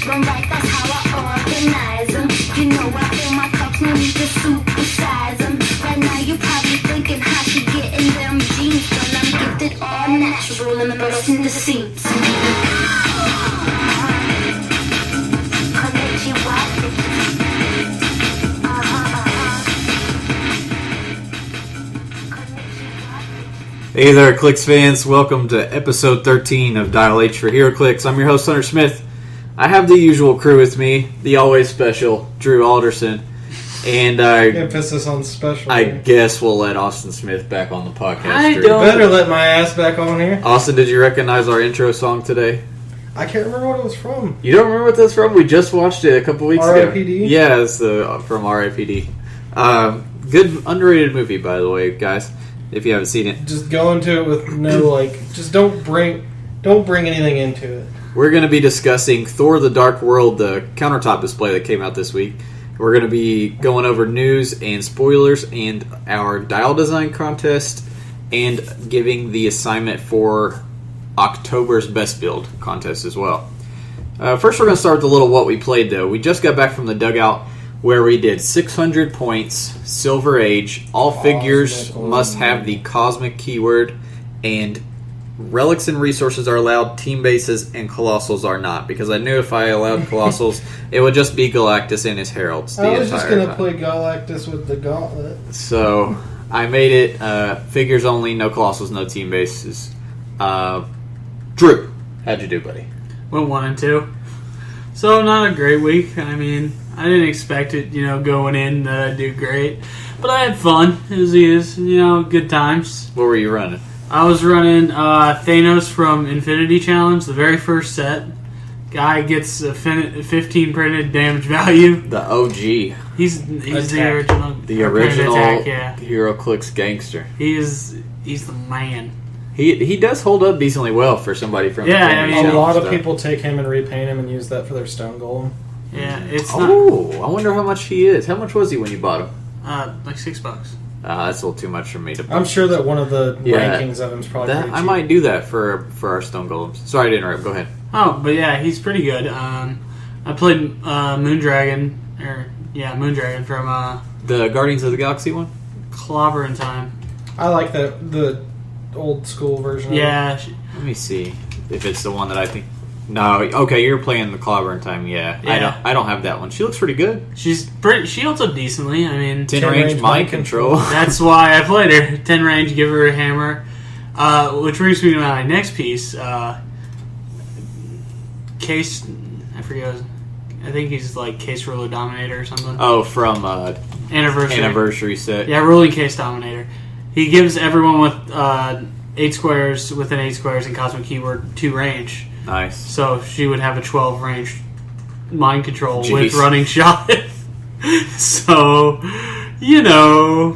them right, that's how I organize them. You know I fill my cups, no need to supersize them. Right now you're probably thinking how she getting them jeans, but I'm gifted all natural and bursting the seams. Hey there, Clicks fans. Welcome to episode 13 of Dial H For Heroclix. I'm your host, Hunter Smith. I have the usual crew with me, the always special Drew Alderson, and emphasis on special. I guess we'll let Austin Smith back on the podcast. I don't. Better let my ass back on here. Austin, did you recognize our intro song today? I can't remember what it was from. You don't remember what that's from? We just watched it a couple weeks ago. R.I.P.D.? Yeah, it's from R.I.P.D. Good underrated movie, by the way, guys. If you haven't seen it, just go into it with no just don't bring anything into it. We're going to be discussing Thor: The Dark World, the countertop display that came out this week. We're going to be going over news and spoilers and our dial design contest and giving the assignment for October's best build contest as well. First, we're going to start with a little what we played, though. We just got back from the dugout where we did 600 points, Silver Age, all figures must have the cosmic keyword, and relics and resources are allowed, team bases and colossals are not, because I knew if I allowed colossals, it would just be Galactus and his heralds. I was just going to play Galactus with the gauntlet. So, I made it figures only, no colossals, no team bases. Drew, how'd you do, buddy? Went 1 and 2. So, not a great week. I mean, I didn't expect it, going in that I'd do great. But I had fun, as is, good times. What were you running? I was running Thanos from Infinity Challenge, the very first set. Guy gets a 15 printed damage value. The OG. He's the original attack, yeah. HeroClix gangster. He's the man. He does hold up decently well for somebody from a lot of people take him and repaint him and use that for their stone golem. Yeah, it's not. Oh, I wonder how much he is. How much was he when you bought him? Like $6. That's a little too much for me to buy. I'm sure that one of the rankings of him is probably pretty cheap. I might do that for our stone golems. Sorry to interrupt. Go ahead. Oh, but yeah, he's pretty good. I played Moondragon from the Guardians of the Galaxy one. Clobber in Time. I like the old school version. Yeah. Let me see if it's the one that I think. No, okay, you're playing the Clobber in Time. Yeah. I don't have that one. She looks pretty good. She holds up decently. I mean, 10 range mind control. That's why I played her. 10 range, give her a hammer. Which brings me to my next piece. Case, I forget. I think he's like Case Ruler Dominator or something. Oh, from Anniversary set. Yeah, Ruling Case Dominator. He gives everyone with 8 squares within 8 squares and Cosmic Keyword 2 range. Nice. So she would have a 12 range mind control with running shot. So,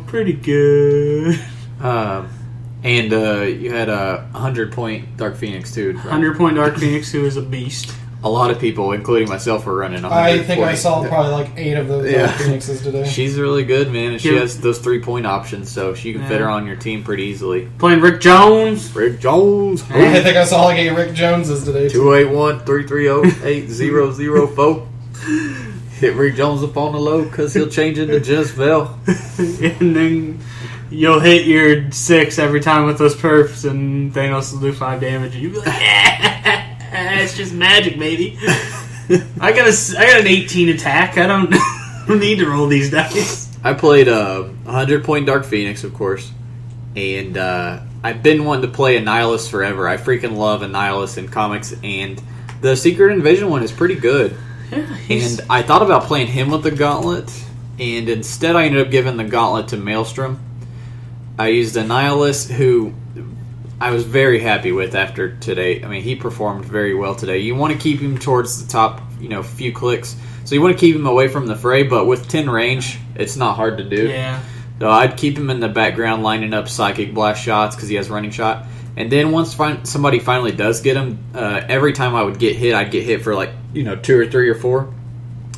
pretty good. And you had a 100-point Dark Phoenix too. Right? 100-point Dark Phoenix, who is a beast. A lot of people, including myself, were running 100. I think I saw probably like 8 of those Dark Phoenixes today. She's really good, man, and she has those 3-point options, so she can fit her on your team pretty easily. Playing Rick Jones. I think I saw like 8 Rick Joneses today. 281-330-8004. Hit Rick Jones up on the low because he'll change into Jezebel. And then you'll hit your 6 every time with those perfs, and Thanos will do 5 damage, and you'll be like, yeah! It's just magic, baby. I got an 18 attack. I don't need to roll these dice. I played a 100-point Dark Phoenix, of course, and I've been wanting to play Annihilus forever. I freaking love Annihilus in comics, and the Secret Invasion one is pretty good. Yeah, and I thought about playing him with the Gauntlet, and instead I ended up giving the Gauntlet to Maelstrom. I used Annihilus, who I was very happy with after today. I mean, he performed very well today. You want to keep him towards the top, few clicks. So you want to keep him away from the fray, but with 10 range, it's not hard to do. Yeah. So I'd keep him in the background lining up Psychic Blast shots because he has running shot. And then once somebody finally does get him, every time I would get hit, I'd get hit for 2 or 3 or 4.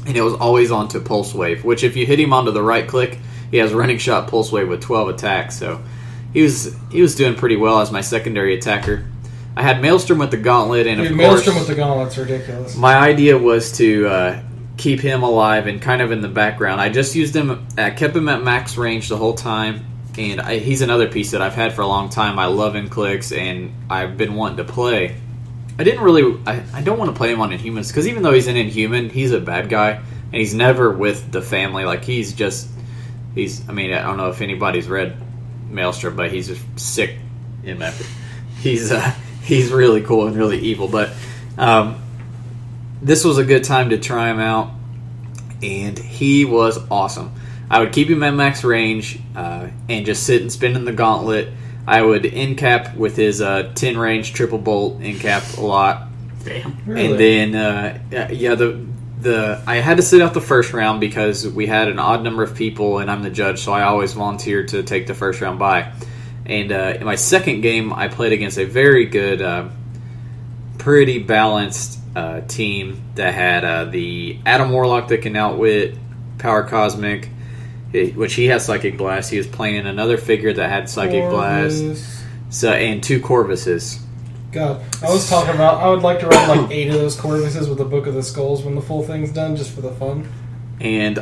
And it was always onto Pulse Wave, which if you hit him onto the right click, he has running shot Pulse Wave with 12 attacks. So he was doing pretty well as my secondary attacker. I had Maelstrom with the gauntlet, and Dude, of Maelstrom course, with the gauntlet's ridiculous. my idea was to keep him alive and kind of in the background. I just used him. I kept him at max range the whole time, and he's another piece that I've had for a long time. I love Inclix, and I've been wanting to play. I didn't really. I don't want to play him on Inhumans because even though he's an Inhuman, he's a bad guy, and he's never with the family. Like he's. I mean, I don't know if anybody's read Maelstrom, but he's just sick MF. He's really cool and really evil, but this was a good time to try him out, and he was awesome. I would keep him at max range and just sit and spin in the gauntlet. I would end cap with his 10 range triple bolt end cap a lot. Damn. Really? And then I had to sit out the first round because we had an odd number of people and I'm the judge, so I always volunteered to take the first round bye. And in my second game, I played against a very good, pretty balanced team that had the Adam Warlock that can outwit Power Cosmic, which he has Psychic Blast. He was playing another figure that had Psychic Blast, and 2 Corvuses. God, I was talking about I would like to run like 8 of those Corvuses with the Book of the Skulls when the full thing's done, just for the fun. And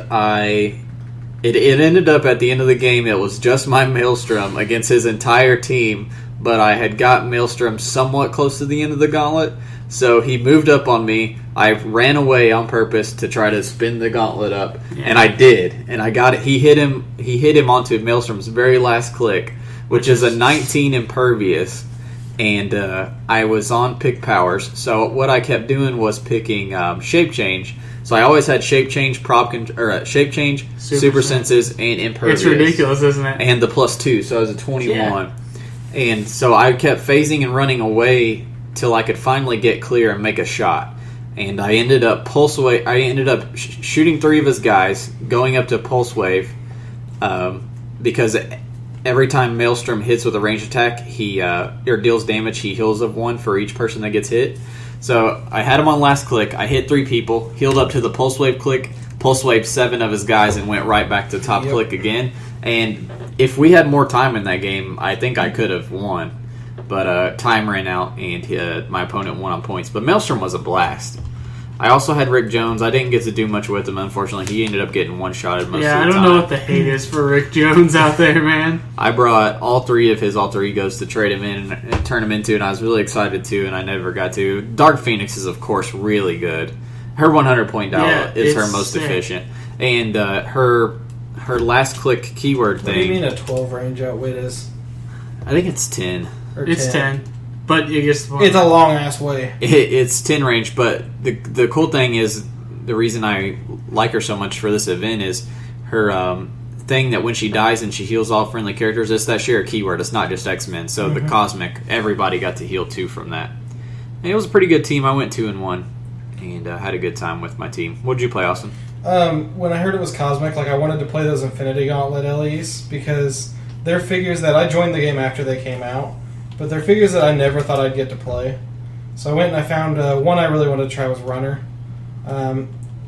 it ended up at the end of the game, it was just my Maelstrom against his entire team, but I had got Maelstrom somewhat close to the end of the gauntlet, so he moved up on me. I ran away on purpose to try to spin the gauntlet up, and I did, and I got it. He hit him onto Maelstrom's very last click, which is a 19 impervious. And I was on pick powers, so what I kept doing was picking shape change. So I always had shape change, shape change, super senses, and impervious. It's ridiculous, isn't it? And the +2, so I was a 21. Yeah. And so I kept phasing and running away till I could finally get clear and make a shot. And I ended up shooting 3 of his guys, going up to pulse wave, because every time Maelstrom hits with a ranged attack, he or deals damage, he heals of 1 for each person that gets hit. So I had him on last click. I hit 3 people, healed up to the pulse wave click, pulse wave 7 of his guys, and went right back to top click again. And if we had more time in that game, I think I could have won. But time ran out, and my opponent won on points. But Maelstrom was a blast. I also had Rick Jones. I didn't get to do much with him, unfortunately. He ended up getting one-shotted most of the time. Yeah, I don't know what the hate is for Rick Jones out there, man. I brought all 3 of his alter egos to trade him in and turn him into, and I was really excited to, and I never got to. Dark Phoenix is, of course, really good. Her 100-point dial is her most efficient. And her last click keyword thing... What do you mean a 12 range outwit is? I think it's 10. It's 10. But it gets it's a long ass way. It's 10 range, but the cool thing is the reason I like her so much for this event is her thing that when she dies and she heals all friendly characters, it's that share keyword. It's not just X-Men. So the Cosmic, everybody got to heal 2 from that. And it was a pretty good team. I went 2-1 and had a good time with my team. What did you play, Austin? When I heard it was Cosmic, I wanted to play those Infinity Gauntlet LEs because they're figures that I joined the game after they came out. But they're figures that I never thought I'd get to play. So I went and I found one I really wanted to try was Runner.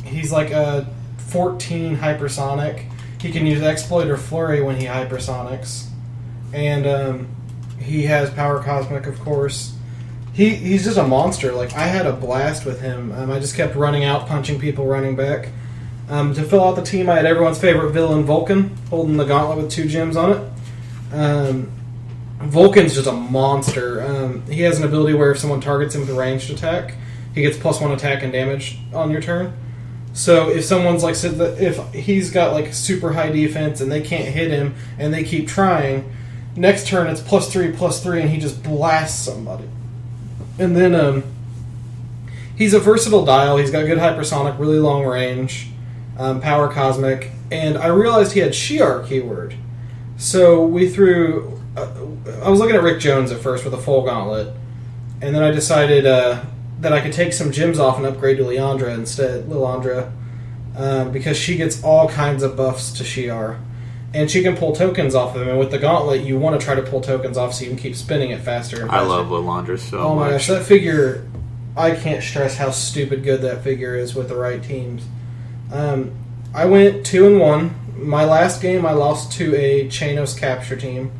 He's like a 14 hypersonic. He can use Exploit or Flurry when he hypersonics. And he has Power Cosmic, of course. He's just a monster. Like, I had a blast with him. I just kept running out, punching people, running back. To fill out the team, I had everyone's favorite villain, Vulcan, holding the gauntlet with 2 gems on it. Vulcan's just a monster. He has an ability where if someone targets him with a ranged attack, he gets +1 attack and damage on your turn. So if someone's like, if he's got like super high defense and they can't hit him and they keep trying, next turn it's +3/+3 and he just blasts somebody. And then he's a versatile dial. He's got good hypersonic, really long range, Power Cosmic, and I realized he had Shi'ar keyword. So we threw... I was looking at Rick Jones at first with a full gauntlet, and then I decided that I could take some gems off and upgrade to Liandra instead, Lilandra, because she gets all kinds of buffs to Shi'ar. And she can pull tokens off of him, and with the gauntlet, you want to try to pull tokens off so you can keep spinning it faster and faster. I love Lilandra so much. Oh my gosh, that figure, I can't stress how stupid good that figure is with the right teams. I went 2-1. My last game, I lost to a Chanos capture team.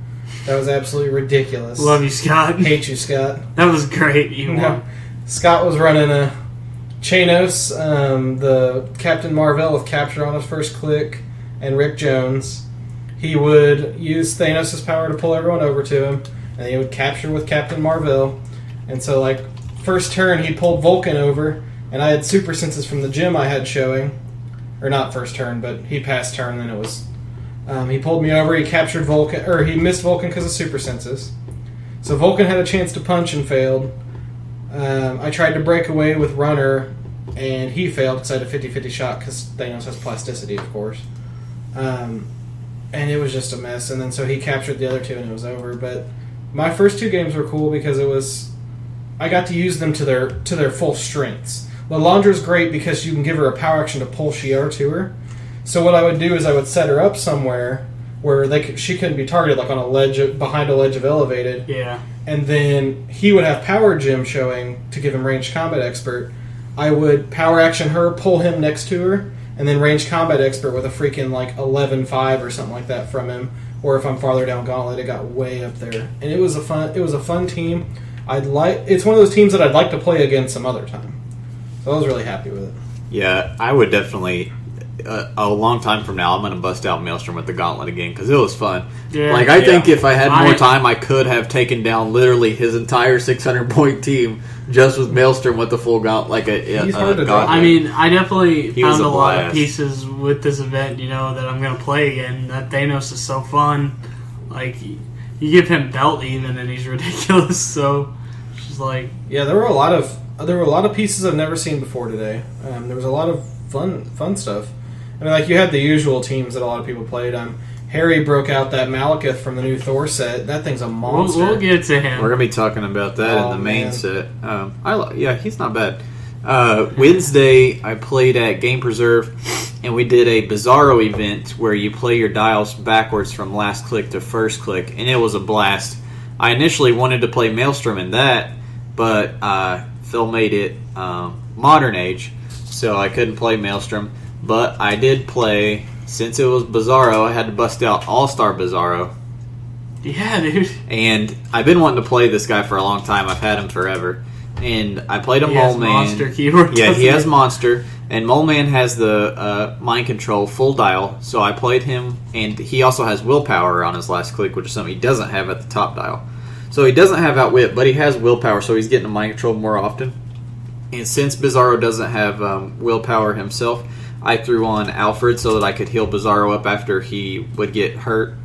That was absolutely ridiculous. Love you, Scott. Hate you, Scott. That was great. You No. won. Scott was running a Chanos, the Captain Marvel with Capture on his first click, and Rick Jones. He would use Thanos' power to pull everyone over to him, and he would capture with Captain Marvel. And so, like, first turn, he pulled Vulcan over, and I had super senses from the gym I had showing. Or not first turn, but he passed turn, then it was... he pulled me over, he captured Vulcan, or he missed Vulcan because of super senses. So Vulcan had a chance to punch and failed. I tried to break away with Runner, and he failed because I had a 50-50 shot because Thanos has plasticity, of course. And it was just a mess. And then so he captured the other two, and it was over. But my first two games were cool because it was... I got to use them to their full strengths. Lalandra's great because you can give her a power action to pull Shi'ar to her. So what I would do is I would set her up somewhere where she couldn't be targeted, like on a ledge, behind a ledge of elevated. Yeah. And then he would have Power Gem showing to give him Ranged Combat Expert. I would power action her, pull him next to her, and then Ranged Combat Expert with a freaking like 11-5 or something like that from him. Or if I'm farther down Gauntlet, it got way up there. And it was a fun team. It's one of those teams that I'd like to play again some other time. So I was really happy with it. Yeah, I would definitely... a long time from now, I'm going to bust out Maelstrom with the Gauntlet again because it was fun. Yeah, like I think if I had more time, I could have taken down literally his entire 600-point team just with Maelstrom with the full Gauntlet. He's hard to Gauntlet. I mean, I definitely was found a a lot of blast. pieces with this event, that I'm going to play again. That Thanos is so fun. Like, you give him belt even, and he's ridiculous. So, it's just like... Yeah, there were a lot of pieces I've never seen before today. There was a lot of fun stuff. I mean, like, you had the usual teams that a lot of people played. Harry broke out that Malekith from the new Thor set. That thing's a monster. We'll get to him. We're going to be talking about that in the main man. set. He's not bad. Wednesday, I played at Game Preserve, and we did a Bizarro event where you play your dials backwards from last click to first click, and it was a blast. I initially wanted to play Maelstrom in that, but Phil made it Modern Age, so I couldn't play Maelstrom. But I did play, since it was Bizarro, I had to bust out All-Star Bizarro. Yeah, dude. And I've been wanting to play this guy for a long time. I've had him forever. And I played a He Mole has Man. monster keyword. Yeah, he doesn't has monster. And Mole Man has the mind control full dial. So I played him. And he also has willpower on his last click, which is something he doesn't have at the top dial. So he doesn't have outwit, but he has willpower, so he's getting a mind control more often. And since Bizarro doesn't have willpower himself, I threw on Alfred so that I could heal Bizarro up after he would get hurt,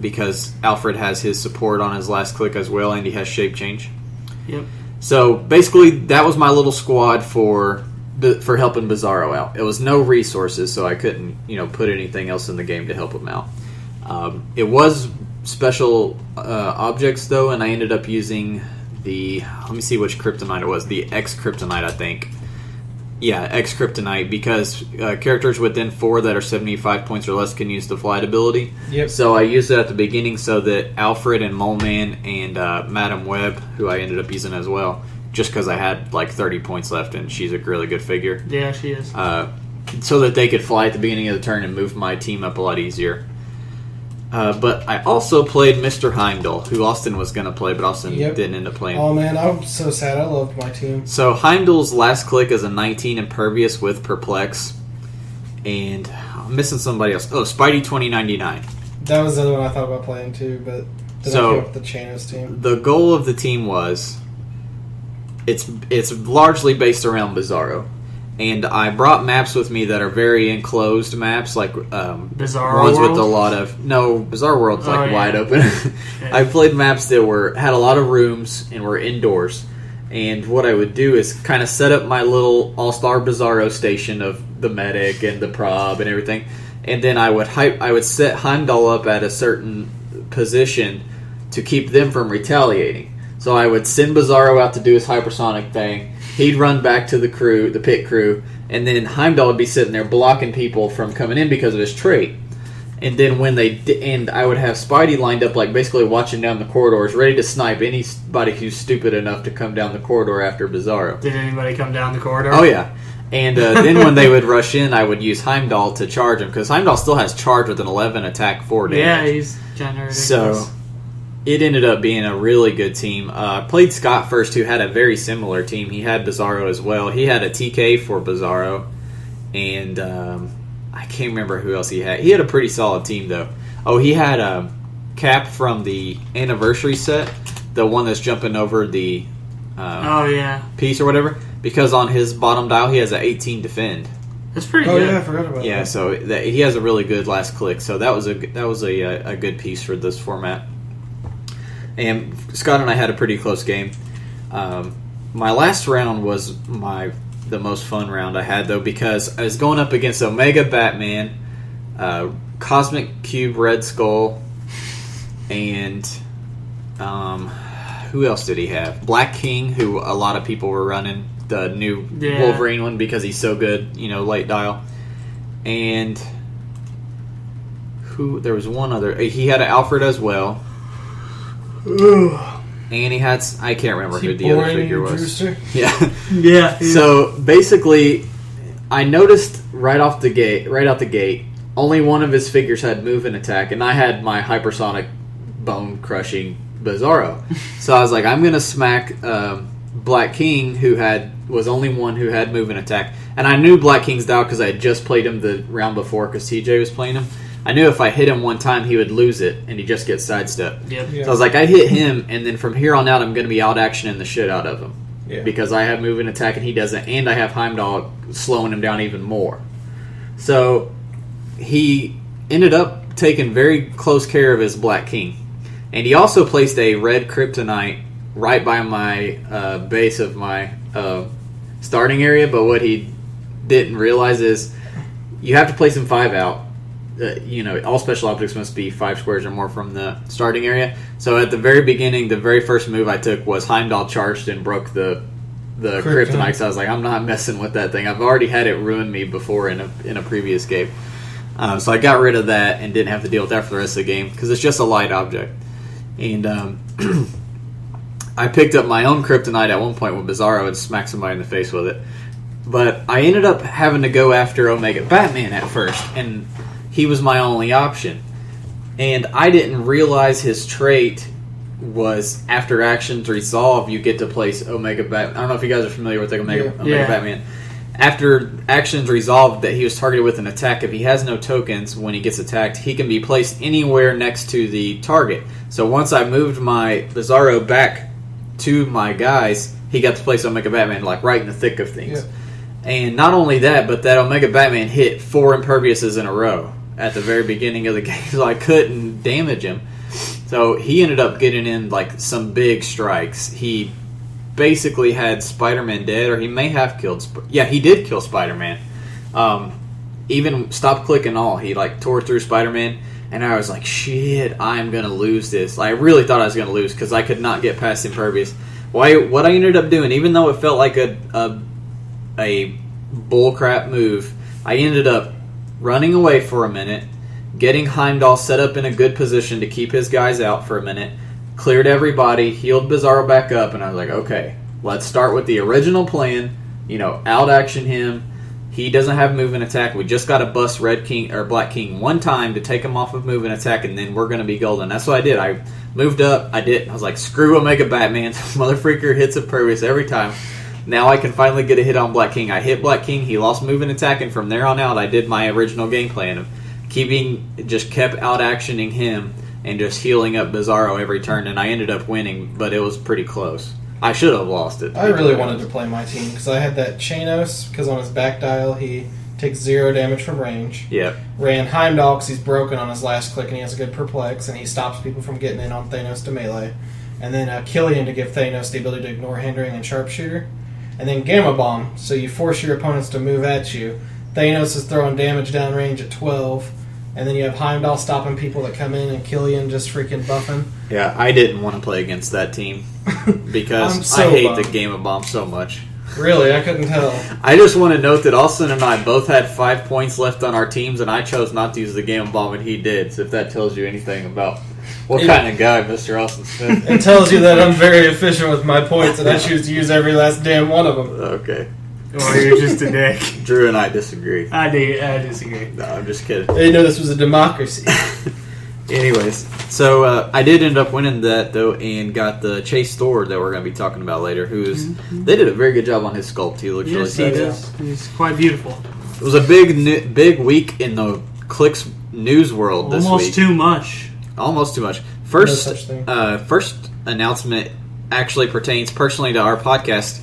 because Alfred has his support on his last click as well, and he has shape change. Yep. So basically, that was my little squad for helping Bizarro out. It was no resources, so I couldn't put anything else in the game to help him out. It was special objects though, and I ended up using let me see which kryptonite it was. The X kryptonite, I think. Yeah, X Kryptonite, because characters within 4 that are 75 points or less can use the flight ability. Yep. So I used it at the beginning so that Alfred and Mole Man and Madam Web, who I ended up using as well, just because I had like 30 points left and she's a really good figure. Yeah, she is. So that they could fly at the beginning of the turn and move my team up a lot easier. But I also played Mr. Heimdall, who Austin was going to play, but Austin didn't end up playing. Oh man, I'm so sad. I loved my team. So Heimdall's last click is a 19 impervious with perplex, and I'm missing somebody else. Oh, Spidey 2099. That was the other one I thought about playing too, but then I came up with the Chanos team. The goal of the team was it's largely based around Bizarro. And I brought maps with me that are very enclosed maps, like Bizarro ones World? with a lot of... No, Bizarro World's like wide open. Yeah. I played maps that had a lot of rooms and were indoors. And what I would do is kind of set up my little All-Star Bizarro station of the medic and the prob and everything. And then I would set Heimdall up at a certain position to keep them from retaliating. So I would send Bizarro out to do his hypersonic thing. He'd run back to the pit crew, and then Heimdall would be sitting there blocking people from coming in because of his trait. And then when and I would have Spidey lined up, like basically watching down the corridors, ready to snipe anybody who's stupid enough to come down the corridor after Bizarro. Did anybody come down the corridor? Oh yeah. And then when they would rush in, I would use Heimdall to charge him, because Heimdall still has charge with an 11 attack 4 damage. Yeah, he's kind of ridiculous. So it ended up being a really good team. Played Scott first, who had a very similar team. He had Bizarro as well. He had a TK for Bizarro, and I can't remember who else he had. He had a pretty solid team, though. Oh, he had Cap from the Anniversary set, the one that's jumping over the piece or whatever, because on his bottom dial he has an 18 defend. That's pretty Oh good. yeah, I forgot about Yeah, that. so he has a really good last click. So that was a good piece for this format. And Scott and I had a pretty close game. My last round was the most fun round I had, though, because I was going up against Omega Batman, Cosmic Cube Red Skull, and who else did he have? Black King, who a lot of people were running, the new Wolverine one, because he's so good, late dial. And there was one other. He had an Alfred as well. And he had, I can't remember who the other figure was. Brewster? Yeah. So basically, I noticed right out the gate, only one of his figures had move and attack, and I had my hypersonic bone crushing Bizarro. So I was like, I'm gonna smack Black King, who was only one who had move and attack, and I knew Black King's dial because I had just played him the round before because TJ was playing him. I knew if I hit him one time, he would lose it, and he just gets sidestepped. Yep. Yeah. So I was like, I hit him, and then from here on out, I'm going to be out-actioning the shit out of him. Yeah. Because I have move and attack, and he doesn't, and I have Heimdall slowing him down even more. So he ended up taking very close care of his Black King. And he also placed a red kryptonite right by my base of my starting area, but what he didn't realize is you have to place him 5 out. All special objects must be 5 squares or more from the starting area. So at the very beginning, the very first move I took was Heimdall charged and broke the kryptonite. So I was like, I'm not messing with that thing. I've already had it ruin me before in a previous game. So I got rid of that and didn't have to deal with that for the rest of the game because it's just a light object. And I picked up my own kryptonite at one point with Bizarro and smacked somebody in the face with it. But I ended up having to go after Omega Batman at first, and he was my only option. And I didn't realize his trait was after actions resolve, you get to place Omega Batman. I don't know if you guys are familiar with Omega Batman. After actions resolved that he was targeted with an attack, if he has no tokens when he gets attacked, he can be placed anywhere next to the target. So once I moved my Bizarro back to my guys, he got to place Omega Batman like right in the thick of things. Yeah. And not only that, but that Omega Batman hit 4 Imperviouses in a row at the very beginning of the game, so I couldn't damage him. So he ended up getting in like some big strikes. He basically had Spider-Man dead, or he may have killed. He did kill Spider-Man. Even stop click and all, he like tore through Spider-Man, and I was like, "Shit, I'm gonna lose this." I really thought I was gonna lose because I could not get past Impervious. What I ended up doing, even though it felt like a bullcrap move, I ended up running away for a minute, getting Heimdall set up in a good position to keep his guys out for a minute, cleared everybody, healed Bizarro back up, and I was like, okay, let's start with the original plan, out-action him. He doesn't have move and attack. We just got to bust Red King or Black King one time to take him off of move and attack, and then we're going to be golden. That's what I did. I moved up. I was like, screw Omega Batman. Motherfreaker hits Impervious every time. Now I can finally get a hit on Black King. I hit Black King, he lost move and attack, and from there on out I did my original game plan of kept out-actioning him and just healing up Bizarro every turn, and I ended up winning, but it was pretty close. I should have lost it. I really wanted to play my team because I had that Chanos, because on his back dial he takes 0 damage from range. Yep. Ran Heimdall because he's broken on his last click and he has a good perplex, and he stops people from getting in on Thanos to melee. And then Killian to give Thanos the ability to ignore hindering and sharpshooter. And then Gamma Bomb, so you force your opponents to move at you. Thanos is throwing damage downrange at 12. And then you have Heimdall stopping people that come in, and Killian just freaking buffing. Yeah, I didn't want to play against that team because so I hate bummed. the Gamma Bomb so much. Really? I couldn't tell. I just want to note that Austin and I both had 5 points left on our teams, and I chose not to use the game bomb, and he did. So if that tells you anything about what kind of guy Mr. Austin Smith. It tells you that I'm very efficient with my points, and I choose to use every last damn one of them. Okay. Or you're just a dick. Drew and I disagree. I disagree. No, I'm just kidding. I didn't know this was a democracy. Anyways, so I did end up winning that, though, and got the Chase Thor that we're going to be talking about later, they did a very good job on his sculpt. He looks really Yes, he sick. does. He's quite beautiful. It was a big week in the Clicks news world this Almost week. too much. Almost too much. No such thing. First announcement actually pertains personally to our podcast.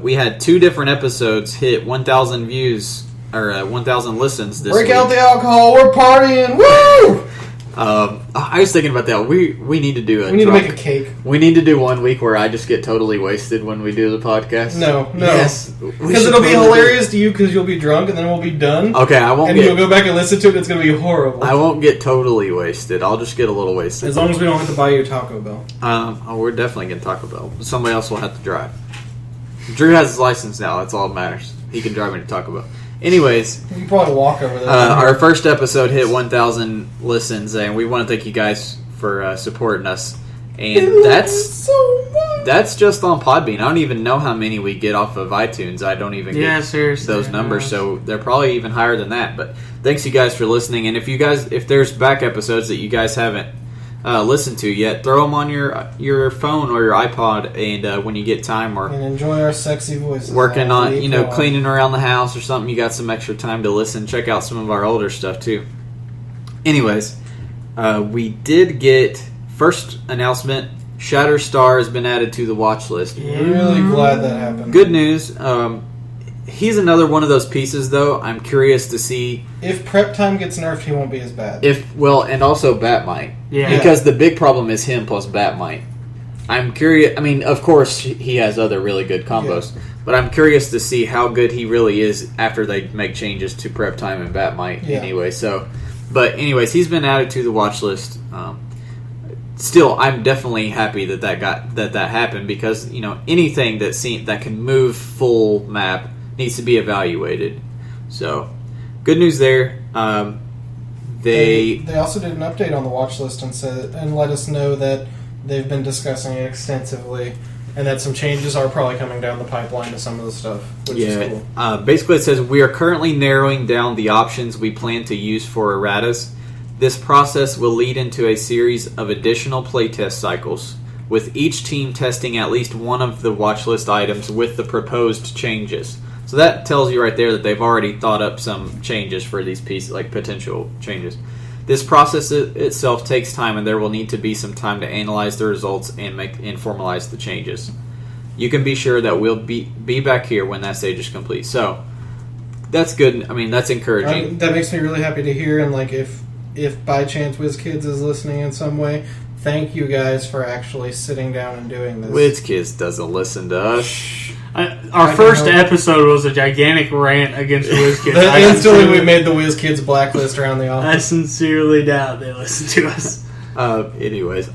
We had 2 different episodes hit 1,000 views, or 1,000 listens this Break week. out the alcohol. We're partying. Woo! I was thinking about that. We need to do We need to make a cake. We need to do one week where I just get totally wasted when we do the podcast. No. Yes. Because it'll be hilarious to you because you'll be drunk and then we'll be done. Okay, I won't And get... you'll go back and listen to it. It's going to be horrible. I won't get totally wasted. I'll just get a little wasted. As long as we don't have to buy you Taco Bell. We're definitely getting Taco Bell. Somebody else will have to drive. Drew has his license now. That's all that matters. He can drive me to Taco Bell. Anyways, You can probably walk over there. our first episode hit 1,000 listens, and we want to thank you guys for supporting us. And that's just on Podbean. I don't even know how many we get off of iTunes. I don't even get seriously, those numbers, so they're probably even higher than that. But thanks you guys for listening. And if there's back episodes that you guys haven't listened to yet, throw them on your phone or your iPod, and when you get time or and enjoy our sexy voices. working on cleaning around the house or something, you got some extra time to listen, check out some of our older stuff too. Anyways, we did get first announcement: Shatterstar has been added to the watch list. Really glad that happened. Good news. He's another one of those pieces, though. I'm curious to see If prep time gets nerfed, he won't be as bad. and also Batmite. Yeah. Because the big problem is him plus Batmite. I'm curious. I mean, of course, he has other really good combos, but I'm curious to see how good he really is after they make changes to prep time and Batmite. Yeah. Anyway, but anyways, he's been added to the watch list. Still, I'm definitely happy that happened because anything that can move full map needs to be evaluated. So, good news there. They also did an update on the watch list and let us know that they've been discussing it extensively, and that some changes are probably coming down the pipeline to some of the stuff, which is cool. Basically, it says we are currently narrowing down the options we plan to use for erratas. This process will lead into a series of additional playtest cycles, with each team testing at least one of the watch list items with the proposed changes. So that tells you right there that they've already thought up some changes for these pieces, like potential changes. This process itself takes time, and there will need to be some time to analyze the results and formalize the changes. You can be sure that we'll be back here when that stage is complete. So that's good. I mean, that's encouraging. That makes me really happy to hear. And if by chance WizKids is listening in some way, thank you guys for actually sitting down and doing this. WizKids doesn't listen to us. Our first episode was a gigantic rant against WizKids. Instantly, we made the WizKids blacklist around the office. I sincerely doubt they listen to us. Anyways,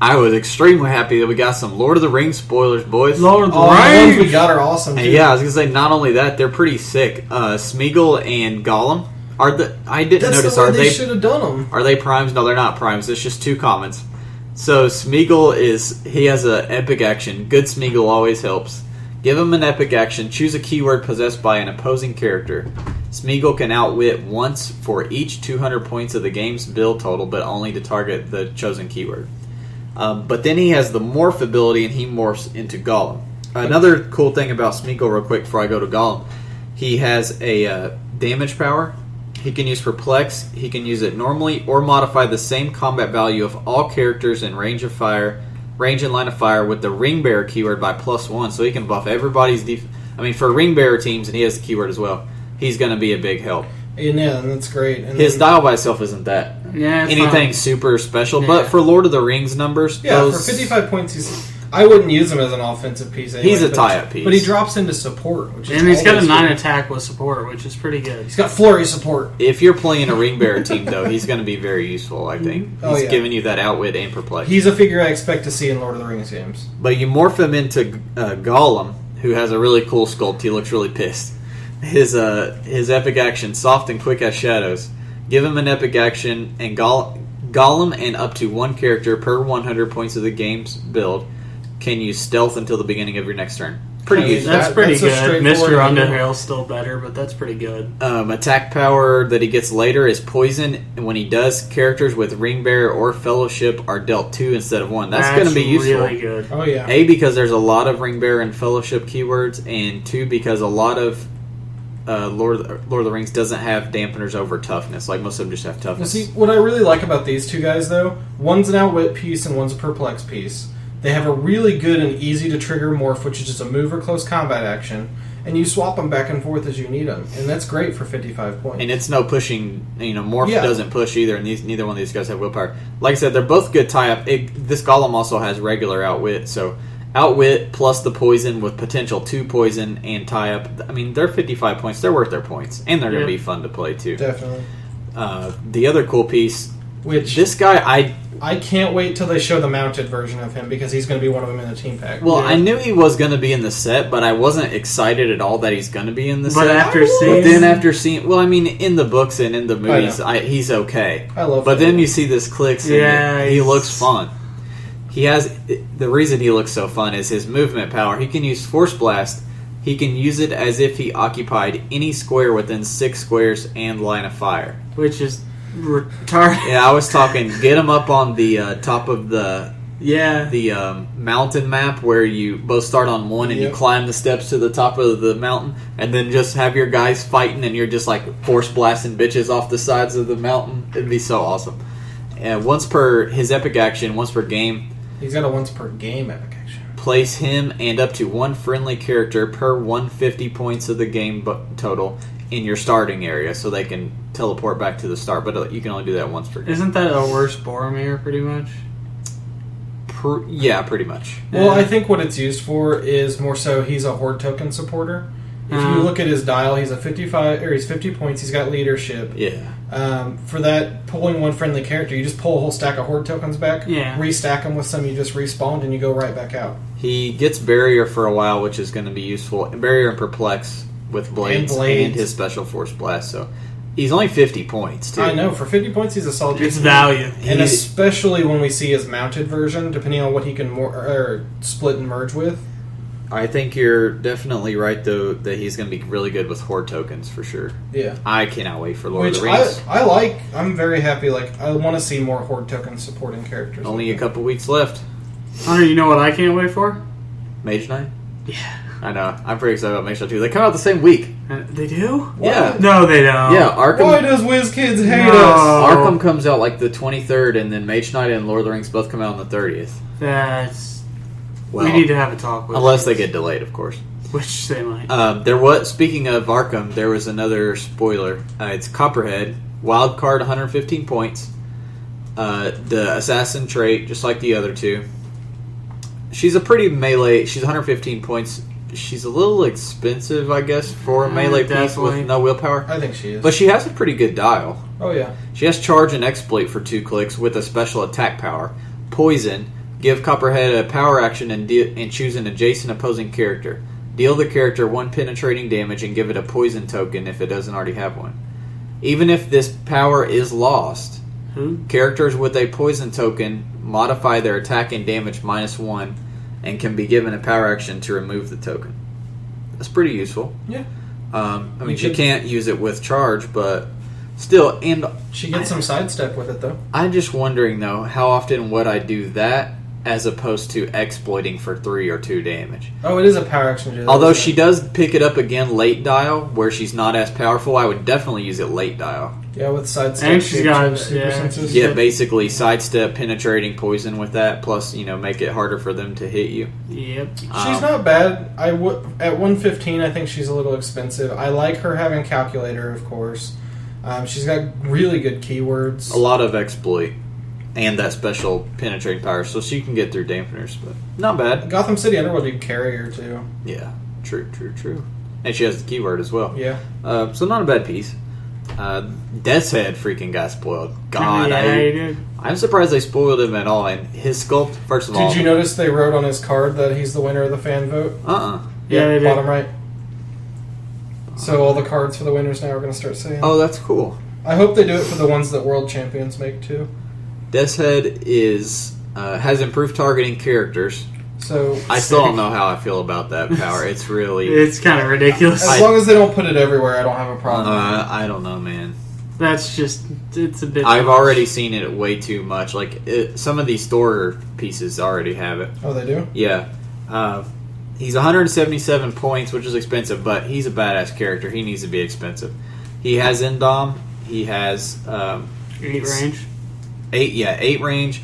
I was extremely happy that we got some Lord of the Rings spoilers, boys. Lord of the The ones we Rings! got are awesome, too. And yeah, I was gonna say, not only that, they're pretty sick. Smeagol and Gollum I didn't notice. The way they should have done them. Are they primes? No, they're not primes. It's just 2 commons. So Smeagol he has an epic action. Good Smeagol always helps. Give him an epic action. Choose a keyword possessed by an opposing character. Smeagol can outwit once for each 200 points of the game's build total, but only to target the chosen keyword. But then he has the morph ability, and he morphs into Gollum. Another cool thing about Smeagol, real quick, before I go to Gollum, he has a damage power. He can use Perplex. He can use it normally or modify the same combat value of all characters in range and line of fire with the Ring Bearer keyword by +1, so he can buff everybody's for Ring Bearer teams, and he has the keyword as well, he's going to be a big help. Yeah, and that's great. And His dial by itself isn't that anything super special, but for Lord of the Rings numbers, for 55 points, I wouldn't use him as an offensive piece anyway. He's a tie-up piece. But he drops into support, which is and he's got a 9 good. attack with support, which is pretty good. He's got flurry support. If you're playing a Ring Bearer team, though, he's going to be very useful, I think. He's giving you that outwit and perplex. He's a figure I expect to see in Lord of the Rings games. But you morph him into Gollum, who has a really cool sculpt. He looks really pissed. His epic action, soft and quick as shadows. Give him an epic action and Golem and up to one character per 100 points of the game's build can use stealth until the beginning of your next turn. Pretty useful. That's pretty that's a good. Mr. straightforward Underhale's still better, but that's pretty good. Attack power that he gets later is poison, and when he does, characters with Ring Bearer or Fellowship are dealt 2 instead of 1. That's going to be useful. Really good. Oh yeah. A, because there's a lot of Ring Bearer and Fellowship keywords, and 2, because a lot of Lord of the Rings doesn't have dampeners over toughness. Like most of them just have Now, toughness. see, what I really like about these two guys, though, one's an Outwit piece and one's a Perplex piece. They have a really good and easy to trigger morph, which is just a move or close combat action, and you swap them back and forth as you need them, and that's great for 55 points. And it's no pushing, Morph Yeah. doesn't push either, and neither one of these guys have willpower. Like I said, they're both good tie-up. This Golem also has regular Outwit, so Outwit plus the poison with potential 2 poison and tie-up. I mean, they're 55 points. They're worth their points, and they're going to be fun to play, too. Definitely. The other cool piece, Which this guy, I can't wait till they show the mounted version of him, because he's going to be one of them in the team pack. Well, I knew he was going to be in the set, but I wasn't excited at all that he's going to be in the But set. after seeing... Well, I mean, in the books and in the movies, he's okay. I love But him. then you see this clicks, and he looks fun. He has... The reason he looks so fun is his movement power. He can use Force Blast. He can use it as if he occupied any square within 6 squares and line of fire. Which is retarded. Yeah, I was talking, get him up on the top of the mountain map where you both start on one and you climb the steps to the top of the mountain, and then just have your guys fighting and you're just like force blasting bitches off the sides of the mountain. It'd be so awesome. And once per his epic action, once per game, He's got a once per game epic action. place him and up to one friendly character per 150 points of the game total in your starting area, so they can teleport back to the start. But you can only do that once per game. Isn't that a worse Boromir, pretty much? Yeah, pretty much. Well, I think what it's used for is more so he's a Horde token supporter. If you look at his dial, he's a 55, or he's 50 points. He's got leadership. Yeah. For that, pulling one friendly character, you just pull a whole stack of Horde tokens back, restack them with some you just respawned, and you go right back out. He gets barrier for a while, which is going to be useful. Barrier and perplex with blades and his special force blast. So he's only 50 points too. I know, for 50 points, he's a solid. It's value, and especially when we see his mounted version, depending on what he can split and merge with. I think you're definitely right, though, that he's going to be really good with Horde tokens for sure. Yeah. I cannot wait for Lord Which of the Rings. I like. I'm very happy. Like, I want to see more Horde tokens supporting characters. Only a couple weeks left. Hunter, you know what I can't wait for? Mage Knight? Yeah. I know. I'm pretty excited about Mage Knight too. They come out the same week. They do? What? Yeah. No, they don't. Yeah, Arkham. Why does WizKids hate No. us? Arkham comes out like the 23rd, and then Mage Knight and Lord of the Rings both come out on the 30th. That's... Well, we need to have a talk with unless they get delayed, of course. Which they might. There was, speaking of Arkham, there was another spoiler. It's Copperhead, wild card, 115 points. The assassin trait, just like the other two. She's a pretty melee. She's 115 points. She's a little expensive, I guess, for a melee piece with no willpower. I think she is. But she has a pretty good dial. Oh, yeah. She has charge and exploit for 2 clicks with a special attack power. Poison. Give Copperhead a power action and choose an adjacent opposing character. Deal the character 1 penetrating damage and give it a poison token if it doesn't already have one. Even if this power is lost, characters with a poison token modify their attack and damage -1 and can be given a power action to remove the token. That's pretty useful. Yeah. I mean, she can't use it with charge, but still. And she gets some sidestep with it, though. I'm just wondering, though, how often would I do that as opposed to exploiting for 3 or 2 damage? Oh, it is a power action. To do that, Although she does pick it up again late dial, where she's not as powerful, I would definitely use it late dial. Yeah, with sidestep. And she's got super senses. Yeah, basically sidestep, penetrating poison with that, plus, make it harder for them to hit you. Yep. She's not bad. At 115, I think she's a little expensive. I like her having calculator, of course. She's got really good keywords. A lot of exploit. And that special penetrating power, so she can get through dampeners, but not bad. Gotham City Underworld, you can carry her, too. Yeah, true. And she has the keyword as well. Yeah. So not a bad piece. Death's Head freaking got spoiled. God, yeah, he did. I'm surprised they spoiled him at all. And his sculpt, first of all... Did you notice they wrote on his card that he's the winner of the fan vote? Yeah, they do. bottom right. So all the cards for the winners now are going to start saying. Oh, that's cool. I hope they do it for the ones that world champions make too. Death's Head is has improved targeting characters. So I still don't know how I feel about that power. It's really... It's kind of ridiculous. as long as they don't put it everywhere, I don't have a problem. I don't know, man. That's just, it's a bit... I've much. already seen it way too much. Like, some of these store pieces already have it. Oh, they do? Yeah. He's 177 points, which is expensive, but he's a badass character. He needs to be expensive. He has Endom. He has... 8 range. 8 range.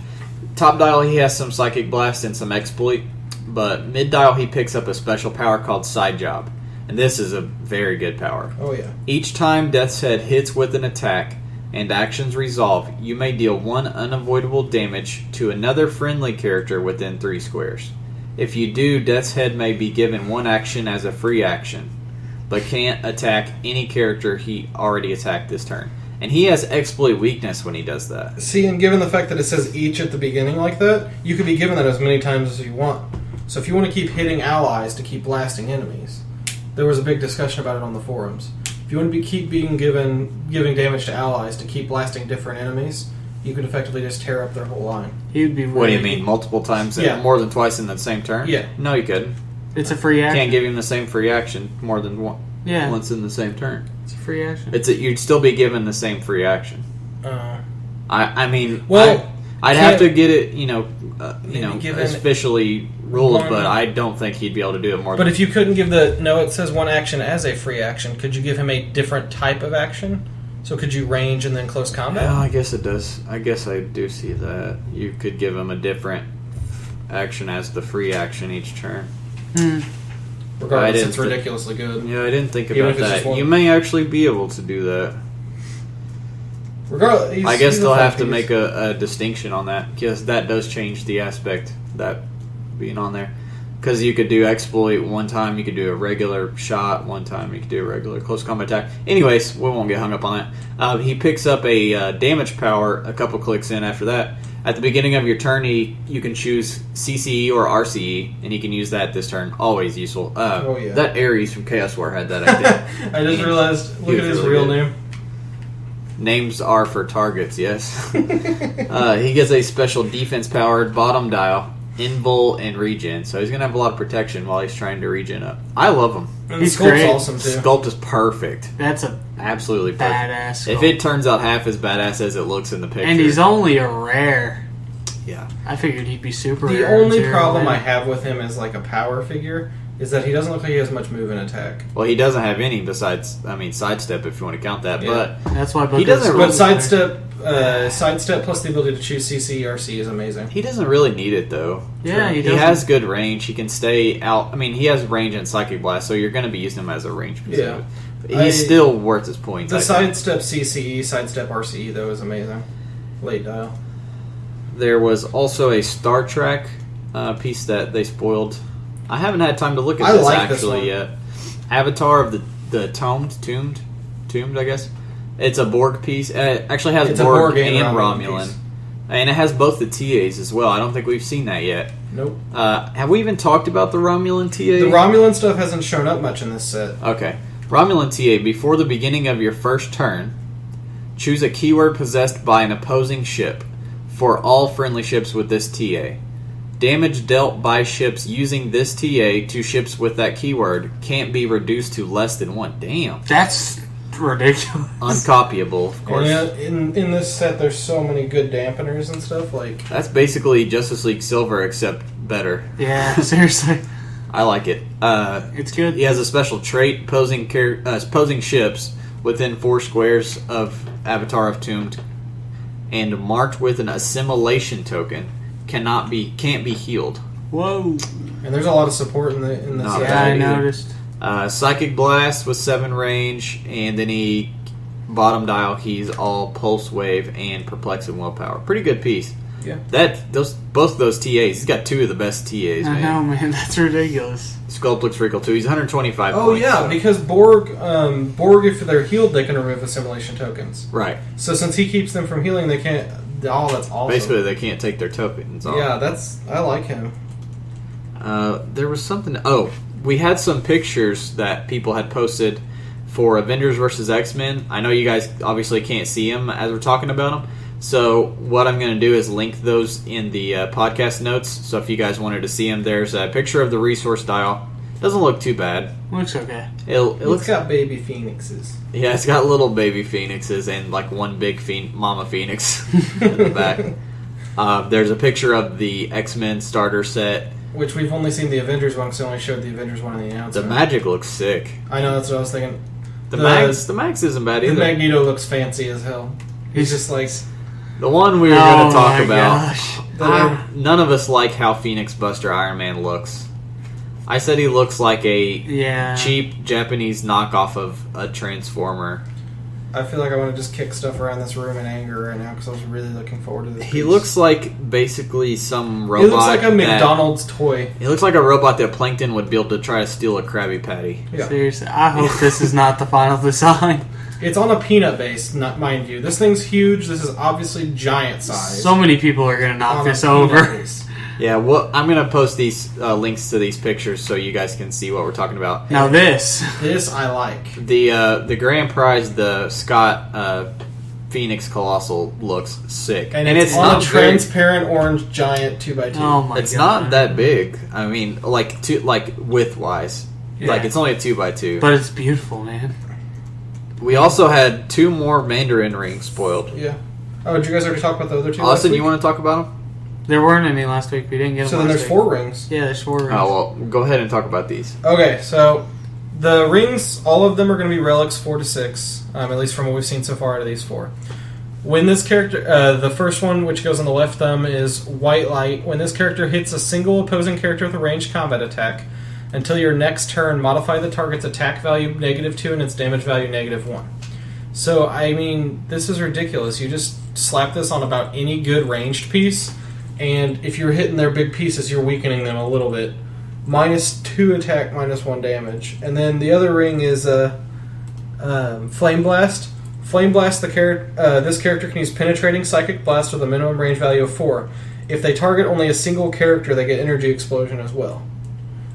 Top dial, he has some Psychic Blast and some Exploit. But mid dial, he picks up a special power called Side Job. And this is a very good power. Oh, yeah. Each time Death's Head hits with an attack and actions resolve, you may deal 1 unavoidable damage to another friendly character within 3 squares. If you do, Death's Head may be given 1 action as a free action, but can't attack any character he already attacked this turn. And he has Exploit weakness when he does that. See, and given the fact that it says each at the beginning like that, you could be given that as many times as you want. So if you want to keep hitting allies to keep blasting enemies, there was a big discussion about it on the forums. If you want to keep giving damage to allies to keep blasting different enemies, you could effectively just tear up their whole line. He would be... What do you mean, multiple times? Yeah. More than twice in the same turn? Yeah. No, you couldn't. It's a free action. Can't give him the same free action more than Yeah. once in the same turn. It's a free action. You'd still be given the same free action. I mean, Well, I'd have to get it, maybe given officially ruled, one- but I don't think he'd be able to do it more. But than if you couldn't give it says 1 action as a free action, could you give him a different type of action? So could you range and then close combat? Yeah, I guess it does. I guess I do see that. You could give him a different action as the free action each turn. Regardless, I it's didn't ridiculously good. Yeah, I didn't think Even about if it's just that. one. You may actually be able to do that. Regardless, I guess he's a they'll fun have to piece. make a distinction on that, because that does change the aspect, that being on there. Because you could do Exploit one time, you could do a regular shot one time, you could do a regular close combat attack. Anyways, we won't get hung up on that. He picks up a damage power a couple clicks in after that. At the beginning of your turn, you can choose CCE or RCE, and he can use that this turn. Always useful. Oh, yeah. That Ares from Chaos War had that, I think. I just realized, look He at was his really real good. name. Names are for targets, yes. He gets a special defense-powered bottom dial, invul, and regen. So he's going to have a lot of protection while he's trying to regen up. I love him. And He's the sculpt's great. awesome, too. Sculpt is perfect. That's a Absolutely perfect. badass If sculpt. it turns out half as badass as it looks in the picture. And he's only a rare. Yeah. I figured he'd be super The rare. in only zero problem land. I have with him as like a power figure is that he doesn't look like he has much move and attack. Well, he doesn't have any besides, sidestep if you want to count that. Yeah. That's why He doesn't But really- sidestep plus the ability to choose CC RC is amazing. But he doesn't really need it, though. Yeah, he He doesn't. has good range. He can stay out. He has range and Psychic Blast, so you're going to be using him as a range piece. Yeah. He's still worth his points. The I think. sidestep CCE, sidestep RCE though is amazing. Late dial. There was also a Star Trek piece that they spoiled. I haven't had time to look at I this like this actually one. yet. Avatar of the Tombed, I guess. It's a Borg piece. It actually has It's a Borg Borg and and Romulan Romulan. piece. And it has both the TAs as well. I don't think we've seen that yet. Nope. Have we even talked about the Romulan TA? The Romulan stuff hasn't shown up much in this set. Okay. Romulan TA, before the beginning of your first turn, choose a keyword possessed by an opposing ship for all friendly ships with this TA. Damage dealt by ships using this TA to ships with that keyword can't be reduced to less than 1. Damn. That's ridiculous. Uncopyable, of course. And in this set, there's so many good dampeners and stuff. Like That's basically Justice League Silver, except better. Yeah, seriously. I like it. It's good. He has a special trait, posing ships within 4 squares of Avatar of Tombed, and marked with an assimilation token can't be healed. Whoa. and there's a lot of support in this Not set. Yeah, I either. noticed. Psychic Blast with 7 range, and then bottom dial, he's all Pulse Wave and Perplex and Willpower. Pretty good piece. Yeah. Both of those TAs, he's got 2 of the best TAs, I man. know, man. That's ridiculous. Sculpt looks pretty cool too. He's 125 Oh points. yeah, so- because Borg, if they're healed, they can remove assimilation tokens. Right. So since he keeps them from healing, they can't. Oh, that's awesome. Basically, they can't take their tokens off. Yeah, I like him. There was something. Oh, we had some pictures that people had posted for Avengers vs. X-Men. I know you guys obviously can't see them as we're talking about them. So what I'm going to do is link those in the podcast notes. So if you guys wanted to see them, there's a picture of the resource dial. Doesn't look too bad. Looks okay. It's got baby phoenixes. Yeah, it's got little baby phoenixes and like one big mama phoenix in the back. There's a picture of the X-Men starter set. Which we've only seen the Avengers one because they only showed the Avengers one in the announcement. The Magic looks sick. I know, that's what I was thinking. The Max isn't bad either. The Magneto looks fancy as hell. He's just like... The one we were going to talk about. Gosh. None of us like how Phoenix Buster Iron Man looks. I said he looks like a cheap Japanese knockoff of a Transformer. I feel like I want to just kick stuff around this room in anger right now because I was really looking forward to this. He looks like basically some robot. He looks like a McDonald's toy. He looks like a robot that Plankton would be able to try to steal a Krabby Patty. Yeah. Seriously, I hope this is not the final design. It's on a peanut base, mind you. This thing's huge. This is obviously giant size. So many people are going to knock this over. Yeah, well, I'm going to post these links to these pictures so you guys can see what we're talking about. Now this I like. The grand prize, the Scott Phoenix Colossal, looks sick. And it's on a transparent orange giant 2x2. Oh my god. It's not that big. I mean, like width-wise. Yeah. Like, it's only a 2x2. But it's beautiful, man. We also had 2 more Mandarin rings spoiled. Yeah. Oh, did you guys already talk about the other 2? Austin, you want to talk about them? There weren't any last week. We didn't get them. So then there's 4 rings. Yeah, there's 4 rings. Oh, well, go ahead and talk about these. Okay, so the rings, all of them are going to be relics 4 to 6, at least from what we've seen so far out of these 4. When this character, the first one, which goes on the left thumb, is White Light. When this character hits a single opposing character with a ranged combat attack, until your next turn, modify the target's attack value -2 and its damage value -1. So, I mean, this is ridiculous. You just slap this on about any good ranged piece, and if you're hitting their big pieces, you're weakening them a little bit. -2 attack, -1 damage. And then the other ring is Flame Blast. Flame Blast, this character can use Penetrating Psychic Blast with a minimum range value of 4. If they target only a single character, they get Energy Explosion as well.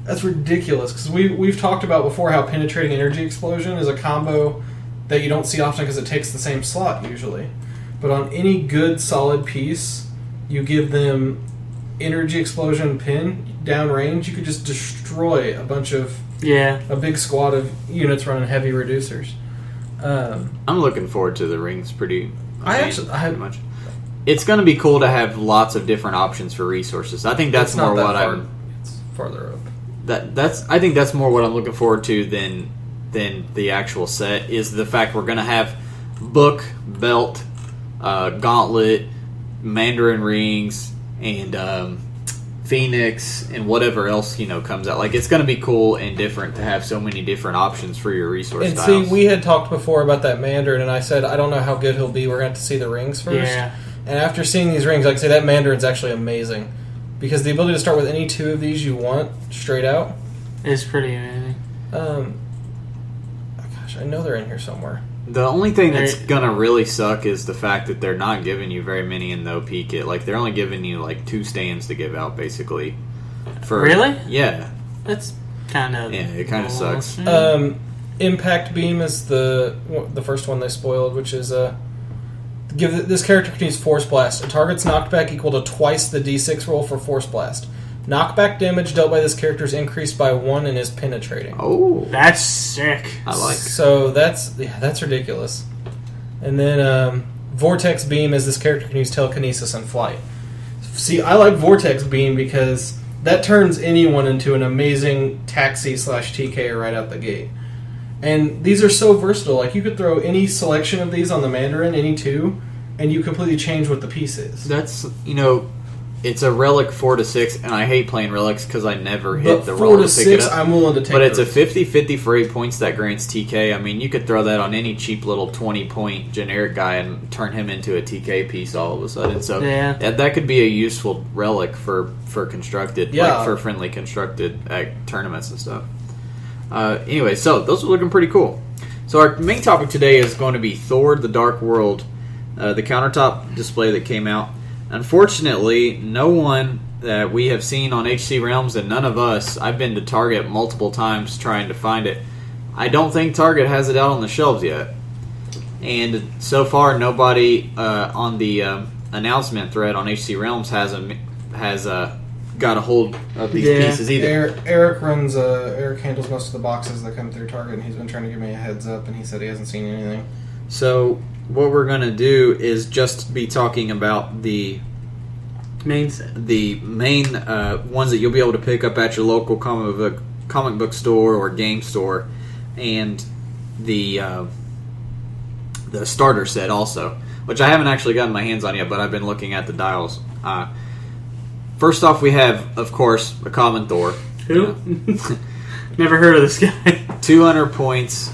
That's ridiculous, because we've talked about before how Penetrating Energy Explosion is a combo that you don't see often because it takes the same slot usually. But on any good, solid piece, you give them Energy Explosion pin downrange, you could just destroy a big squad of units running heavy reducers. I'm looking forward to the rings pretty much. It's going to be cool to have lots of different options for resources. I think that's more what it's farther up. I think that's more what I'm looking forward to than the actual set, is the fact we're going to have book, belt, gauntlet, Mandarin rings, and Phoenix, and whatever else comes out. Like, it's going to be cool and different to have so many different options for your resource and styles. See, we had talked before about that Mandarin, and I said I don't know how good he'll be. We're going to have to see the rings first. Yeah. And after seeing these rings, I can say that Mandarin's actually amazing, because the ability to start with any 2 of these you want straight out is pretty amazing. Gosh, I know they're in here somewhere. The only thing that's gonna really suck is the fact that they're not giving you very many in the OP kit. Like, they're only giving you like 2 stands to give out, basically. Really? Yeah. That's kind of... Yeah, it kind of sucks. Impact Beam is the first one they spoiled, which is this character can use Force Blast. A target's knockback equal to twice the D6 roll for Force Blast. Knockback damage dealt by this character is increased by 1 and is penetrating. Oh, that's sick. I like. So that's ridiculous. And then Vortex Beam is this character can use Telekinesis and Flight. See, I like Vortex Beam because that turns anyone into an amazing taxi/TK right out the gate. And these are so versatile. Like, you could throw any selection of these on the Mandarin, any 2, and you completely change what the piece is. That's, it's a relic 4 to 6, and I hate playing relics because I never hit the 4 roll to to pick 6, it up. I'm willing to take. But it's a risk. 50-50 for 8 points that grants TK. I mean, you could throw that on any cheap little 20-point generic guy and turn him into a TK piece all of a sudden. So that could be a useful relic for constructed, like for friendly constructed tournaments and stuff. Anyway, so those are looking pretty cool. So our main topic today is going to be Thor: The Dark World, the countertop display that came out. Unfortunately, no one that we have seen on HC Realms, and none of us, I've been to Target multiple times trying to find it. I don't think Target has it out on the shelves yet. And so far, nobody on the announcement thread on HC Realms has got a hold of these pieces either. Eric handles most of the boxes that come through Target, and he's been trying to give me a heads up, and he said he hasn't seen anything. So what we're going to do is just be talking about the main set. The main ones that you'll be able to pick up at your local comic book store or game store, and the starter set also, which I haven't actually gotten my hands on yet, but I've been looking at the dials. First off, we have, of course, a common Thor. Who? Never heard of this guy. 200 points.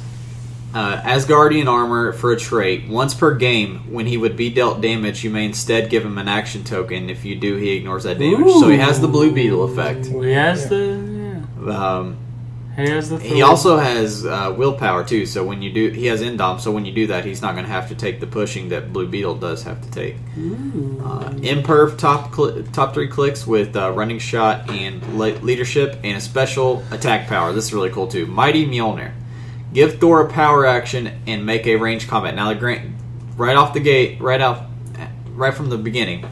Asgardian armor for a trait. Once per game, when he would be dealt damage, you may instead give him an action token. If you do, he ignores that damage. Ooh. So he has the Blue Beetle effect. He has he has the. He also has willpower too. So when you do, he has Indom. So when you do that, he's not going to have to take the pushing that Blue Beetle does have to take. Imperv top 3 clicks with running shot and leadership, and a special attack power. This is really cool too. Mighty Mjolnir. Give Thor a power action and make a ranged combat. Now, right off the gate, right from the beginning,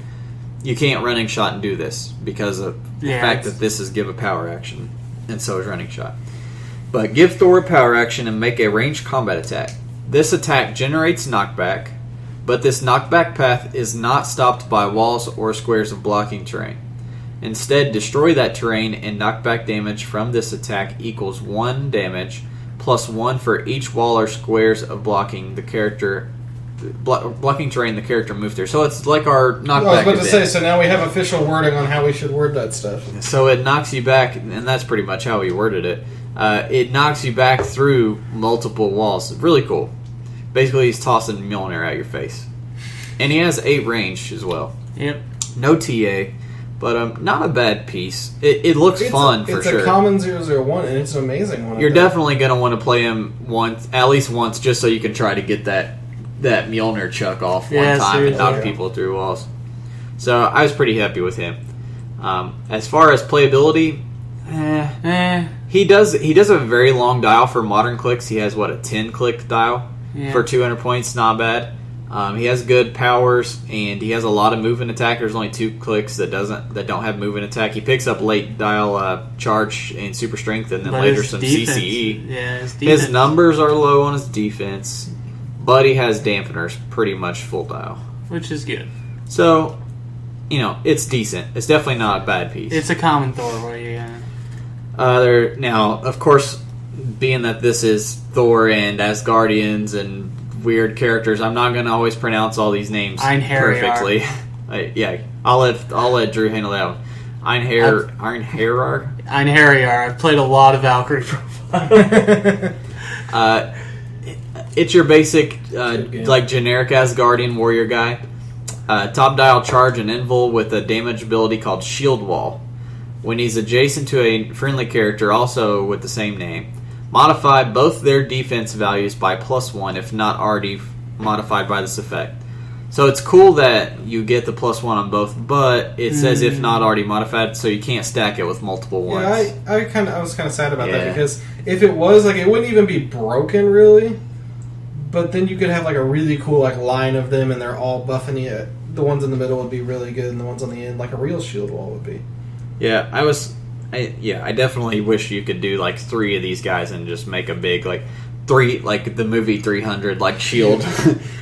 you can't running shot and do this because of the fact that this is give a power action, and so is running shot. But give Thor a power action and make a ranged combat attack. This attack generates knockback, but this knockback path is not stopped by walls or squares of blocking terrain. Instead, destroy that terrain, and knockback damage from this attack equals 1 damage, plus 1 for each wall or squares of blocking terrain the character moved through. So it's like our knockback. I was about to event. say, so now we have official wording on how we should word that stuff. So it knocks you back, and that's pretty much how we worded it. It knocks you back through multiple walls. Really cool. Basically, he's tossing Mjolnir at your face. And he has 8 range as well. Yep. No TA, but not a bad piece. It looks fun for sure. It's a common 001, and it's an amazing one. You're definitely going to want to play him at least once, just so you can try to get that Mjolnir chuck off one time and knock people through walls. So I was pretty happy with him. As far as playability, he does a very long dial for modern clicks. He has a 10 click dial for 200 points. Not bad. He has good powers, and he has a lot of movement attack. There's only 2 clicks that don't have movement attack. He picks up late dial charge and super strength, and then later some defense. CCE. Yeah, his numbers are low on his defense, but he has dampeners pretty much full dial, which is good. So, it's decent. It's definitely not a bad piece. It's a common Thor. What are you now, of course, being that this is Thor and Asgardians and weird characters, I'm not going to always pronounce all these names perfectly. I'll let Drew handle that one. Einherjar. I've played a lot of Valkyrie Profile. It's your basic, generic Asgardian warrior guy. Top dial charge and invul with a damage ability called Shield Wall. When he's adjacent to a friendly character, also with the same name, modify both their defense values by +1 if not already modified by this effect. So it's cool that you get the +1 on both, but it says if not already modified, so you can't stack it with multiple ones. Yeah, I was kind of sad about that, because if it was, it wouldn't even be broken, really. But then you could have, a really cool, line of them, and they're all buffing you. The ones in the middle would be really good, and the ones on the end, a real shield wall would be. Yeah, I definitely wish you could do 3 of these guys and just make a big 3, the movie 300, shield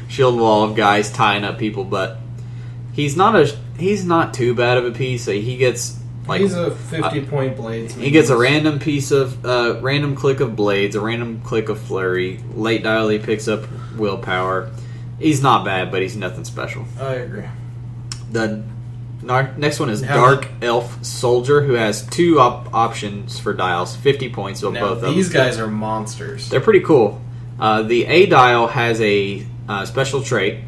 shield wall of guys tying up people. But he's not too bad of a piece. He gets he's a 50-point blades. He gets a random piece of random click of blades, a random click of flurry. Late dial, he picks up willpower. He's not bad, but he's nothing special. I agree. The next one is Dark Elf Soldier, who has 2 options for dials, 50 points on both of them. These guys are monsters. They're pretty cool. The A dial has a special trait.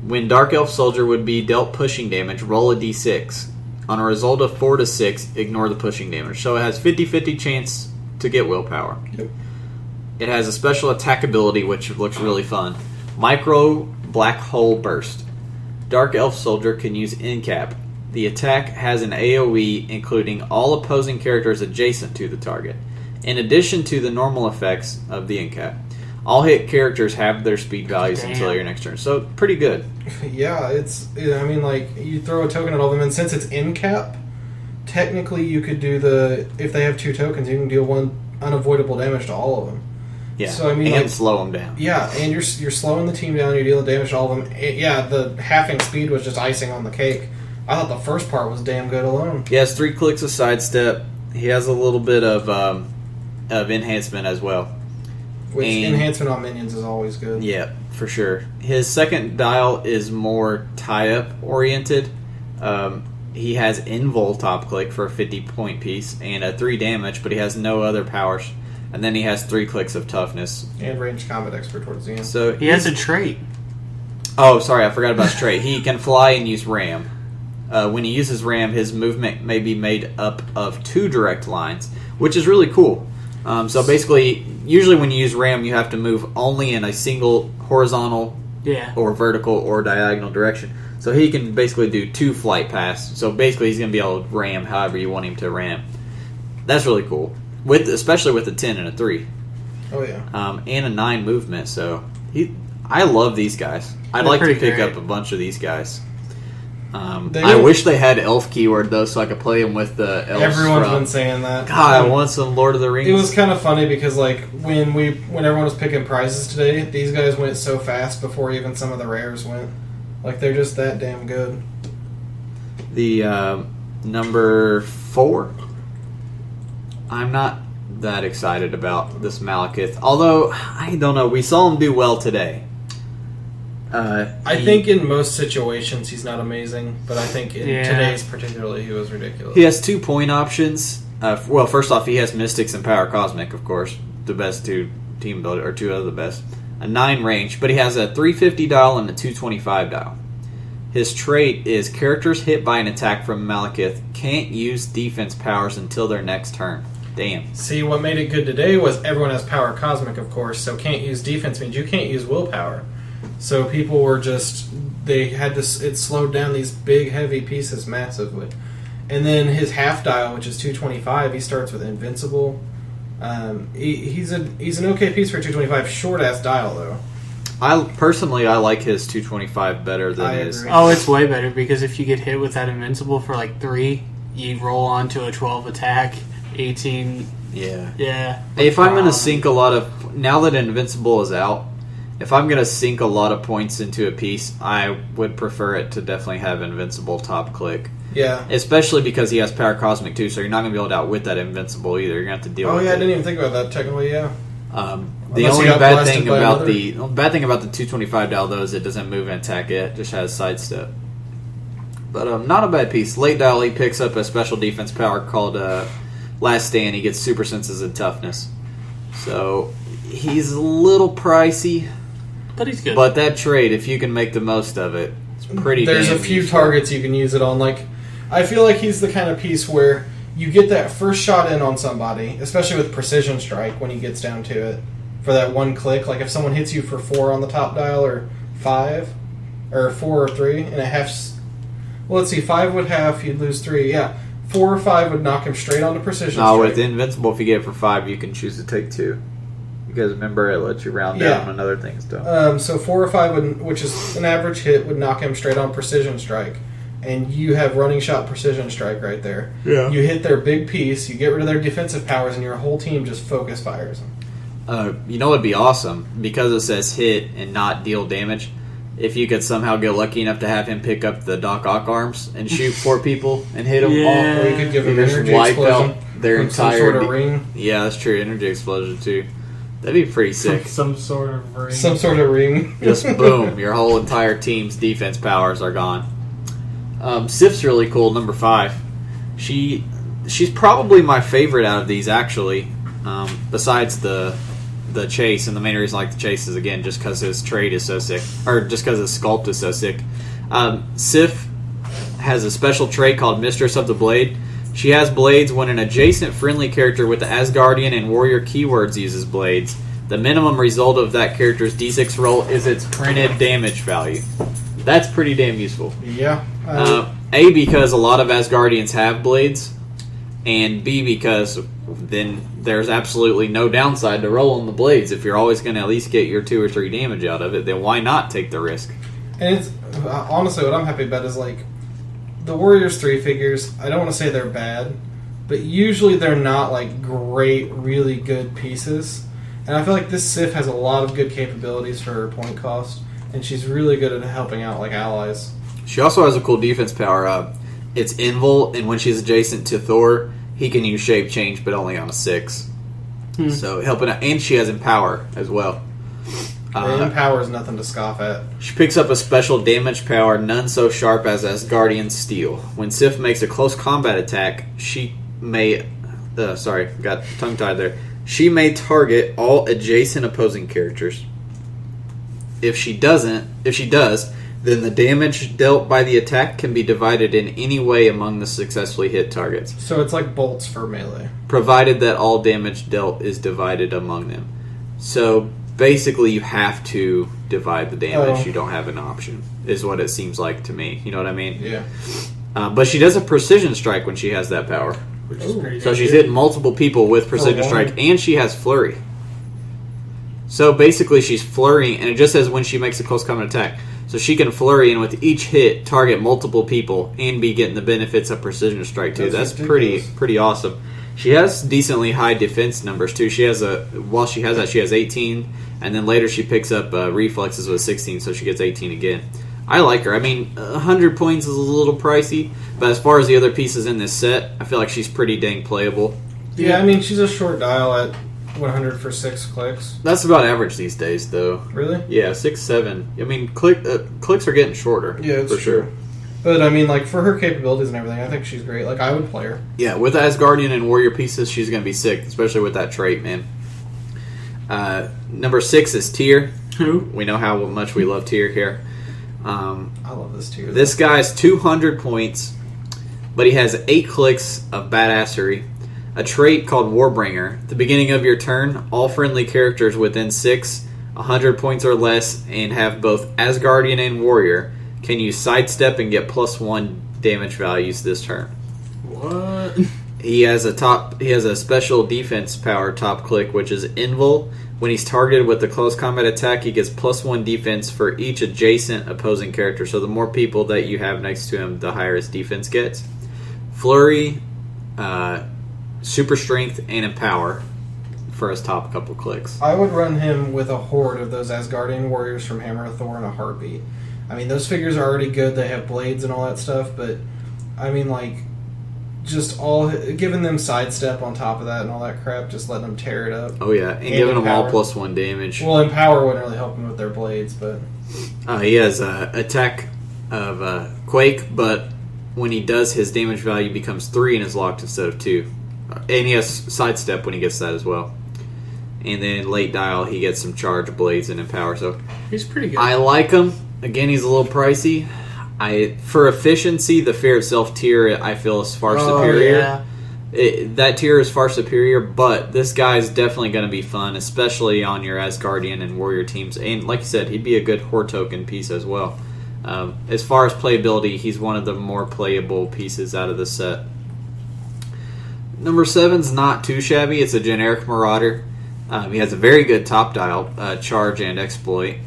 When Dark Elf Soldier would be dealt pushing damage, roll a d6. On a result of 4 to 6, ignore the pushing damage. So it has 50-50 chance to get willpower. Yep. It has a special attack ability, which looks really fun. Micro Black Hole Burst. Dark Elf Soldier can use Incap. The attack has an AoE including all opposing characters adjacent to the target, in addition to the normal effects of the incap. All hit characters have their speed values until your next turn. So, pretty good. Yeah, I mean, like, you throw a token at all of them, and since it's in cap, technically you could do if they have 2 tokens, you can deal 1 unavoidable damage to all of them. Yeah, so, I mean, and like, slow them down. Yeah, and you're slowing the team down, you're dealing damage to all of them. Yeah, the halving speed was just icing on the cake. I thought the first part was damn good alone. He has 3 clicks of sidestep. He has a little bit of enhancement as well. Which And- enhancement on minions is always good. Yeah, for sure. His second dial is more tie-up oriented. He has Invul top click for a 50-point piece and a 3 damage, but he has no other powers. And then he has 3 clicks of toughness. And ranged combat expert towards the end. So He has a trait. Oh, sorry, I forgot about his trait. He can fly and use ram. When he uses ram, his movement may be made up of 2 direct lines, which is really cool. So basically, usually when you use ram, you have to move only in a single horizontal or vertical or diagonal direction. So he can basically do 2 flight paths. So basically, he's going to be able to ram however you want him to ram. That's really cool, especially with a 10 and a 3. Oh yeah. And a 9 movement. So I love these guys. I'd like to pretty pick great. up a bunch of these guys. I wish they had elf keyword though, so I could play them with the elves. Everyone's been saying that. God, I want some Lord of the Rings. It was kind of funny because, like, when everyone was picking prizes today, these guys went so fast before even some of the rares went. Like, they're just that damn good. The number 4. I'm not that excited about this Malekith. Although, I don't know. We saw him do well today. I think in most situations he's not amazing, but I think in today's particularly he was ridiculous. He has 2 point options. Well, first off, he has Mystics and Power Cosmic, of course. The best 2 team builder, or 2 of the best. A 9 range, but he has a 350 dial and a 225 dial. His trait is characters hit by an attack from Malekith can't use defense powers until their next turn. Damn. See, what made it good today was everyone has Power Cosmic, of course, so can't use defense means you can't use willpower. So people were it slowed down these big, heavy pieces massively. And then his half dial, which is 225, he starts with Invincible. He's an okay piece for 225, short-ass dial, though. I like his 225 better than his. agree. Oh, it's way better because if you get hit with that Invincible for like 3, you roll on to a 12 attack, 18. Yeah. If I'm going to sink a lot of... Now that Invincible is out, if I'm going to sink a lot of points into a piece, I would prefer it to definitely have Invincible top click. Yeah. Especially because he has Power Cosmic too, so you're not going to be able to outwit that Invincible either. You're going to have to deal with it. I didn't even think about that, technically, yeah. The only bad thing about the 225 dial, though, is it doesn't move and attack it just has sidestep. But not a bad piece. Late dial, he picks up a special defense power called Last Stand. He gets super senses and toughness. So he's a little pricey. But he's good. But that trade, if you can make the most of it, it's pretty There's damn a few useful. targets you can use it on. Like, I feel like he's the kind of piece where you get that first shot in on somebody, especially with Precision Strike when he gets down to it, for that 1 click. Like, if someone hits you for 4 on the top dial, or 5, or 4 or 3, and it halves... Well, let's see, 5 would half, you'd lose 3, yeah. 4 or 5 would knock him straight onto Precision No, Strike. with Invincible, if you get it for 5, you can choose to take 2. Because remember, it lets you round down when other things don't. So 4 or 5, which is an average hit, would knock him straight on Precision Strike. And you have Running Shot Precision Strike right there. Yeah. You hit their big piece, you get rid of their defensive powers, and your whole team just focus fires them. You know what would be awesome? Because it says hit and not deal damage, if you could somehow get lucky enough to have him pick up the Doc Ock arms and shoot 4 people and hit them all. Or you could give him Just energy wipe explosion out their from some entire... sort of ring. Yeah, that's true. Energy explosion, too. That'd be pretty sick. Some sort of ring. Some sort of ring. Just boom, your whole entire team's defense powers are gone. Sif's really cool, number 5. She's probably my favorite out of these, actually. Besides the chase, and the main reason I like the chase is, again, just because his trade is so sick. Or just because his sculpt is so sick. Sif has a special trait called Mistress of the Blade. She has blades when an adjacent friendly character with the Asgardian and Warrior keywords uses blades. The minimum result of that character's d6 roll is its printed damage value. That's pretty damn useful. Yeah. A, because a lot of Asgardians have blades, and B, because then there's absolutely no downside to rolling the blades. If you're always going to at least get your 2 or 3 damage out of it, then why not take the risk? And it's honestly what I'm happy about is like the Warriors 3 figures. I don't want to say they're bad, but usually they're not like great, really good pieces. And I feel like this Sif has a lot of good capabilities for her point cost, and she's really good at helping out like allies. She also has a cool defense power. It's Invul, and when she's adjacent to Thor, he can use Shape Change, but only on a 6. So helping out, and she has Empower as well. Empower is nothing to scoff at. She picks up a special damage power, none so sharp as Asgardian Steel. When Sif makes a close combat attack, she may... got tongue-tied there. She may target all adjacent opposing characters. If she does, then the damage dealt by the attack can be divided in any way among the successfully hit targets. So it's like bolts for melee. Provided that all damage dealt is divided among them. So basically you have to divide the damage. Oh. You don't have an option, is what it seems like to me. You know what I mean? Yeah. But she does a precision strike when she has that power. Which is pretty So good. she's hitting multiple people with precision Oh, wow. strike, and she has flurry. So basically she's flurrying, and it just says when she makes a close combat attack. So she can flurry and with each hit target multiple people and be getting the benefits of precision strike too. That's ridiculous. pretty awesome. She has decently high defense numbers too. She has she has 18, and then later she picks up reflexes with 16, so she gets 18 again. I like her. I mean, 100 points is a little pricey, but as far as the other pieces in this set, I feel like she's pretty dang playable. Yeah, I mean she's a short dial at 100 for 6 clicks. That's about average these days, though. Really? Yeah, 6, 7. I mean, clicks are getting shorter. Yeah, it's for sure. true. But I mean, like for her capabilities and everything, I think she's great. Like I would play her. Yeah, with Asgardian and Warrior pieces, she's going to be sick, especially with that trait, man. Number 6 is Tyr. Who? We know how much we love Tyr here. I love this tier. This guy's 200 points, but he has 8 clicks of badassery. A trait called Warbringer. At the beginning of your turn, all friendly characters within 100 points or less, and have both Asgardian and Warrior can use sidestep and get +1 damage values this turn. What? He has a special defense power top click, which is Invul. When he's targeted with a close combat attack, he gets +1 defense for each adjacent opposing character. So the more people that you have next to him, the higher his defense gets. Flurry, super strength, and empower for his top couple clicks. I would run him with a horde of those Asgardian warriors from Hammer of Thor in a heartbeat. I mean, those figures are already good. They have blades and all that stuff, but I mean, like, just all giving them sidestep on top of that and all that crap, just letting them tear it up. Oh yeah, and giving them all empower. +1 damage. Well, Empower wouldn't really help them with their blades, but He has attack of Quake, but when he does, his damage value becomes 3 and is locked instead of 2. And he has sidestep when he gets that as well. And then late dial, he gets some charge blades and empower. So He's pretty good. I like him. Again, he's a little pricey. For efficiency, the Fear Itself tier I feel is far superior. Yeah. That tier is far superior, but this guy is definitely going to be fun, especially on your Asgardian and Warrior teams. And like you said, he'd be a good Horde token piece as well. As far as playability, he's one of the more playable pieces out of the set. Number 7's not too shabby. It's a generic Marauder. He has a very good top dial, charge and exploit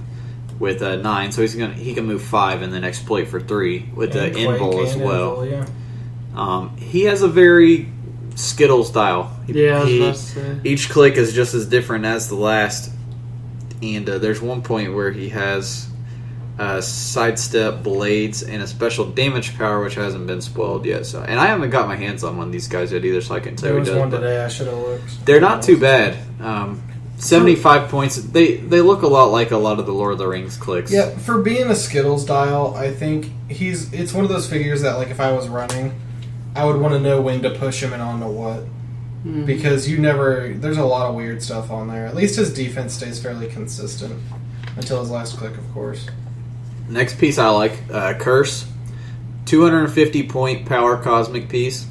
with 9, so he can move 5 and then exploit for 3 with the invul as well. Yeah. He has a very Skittles style. Yeah, I was about to say. Each click is just as different as the last, and there's one point where he has sidestep, blades, and a special damage power which hasn't been spoiled yet. So, and I haven't got my hands on one of these guys yet either, so I can say There we was does. one But today. I should have looked. they're not too bad. 75 points. They look a lot like a lot of the Lord of the Rings clicks. Yeah, for being a Skittles dial, I think it's one of those figures that, like, if I was running, I would want to know when to push him and on to what. Because there's a lot of weird stuff on there. At least his defense stays fairly consistent until his last click, of course. Next piece I like, Curse. 250 point power cosmic piece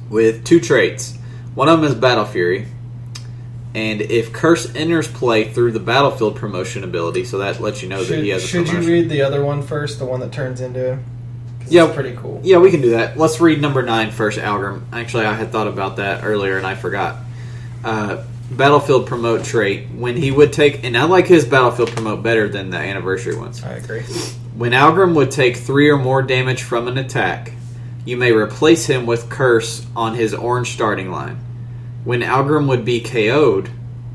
with 2 traits. One of them is Battle Fury. And if Curse enters play through the battlefield promotion ability, so that lets you know that he has a Should promotion. you read the other one first, the one that turns into him? Yeah. It's pretty cool. Yeah, we can do that. Let's read number 9 first, Algrim. Actually, I had thought about that earlier and I forgot. Battlefield promote trait. When he would take... And I like his Battlefield promote better than the anniversary ones. I agree. When Algrim would take 3 or more damage from an attack, you may replace him with Curse on his orange starting line. When Algrim would be KO'd,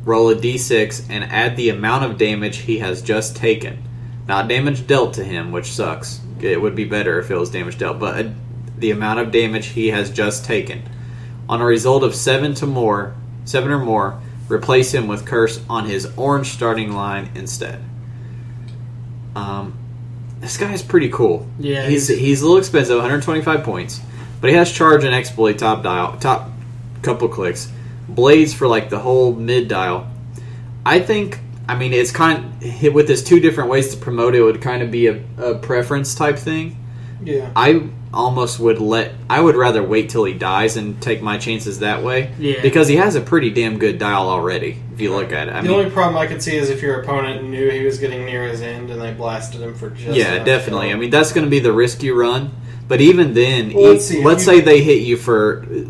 roll a d6 and add the amount of damage he has just taken. Not damage dealt to him, which sucks. It would be better if it was damage dealt, but the amount of damage he has just taken. On a result of 7 or more, replace him with Curse on his orange starting line instead. This guy is pretty cool. Yeah, he's a little expensive, 125 points, but he has charge and exploit top couple clicks, blades for like the whole mid dial. It's with his 2 different ways to promote it would kind of be a preference type thing. Yeah. I would rather wait till he dies and take my chances that way. Yeah. Because he has a pretty damn good dial already, if you look at it. The only problem I could see is if your opponent knew he was getting near his end and they blasted him for just yeah, enough definitely. kill. I mean, that's going to be the risk you run. But even then, Well, let's say they hit you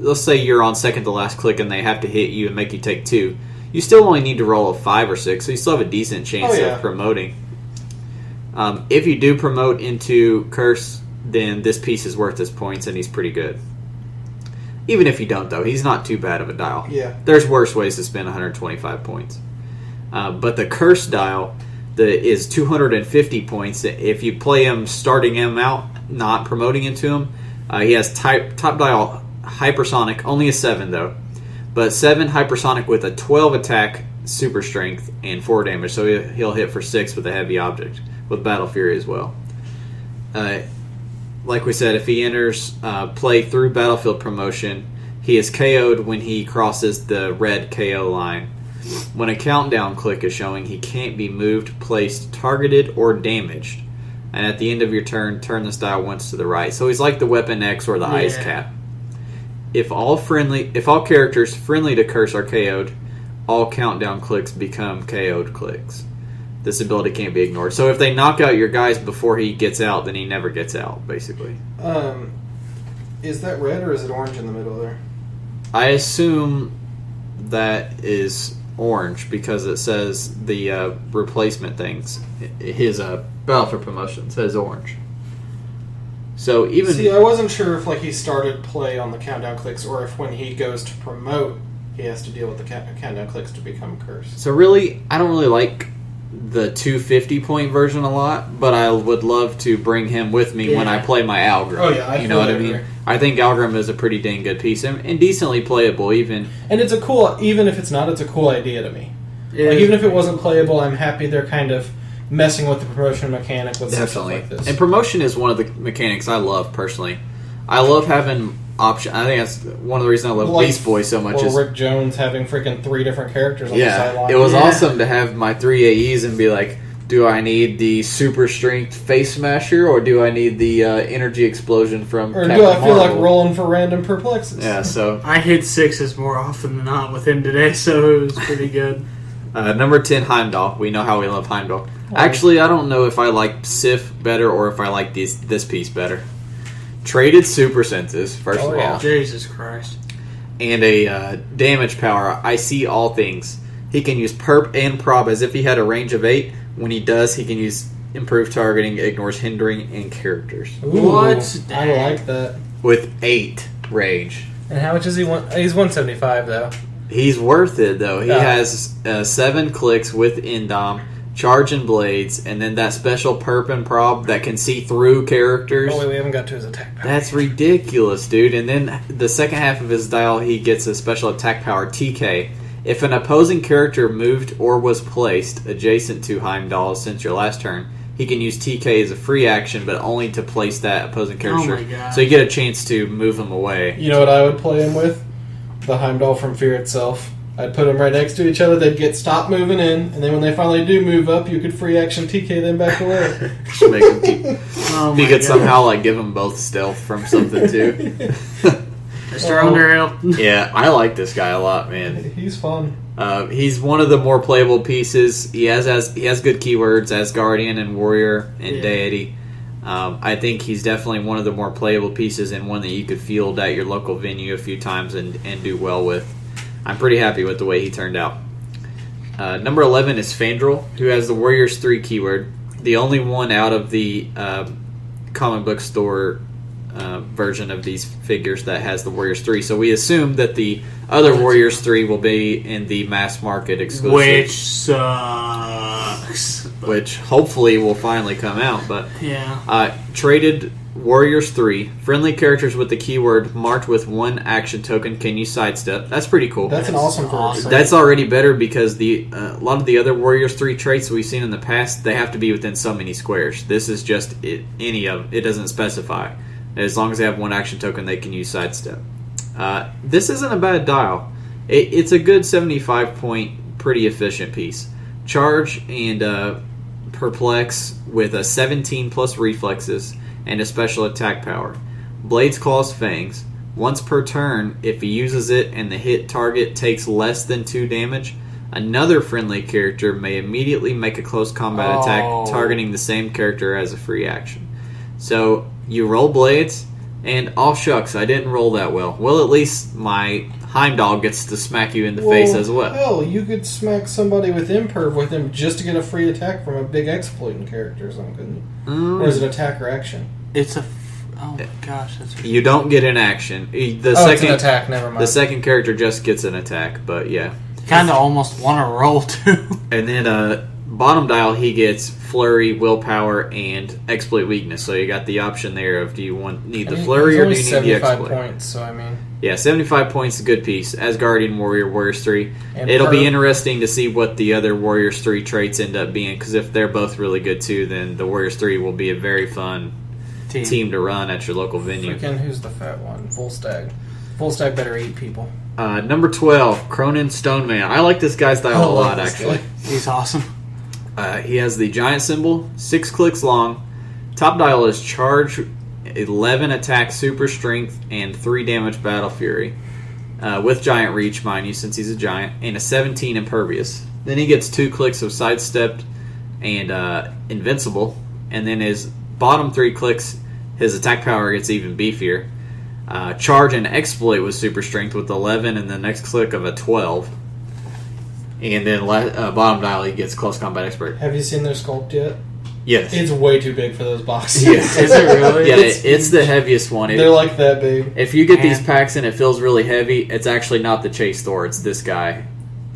let's say you're on second to last click and they have to hit you and make you take 2. You still only need to roll a 5 or 6, so you still have a decent chance of promoting. If you do promote into Curse, then this piece is worth his points and he's pretty good. Even if you don't, though, he's not too bad of a dial. Yeah. There's worse ways to spend 125 points. But the Curse dial is 250 points. If you play him starting him out, not promoting into him, he has top dial hypersonic, only a 7 though. But 7 hypersonic with a 12 attack, super strength, and 4 damage. So he'll hit for 6 with a heavy object, with Battle Fury as well. Like we said, if he enters play through Battlefield promotion, he is KO'd when he crosses the red KO line. When a countdown click is showing, he can't be moved, placed, targeted, or damaged. And at the end of your turn, turn this dial once to the right. So he's like the Weapon X or the Ice Cap. If all characters friendly to Curse are KO'd, all countdown clicks become KO'd clicks. This ability can't be ignored. So if they knock out your guys before he gets out, then he never gets out, basically. Is that red or is it orange in the middle there? I assume that is orange because it says the replacement things. His Battlefield promotion says orange. So I wasn't sure if he started play on the countdown clicks or if when he goes to promote, he has to deal with the countdown clicks to become Cursed. So really, I don't really like the 250 point version a lot, but I would love to bring him with me when I play my Algrim. Oh yeah, you know what I mean? Agree. I think Algrim is a pretty dang good piece and decently playable even. And it's even if it's not, it's a cool idea to me. Even if it wasn't playable, I'm happy they're kind of messing with the promotion mechanic with stuff like this. And promotion is one of the mechanics I love personally. I love having option. I think that's one of the reasons I love Beast Boy so much. Or Rick Jones having freaking 3 different characters on the sideline. It was awesome to have my 3 AEs and be like, do I need the super strength face smasher or do I need the energy explosion from Or Captain do I feel Marvel? like rolling for random perplexes? Yeah, so I hit 6s more often than not with him today, so it was pretty good. Number 10, Heimdall. We know how we love Heimdall. Actually, I don't know if I like Sif better or if I like this piece better. Traded super senses, first of all. Jesus Christ. And a damage power. I see all things. He can use perp and prob as if he had a range of 8. When he does, he can use improved targeting, ignores hindering, and characters. Ooh, What? I like that. With 8 range. And how much does he want? He's 175 though. He's worth it, though. He has 7 clicks with Indom, charge and blades, and then that special perp and prob that can see through characters. Oh, wait, we haven't got to his attack power. That's ridiculous, dude. And then the second half of his dial, he gets a special attack power, TK. If an opposing character moved or was placed adjacent to Heimdall since your last turn, he can use TK as a free action, but only to place that opposing character. Oh my God. So you get a chance to move him away. You know what I would play him with? The Heimdall from Fear itself. I'd put them right next to each other. They'd get stopped moving in, and then when they finally do move up, you could free action TK them back away. Should make him keep. Oh If you my could God. somehow give them both stealth from something too. Mr. Underhill. Yeah, I like this guy a lot, man. He's fun. He's one of the more playable pieces. He has good keywords as Guardian and Warrior and Deity. I think he's definitely one of the more playable pieces and one that you could field at your local venue a few times and do well with. I'm pretty happy with the way he turned out. Number 11 is Fandral, who has the Warriors 3 keyword, the only one out of the comic book store version of these figures that has the Warriors 3. So we assume that the other Warriors 3 will be in the mass market exclusive. Which sucks. Which hopefully will finally come out. But yeah. Traded Warriors 3. Friendly characters with the keyword marked with 1 action token can use sidestep. That's pretty cool. That's an awesome version. That's already better because a lot of the other Warriors 3 traits we've seen in the past, they have to be within so many squares. This is just it doesn't specify. As long as they have 1 action token, they can use sidestep. This isn't a bad dial. It's a good 75-point, pretty efficient piece. Charge and perplex with a 17 plus reflexes and a special attack power. Blades, Claws, Fangs. Once per turn, if he uses it and the hit target takes less than 2 damage, another friendly character may immediately make a close combat attack targeting the same character as a free action. So you roll Blades, and shucks, I didn't roll that well. Well, at least my Heimdall gets to smack you in the face as well. Hell, you could smack somebody with Imperv with him just to get a free attack from a big exploiting character or something. Or is it attack or action? It's a... Oh my gosh, that's... You don't get an action. It's an attack, never mind. The second character just gets an attack, but yeah. Kind of almost want to roll, too. And then bottom dial, he gets Flurry, Willpower, and Exploit Weakness. So you got the option there of do you need the Flurry or do you need the Exploit? 75 points, so I mean... Yeah, 75 points is a good piece. Asgardian Warrior, Warriors 3. It'll be interesting to see what the other Warriors 3 traits end up being, because if they're both really good too, then the Warriors 3 will be a very fun team to run at your local venue. Freaking, who's the fat one? Volstagg. Volstagg better eat people. Number 12, Cronin Stoneman. I like this guy's style a lot, actually. He's awesome. He has the giant symbol, 6 clicks long. Top dial is Charge, 11 attack, super strength, and 3 damage battle fury. With giant reach, mind you, since he's a giant, and a 17 impervious. Then he gets 2 clicks of sidestepped and invincible. And then his bottom 3 clicks, his attack power gets even beefier. Charge and exploit with super strength with 11, and the next click of a 12. And then bottom dial, he gets close combat expert. Have you seen their sculpt yet? Yes. It's way too big for those boxes. Yes. Is it really? Yeah, it's the heaviest one. They're like that big. If you get these packs and it feels really heavy, it's actually not the Chase Thor, it's this guy.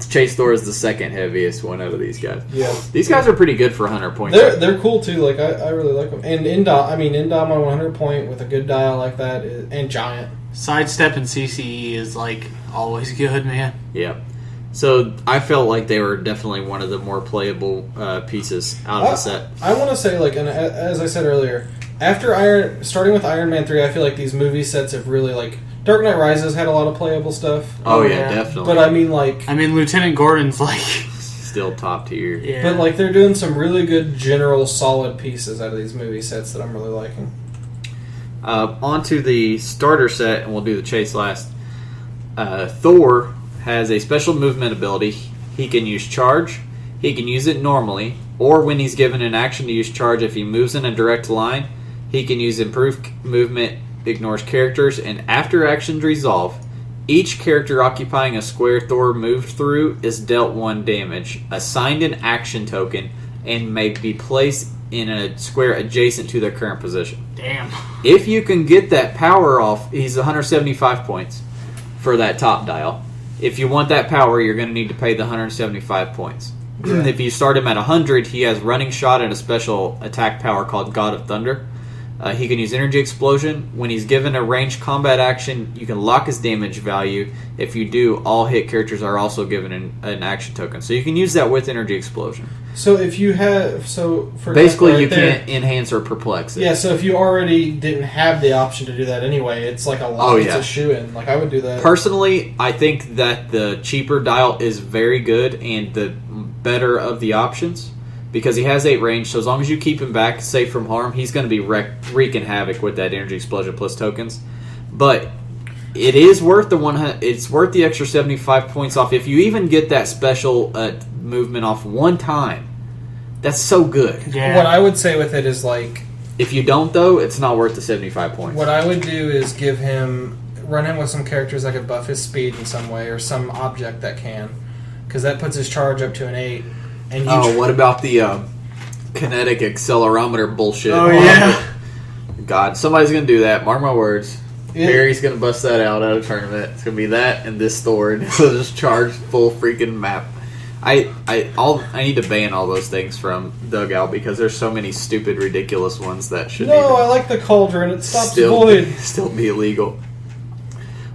Chase Thor is the second heaviest one out of these guys. Yeah. These guys are pretty good for 100 points. They're cool too. Like I really like them. And Indom on 100 point with a good dial like that and giant. Sidestep and CCE is like always good, man. Yeah. So I felt like they were definitely one of the more playable pieces out of the set. I want to say, like, and as I said earlier, after starting with Iron Man 3, I feel like these movie sets have really, like, Dark Knight Rises had a lot of playable stuff. Oh yeah, definitely. But I mean, Lieutenant Gordon's like still top tier. Yeah. But like they're doing some really good general solid pieces out of these movie sets that I'm really liking. On to the starter set, and we'll do the chase last. Thor has a special movement ability. He can use charge. He can use it normally, or when he's given an action to use charge, if he moves in a direct line, he can use improved movement, ignores characters, and after actions resolve, each character occupying a square Thor moved through is dealt 1 damage, assigned an action token, and may be placed in a square adjacent to their current position. Damn. If you can get that power off, he's 175 points for that top dial. If you want that power, you're going to need to pay the 175 points. Yeah. If you start him at 100, he has running shot and a special attack power called God of Thunder. He can use Energy Explosion. When he's given a ranged combat action, you can lock his damage value. If you do, all hit characters are also given an action token. So you can use that with Energy Explosion. So if you have... So for basically, right you there, can't enhance or perplex it. Yeah, so if you already didn't have the option to do that anyway, it's like it's a shoe-in. Like, I would do that. Personally, I think that the cheaper dial is very good and the better of the options. Because he has 8 range, so as long as you keep him back, safe from harm, he's going to be wreaking havoc with that Energy Explosion plus tokens. But it is worth it's worth the extra 75 points off. If you even get that special movement off 1 time, that's so good. Yeah. What I would say with it is, like, If you don't, though, it's not worth the 75 points. What I would do is run him with some characters that could buff his speed in some way, or some object that can, because that puts his charge up to an 8. And what about the kinetic accelerometer bullshit? Oh, yeah. God, somebody's going to do that. Mark my words. Yeah. Barry's going to bust that out at a tournament. It's going to be that and this Thor, and he'll just charge full freaking map. I need to ban all those things from Dugout because there's so many stupid, ridiculous ones that shouldn't even I like the cauldron. It stops void. still be illegal.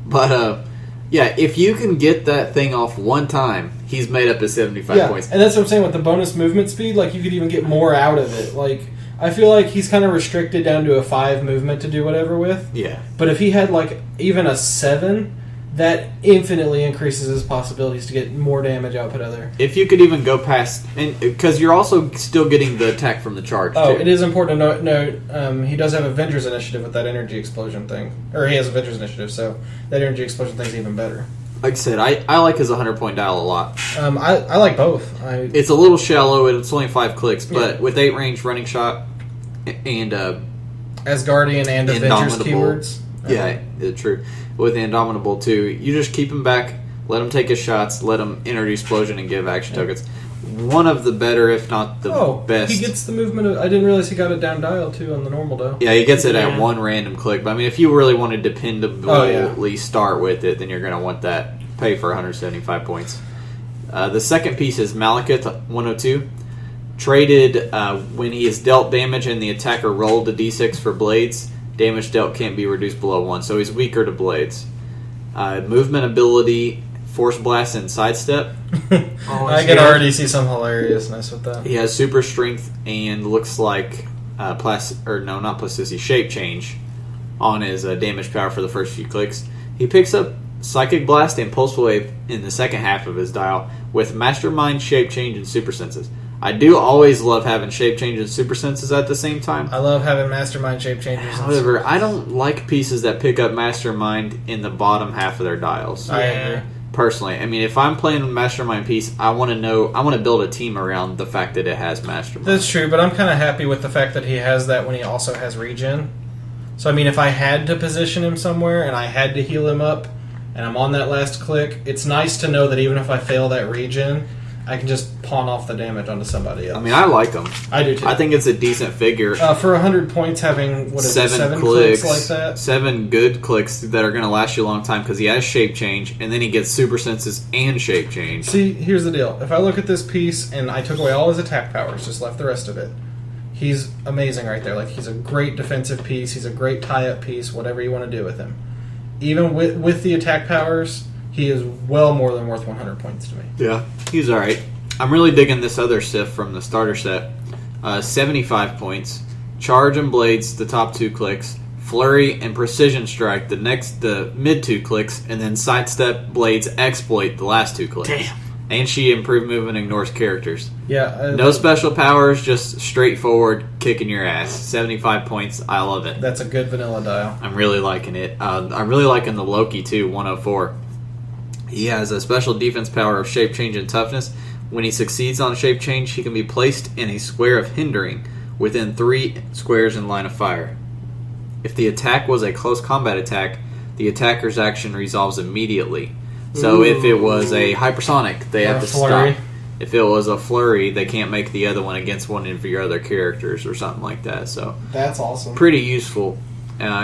But, yeah, if you can get that thing off one time, he's made up his 75 points. And that's what I'm saying with the bonus movement speed. Like, you could even get more out of it. Like, I feel like he's kind of restricted down to a 5 movement to do whatever with. Yeah. But if he had, like, even a 7, that infinitely increases his possibilities to get more damage output out there. If you could even go past... Because you're also still getting the attack from the charge, too. It is important to note he does have Avengers Initiative with that energy explosion thing. Or he has Avengers Initiative, so that energy explosion thing's even better. Like I said, I like his 100-point dial a lot. I like both. It's a little shallow, and it's only 5 clicks, but with 8 range running shot and... Asgardian and Avengers keywords. Yeah, true. With Indomitable, too, you just keep him back, let him take his shots, let him energy explosion and give action tokens. One of the better, if not the best. He gets the movement. I didn't realize he got it down dial, too, on the normal dial. Yeah, he gets it at one random click. But, I mean, if you really want to dependably start with it, then you're going to want that. Pay for 175 points. The second piece is Malekith 102. Traded when he is dealt damage and the attacker rolled a d6 for blades. Damage dealt can't be reduced below 1, so he's weaker to blades. Movement ability, Force Blast, and Sidestep. I can already see some hilariousness with that. He has super strength and looks like not plasticity, shape change on his damage power for the first few clicks. He picks up Psychic Blast and Pulse Wave in the second half of his dial with Mastermind, Shape Change, and Super Senses. I do always love having Shape Change and Super Senses at the same time. I love having Mastermind, Shape Changes. However, I don't like pieces that pick up Mastermind in the bottom half of their dials. I agree. Personally, I mean, if I'm playing a Mastermind piece, I want to build a team around the fact that it has Mastermind. That's true, but I'm kind of happy with the fact that he has that when he also has regen. So, I mean, if I had to position him somewhere and I had to heal him up and I'm on that last click, it's nice to know that even if I fail that regen, I can just pawn off the damage onto somebody else. I mean, I like them. I do too. I think it's a decent figure. For 100 points, having 7 clicks like that, 7 good clicks that are going to last you a long time because he has Shape Change, and then he gets Super Senses and Shape Change. See, here's the deal. If I look at this piece and I took away all his attack powers, just left the rest of it, he's amazing right there. Like, he's a great defensive piece. He's a great tie-up piece. Whatever you want to do with him, even with the attack powers, he is well more than worth 100 points to me. Yeah, he's all right. I'm really digging this other Sith from the starter set. 75 points. Charge and Blades, the top 2 clicks. Flurry and Precision Strike, the mid 2 clicks. And then Sidestep, Blades, Exploit, the last 2 clicks. Damn. And she improved movement, ignores characters. Yeah. No special powers, just straightforward kicking your ass. 75 points. I love it. That's a good vanilla dial. I'm really liking it. I'm really liking the Loki, too, 104. He has a special defense power of Shape Change and Toughness. When he succeeds on Shape Change, he can be placed in a square of hindering within 3 squares in line of fire. If the attack was a close combat attack, the attacker's action resolves immediately. So if it was a hypersonic, they have to flurry. stop. If it was a flurry, they can't make the other one against one of your other characters or something like that. So that's awesome. Pretty useful.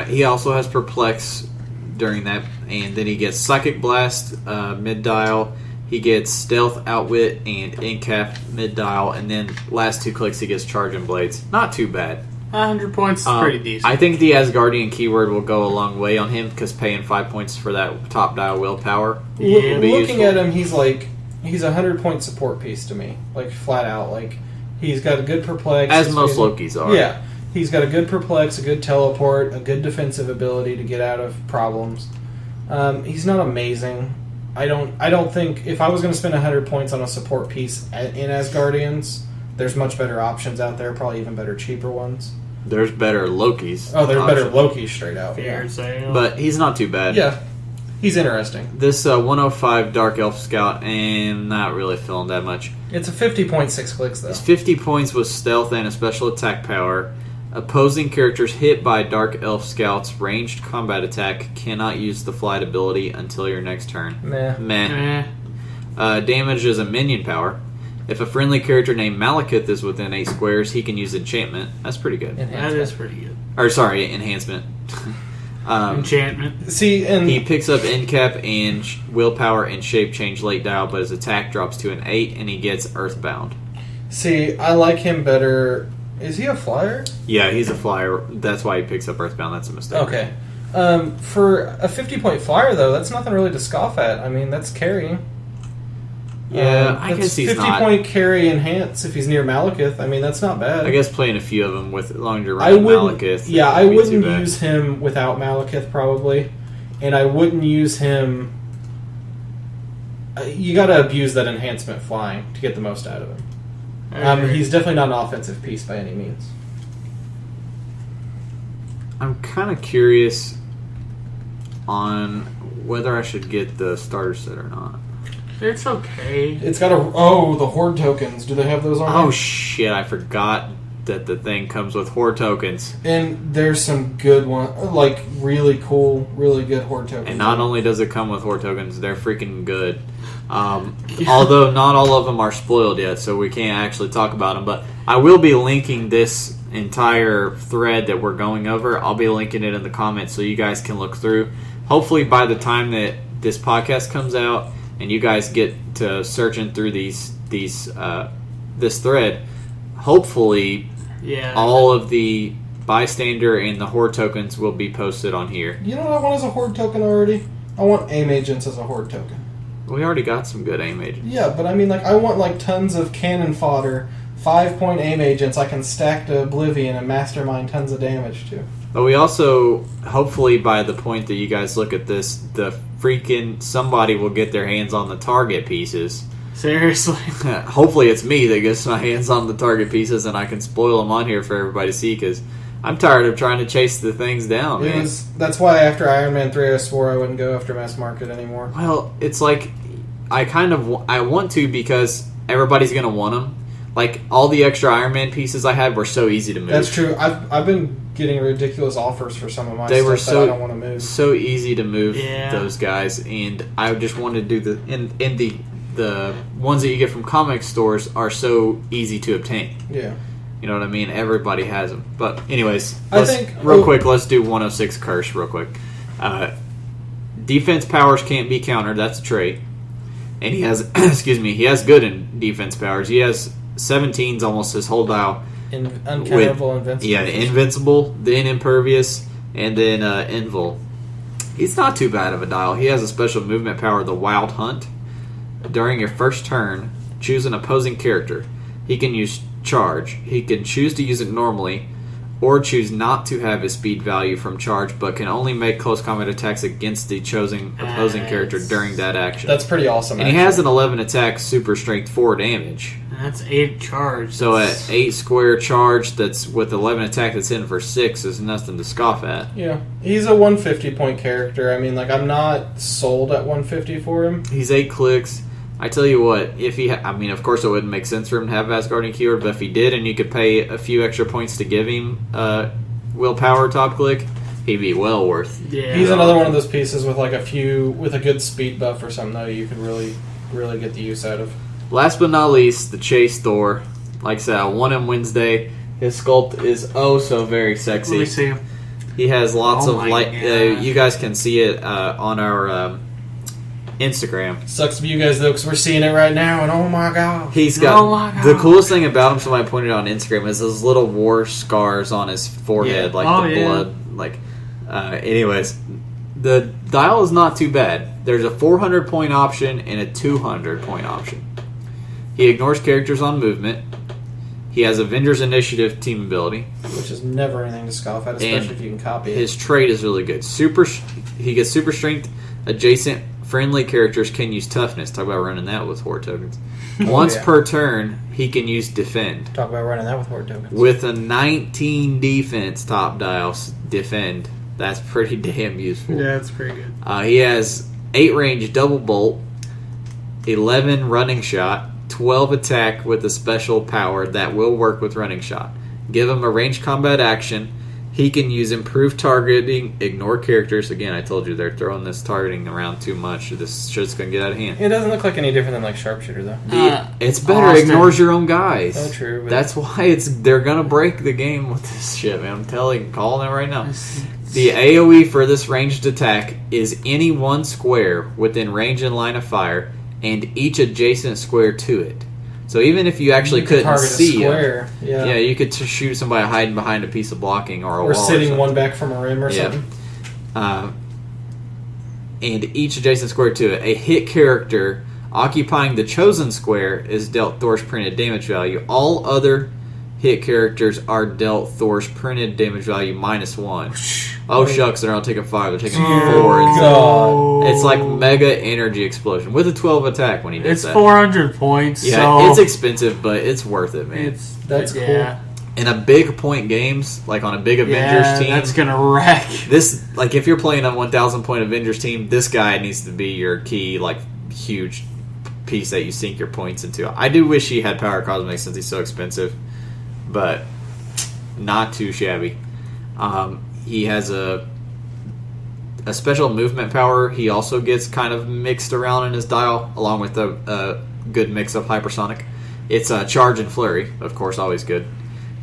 He also has Perplex during that, and then he gets Psychic Blast mid-dial. He gets Stealth, Outwit, and Incap mid-dial, and then last 2 clicks he gets Charge and Blades. Not too bad. 100 points is pretty decent. I think the Asgardian keyword will go a long way on him, because paying 5 points for that top dial willpower will be Looking useful. at him, he's a 100-point support piece to me. Like, flat out. Like, he's got a good Perplex. As most Lokis are. Yeah. He's got a good Perplex, a good Teleport, a good defensive ability to get out of problems. He's not amazing. I don't think if I was going to spend 100 points on a support piece in Asgardians, there's much better options out there. Probably even better, cheaper ones. There's better Lokis. Oh, there's better Lokis straight out. Fair sale. But he's not too bad. Yeah, he's interesting. This 105 Dark Elf Scout, and not really feeling that much. It's a 50.6 clicks though. It's 50 points with stealth and a special attack power. Opposing characters hit by Dark Elf Scouts' ranged combat attack cannot use the flight ability until your next turn. Meh. Damage is a minion power. If a friendly character named Malekith is within 8 squares, he can use enchantment. That's pretty good. That is pretty good. Or sorry, enhancement. Enchantment. See, and He picks up Endcap and Willpower and Shape Change late dial, but his attack drops to an 8 and he gets Earthbound. see, I like him better. Is he a flyer? Yeah, he's a flyer. That's why he picks up Earthbound. That's a mistake. Okay. For a 50-point flyer, though, that's nothing really to scoff at. I mean, that's carrying. Yeah, I that's guess he's 50-point carry enhance if he's near Malekith. I mean, that's not bad. I guess playing a few of them with longer I run wouldn't. Malekith. Yeah, I wouldn't be too wouldn't bad. use him without Malekith probably, and I wouldn't use him. You got to abuse that enhancement flying to get the most out of him. He's definitely not an offensive piece by any means. I'm kind of curious on whether I should get the starter set or not. It's okay. It's got the Horde tokens. Do they have those on? Oh shit! I forgot that the thing comes with Horde tokens. And there's some good one, like really cool, really good Horde tokens. And not only does it come with Horde tokens, they're freaking good. Although not all of them are spoiled yet, so we can't actually talk about them. But I will be linking this entire thread that we're going over. I'll be linking it in the comments so you guys can look through. Hopefully by the time that this podcast comes out and you guys get to searching through this thread, hopefully all of the bystander and the Horde tokens will be posted on here. You know what I want as a Horde token already? I want aim agents as a Horde token. We already got some good aim agents. Yeah, but I mean, like, I want like tons of cannon fodder, 5-point aim agents I can stack to Oblivion and mastermind tons of damage to. But we also, hopefully by the point that you guys look at this, the freaking somebody will get their hands on the target pieces. Seriously. Hopefully it's me that gets my hands on the target pieces and I can spoil them on here for everybody to see, because I'm tired of trying to chase the things down, man. That's why after Iron Man 3 I swore I wouldn't go after mass market anymore. Well, it's like I want to because everybody's going to want them. Like, all the extra Iron Man pieces I had were so easy to move. That's true. I've been getting ridiculous offers for some of my They stuff were that I don't want to move. so easy to move those Yeah. guys, and I just wanted to do the ones that you get from comic stores are so easy to obtain. Yeah. You know what I mean? Everybody has them. But anyways, quick, let's do 106 Curse real quick. Defense powers can't be countered. That's a trait. And he has, he has good in defense powers. He has 17's almost his whole dial. Uncounterable, invincible. Yeah, invincible, then impervious, and then invul. He's not too bad of a dial. He has a special movement power, the Wild Hunt. During your first turn, choose an opposing character. He can use charge. He can choose to use it normally, or choose not to have his speed value from charge, but can only make close combat attacks against the chosen opposing character during that action. That's pretty awesome. And he has an 11 attack, super strength 4 damage. That's 8 charge. So at 8 square charge, that's with 11 attack, that's in for 6, is nothing to scoff at. Yeah, he's a 150-point character. I mean, like, I'm not sold at 150 for him. He's 8 clicks. I tell you what, if he, of course it wouldn't make sense for him to have Asgardian keyword, but if he did and you could pay a few extra points to give him willpower top click, he'd be well worth. Yeah. He's another one of those pieces with like with a good speed buff or something that you could really get the use out of. Last but not least, the Chase Thor. Like I said, I won him Wednesday. His sculpt is oh so very sexy. Let me see him. He has lots of light. God. You guys can see it on our Instagram. Sucks to be you guys though, because we're seeing it right now, and oh my god, He's got the coolest thing about him. Somebody pointed out on Instagram is those little war scars on his forehead, like blood. Like, anyways, the dial is not too bad. There's a 400 point option and a 200 point option. He ignores characters on movement. He has Avengers Initiative team ability, which is never anything to scoff at, especially if you can copy it. His trait is really good. He gets super strength. Adjacent friendly characters can use toughness. Talk about running that with Horde tokens. Once per turn, he can use defend. Talk about running that with Horde tokens. With a 19 defense top dial, defend. That's pretty damn useful. Yeah, that's pretty good. He has 8 range double bolt, 11 running shot, 12 attack with a special power that will work with running shot. give him a ranged combat action. He can use improved targeting, ignore characters. Again, I told you they're throwing this targeting around too much. This shit's going to get out of hand. It doesn't look like any different than like Sharpshooter though. It's better. Austin. Ignores your own guys. So true. But That's why they're going to break the game with this shit, man. I'm calling it right now. The AoE for this ranged attack is any one square within range and line of fire and each adjacent square to it. So even if you actually you could couldn't target see a square. yeah, you could shoot somebody hiding behind a piece of blocking or a or wall. sitting or one back from a rim or Yeah. something. And each adjacent square to it. A hit character occupying the chosen square is dealt Thor's printed damage value. All other hit characters are dealt Thor's printed damage value -1. Oh shucks, they're not taking 5, they're taking 4. God. It's like mega energy explosion with a 12 attack when he does It's that. 400 points. Yeah, so it's expensive, but it's worth it, man. That's cool. yeah. In a big point games, like on a big Avengers team, that's gonna wreck. this, like if you're playing a 1,000 point Avengers team, this guy needs to be your key, like huge piece that you sink your points into. I do wish he had Power Cosmic since he's so expensive, but not too shabby. He has a special movement power. He also gets kind of mixed around in his dial, along with a good mix of hypersonic. It's charge and flurry, of course, always good.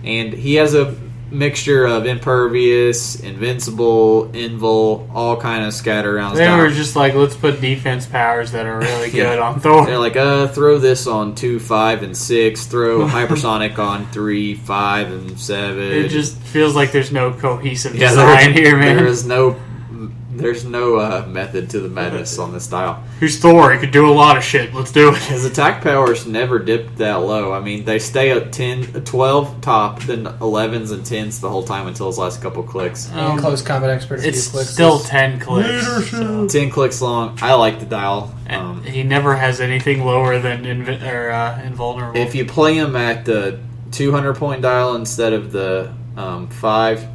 And he has a mixture of impervious, invincible, invul, all kind of scattered around his They dial. were just like, let's put defense powers that are really good on Thor. They're like, throw this on 2, 5, and 6. Throw hypersonic on 3, 5, and 7. It just feels like there's no cohesive Yeah, design here, man. There's no method to the madness on this style. Who's Thor? He could do a lot of shit. Let's do it. His attack powers never dipped that low. I mean, they stay at 12 top, then 11s and 10s the whole time until his last couple clicks. And close combat expert. a It's few clicks. still 10 clicks. So. 10 clicks long. I like the dial. And he never has anything lower than invulnerable. If you play him at the 200 point dial instead of the 5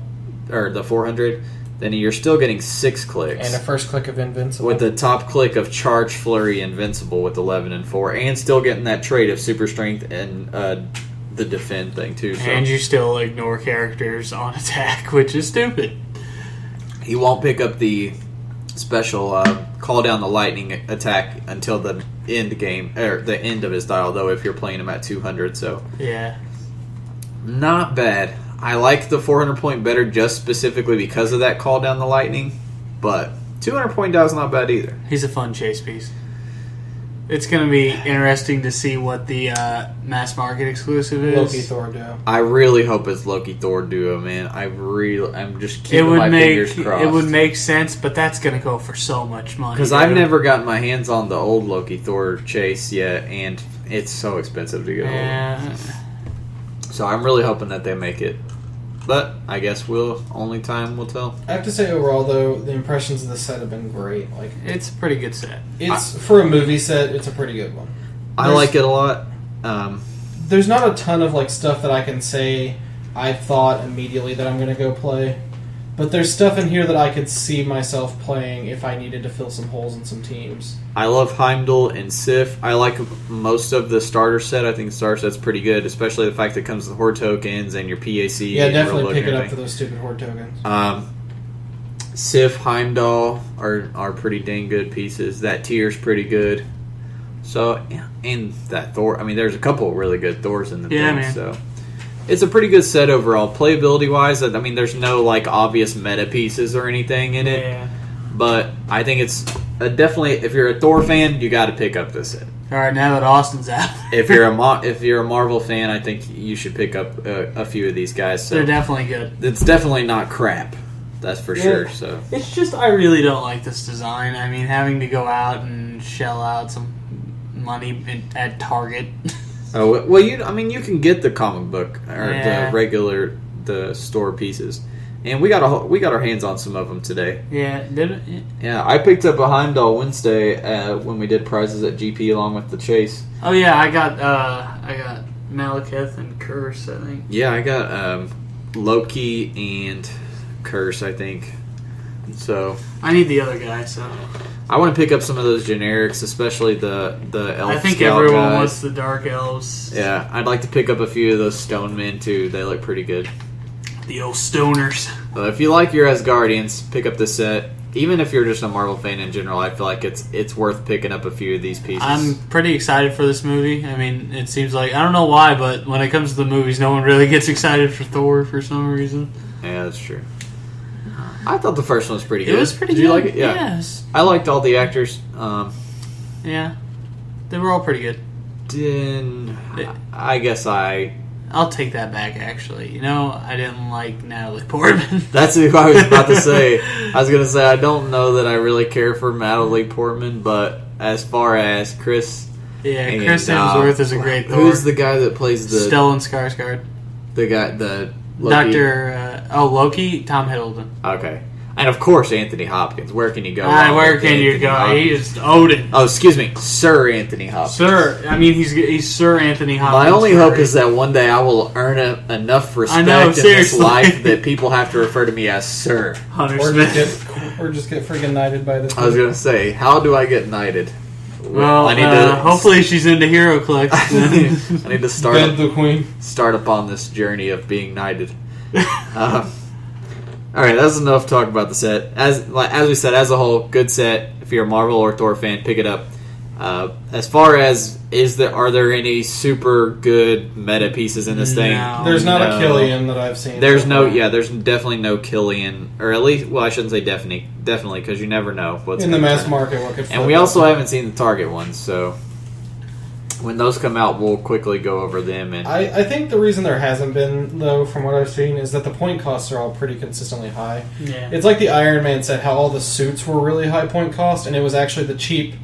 or the 400, then you're still getting 6 clicks. And a first click of invincible. With the top click of Charge, Flurry, Invincible with 11 and 4. And still getting that trait of Super Strength and the Defend thing, too. So and you still ignore characters on attack, which is stupid. he won't pick up the special Call Down the Lightning attack until the end game, or the end of his dial, though, if you're playing him at 200. So Yeah. not bad. I like the 400 point better just specifically because of that Call Down the Lightning, but 200 point dial is not bad either. He's a fun chase piece. It's going to be interesting to see what the mass market exclusive is. Loki Thor duo. I really hope it's Loki Thor duo, man. I'm just keeping my fingers crossed. It would make sense, but that's going to go for so much money. Because I've never gotten my hands on the old Loki Thor chase yet, and it's so expensive to get hold of. Yeah. So I'm really hoping that they make it. But I guess only time will tell. I have to say, overall, though, the impressions of the set have been great. Like, It's a pretty good set. it's for a movie set, it's a pretty good one. I like it a lot. There's not a ton of like stuff that I can say I've thought immediately that I'm going to go play, but there's stuff in here that I could see myself playing if I needed to fill some holes in some teams. I love Heimdall and Sif. I like most of the starter set. I think the starter set's pretty good, especially the fact that it comes with Horde tokens and your PAC. Yeah, and definitely Real Look pick and it up everything. for those stupid Horde tokens. Sif, Heimdall are pretty dang good pieces. That tier's pretty good. So, yeah, and that Thor. I mean, there's a couple really good Thors in the Yeah, thing. man. So, it's a pretty good set overall. Playability wise, I mean, there's no like obvious meta pieces or anything in it. Yeah. But I think it's definitely, if you're a Thor fan, you got to pick up this set. All right, now that Austin's out, If you're a Marvel fan, I think you should pick up a few of these guys. So they're definitely good. it's definitely not crap. That's for sure. So It's just I really don't like this design. I mean, having to go out and shell out some money at Target. oh well, you can get the comic book or Yeah. the regular store pieces, and we got our hands on some of them today. Yeah, did it? Yeah, I picked up a Heimdall Wednesday when we did prizes at GP along with the chase. Oh yeah, I got Malekith and Curse, I think. Yeah, I got Loki and Curse, I think. So I need the other guy, so I want to pick up some of those generics, especially the elf. I think scout everyone guys. wants the dark elves. Yeah, I'd like to pick up a few of those stone men too. They look pretty good. The old stoners. If you like your Asgardians, pick up this set. Even if you're just a Marvel fan in general, I feel like it's worth picking up a few of these pieces. I'm pretty excited for this movie. I mean, it seems like, I don't know why, but when it comes to the movies, no one really gets excited for Thor for some reason. Yeah, that's true. I thought the first one was pretty good. It was pretty Did good. you like it? Yeah. Yes. I liked all the actors. Yeah. They were all pretty good. I guess I'll take that back, actually. You know, I didn't like Natalie Portman. that's who I was about to say. I was going to say, I don't know that I really care for Natalie Portman, but as far as Chris... Yeah, Chris Hemsworth is a great Thor. Who's the guy that plays the... Stellan Skarsgård. The guy, the... Loki? Loki? Tom Hiddleston. Okay. And of course, Anthony Hopkins. Where can you go? Where can you go? He is Odin. Oh, excuse me, Sir Anthony Hopkins. Sir. I mean, he's Sir Anthony Hopkins. My only hope is that one day I will earn enough respect in this seriously. life that people have to refer to me as Sir. Hunter Or Smith. just get freaking knighted by this. I was going to say, how do I get knighted? Well, I need to hopefully she's into HeroClix. I need to Bed the queen. start upon this journey of being knighted. All right, that's enough talk about the set. As we said, as a whole, good set. If you're a Marvel or Thor fan, pick it up. As far as are there any super good meta pieces in this thing? There's not a Killian that I've seen. There's so no, far. yeah, there's definitely no Killian, or at least, well, I shouldn't say definitely, because you never know what's in the gonna mass turn. market. What could And flip we it. also haven't seen the Target ones, so when those come out, we'll quickly go over them. And I think the reason there hasn't been, though, from what I've seen, is that the point costs are all pretty consistently high. Yeah. It's like the Iron Man set, how all the suits were really high point cost, and it was actually the cheap,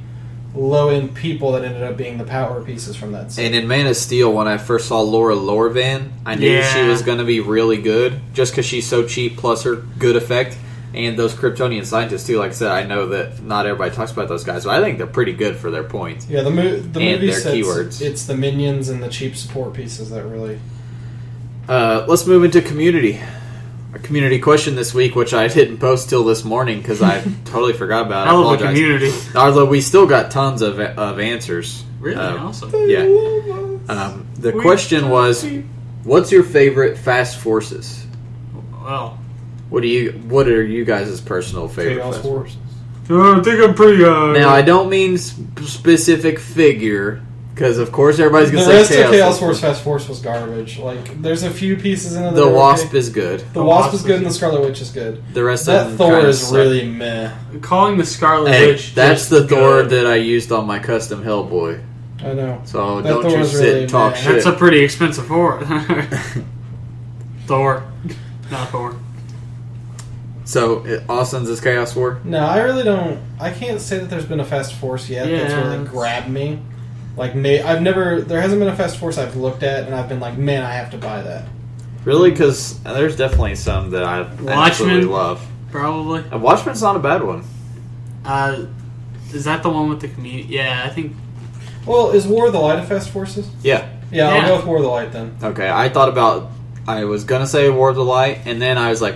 low-end people that ended up being the power pieces from that set. And in Man of Steel, when I first saw Laura Lorvan, I knew she was going to be really good, just because she's so cheap, plus her good effect. And those Kryptonian scientists, too, like I said, I know that not everybody talks about those guys, but I think they're pretty good for their points. Yeah, the movie their sets, keywords. It's the minions and the cheap support pieces that really... Let's move into community. A community question this week, which I didn't post till this morning because I totally forgot about it. Hell of a community. Although we still got tons of answers. Really? Awesome. Yeah. The question was, what's your favorite fast forces? Well, What are you guys' personal favorite Chaos fast Force. forces? I think I'm pretty. Now I don't mean specific figure, because of course everybody's The gonna rest say of Chaos Force Fast Force was garbage. Like, there's a few pieces in it. The Wasp is good. The Wasp is good and the Scarlet Witch is good. The rest of That them Thor kinda is suck. really meh. Calling the Scarlet Hey, Witch. that's just the Thor good. that I used on my custom Hellboy. I know. So That don't Thor you is sit really and talk meh. shit. That's a pretty expensive Thor. Thor, not Thor. So Austin's is Chaos War. No, I really don't. I can't say that there's been a Fast Force yet that's Yeah. really grabbed me. Like, there hasn't been a Fast Force I've looked at and I've been like, man, I have to buy that. Really? Because there's definitely some that I absolutely love. Probably. Watchmen's not a bad one. Is that the one with the community? Yeah, I think. Well, is War of the Light a Fast Forces? Yeah. Yeah, Yeah. I'll go with War of the Light then. Okay, I was gonna say War of the Light, and then I was like,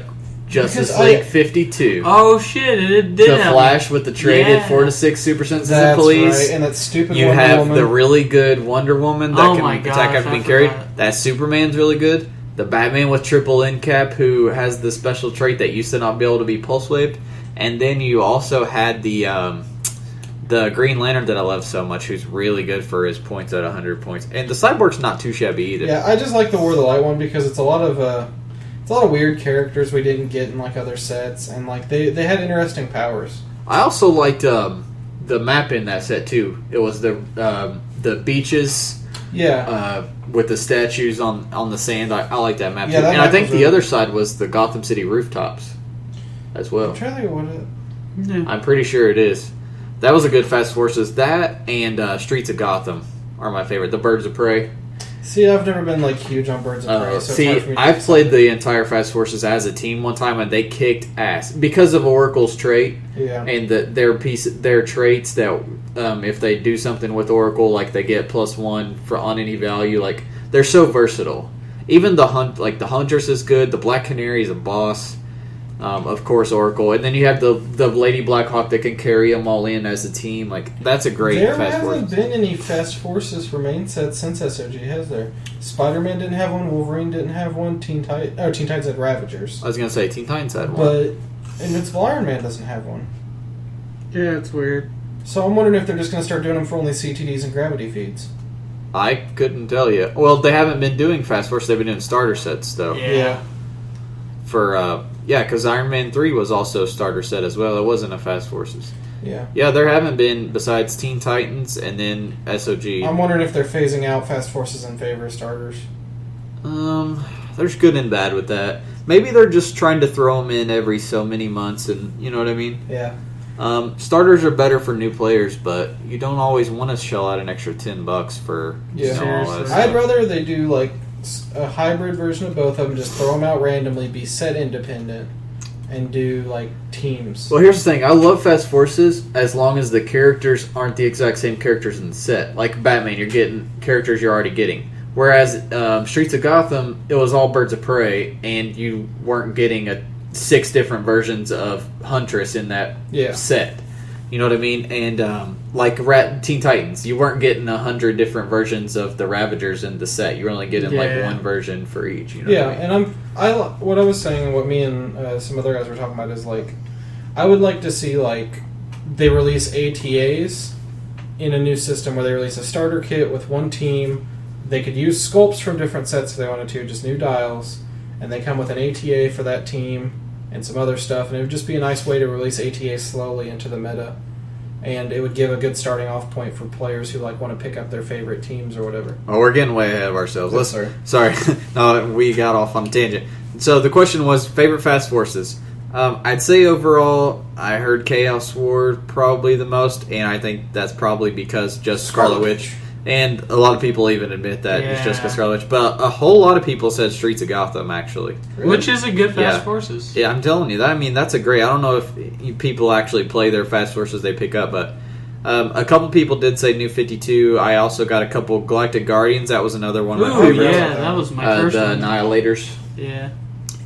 Justice Because League 52. Oh shit! It did. The have- Flash with the traded Yeah. 4 to 6 super senses and That's police. right, and that stupid You Wonder have Woman. the really good Wonder Woman that Oh can my attack gosh, after I being carried. forgot. That Superman's really good. The Batman with triple N cap, who has the special trait that used to not be able to be pulse waved. And then you also had the Green Lantern that I love so much, who's really good for his points at 100 points. And the Cyborg's not too shabby either. Yeah, I just like the War of the Light one because it's a lot of weird characters we didn't get in like other sets, and like they had interesting powers. I also liked the map in that set too. It was the beaches. Yeah, With the statues on the sand, I like that map. Yeah, too. that And I map think was the really- other side was the Gotham City rooftops as well. I'm trying to think of what it. Yeah. I'm pretty sure it is. That was a good Fast Forces. That and Streets of Gotham are my favorite. The Birds of Prey. See, I've never been like huge on Birds of Prey. So it's See, hard for me to I've decide. played the entire Fast Forces as a team one time, and they kicked ass because of Oracle's trait. Yeah. And their traits that if they do something with Oracle, like they get +1 on any value. Like they're so versatile. Even the Huntress is good. The Black Canary is a boss. Of course, Oracle, and then you have the Lady Blackhawk that can carry them all in as a team. Like that's a great There Fast hasn't Force. been any Fast Forces for main sets since SOG, has there? Spider-Man didn't have one. Wolverine didn't have one. Teen Titans had Ravagers. I was gonna say Teen Titans had one. But Invincible Iron Man doesn't have one. Yeah, it's weird. So I'm wondering if they're just going to start doing them for only CTDs and gravity feeds. I couldn't tell you. Well, they haven't been doing Fast Force. They've been doing starter sets though. Yeah. Because Iron Man 3 was also a starter set as well. It wasn't a Fast Forces. Yeah. Yeah, there haven't been besides Teen Titans and then SOG. I'm wondering if they're phasing out Fast Forces in favor of starters. There's good and bad with that. Maybe they're just trying to throw them in every so many months, and you know what I mean. Yeah. Starters are better for new players, but you don't always want to shell out an extra $10 for Yeah. all that I'd stuff. rather they do like a hybrid version of both of them, just throw them out randomly, be set independent, and do like teams. Well, here's the thing. I love Fast Forces as long as the characters aren't the exact same characters in the set. Like Batman, you're getting characters you're already getting. Whereas Streets of Gotham, it was all Birds of Prey, and you weren't getting 6 different versions of Huntress in that set. You know what I mean? And like Teen Titans, you weren't getting 100 different versions of the Ravagers in the set. You were only getting like one version for each. You know what I mean? And what I was saying, and what me and some other guys were talking about is like, I would like to see like they release ATAs in a new system where they release a starter kit with one team. They could use sculpts from different sets if they wanted to, just new dials, and they come with an ATA for that team and some other stuff, and it would just be a nice way to release ATAs slowly into the meta, and it would give a good starting off point for players who like want to pick up their favorite teams or whatever. Oh, we're getting way ahead of ourselves. Sorry. No, we got off on a tangent. So the question was favorite Fast Forces. I'd say overall, I heard Chaos Ward probably the most, and I think that's probably because just Scarlet Witch. And a lot of people even admit that it's just because Scarlet Witch. But a whole lot of people said Streets of Gotham, actually. Really? Which is a good Fast Forces. Yeah, I'm telling you. That's a great... I don't know if people actually play their Fast Forces they pick up, but a couple people did say New 52. I also got a couple Galactic Guardians. That was another one of my favorites. Yeah, that was my first the one. Annihilators. Yeah.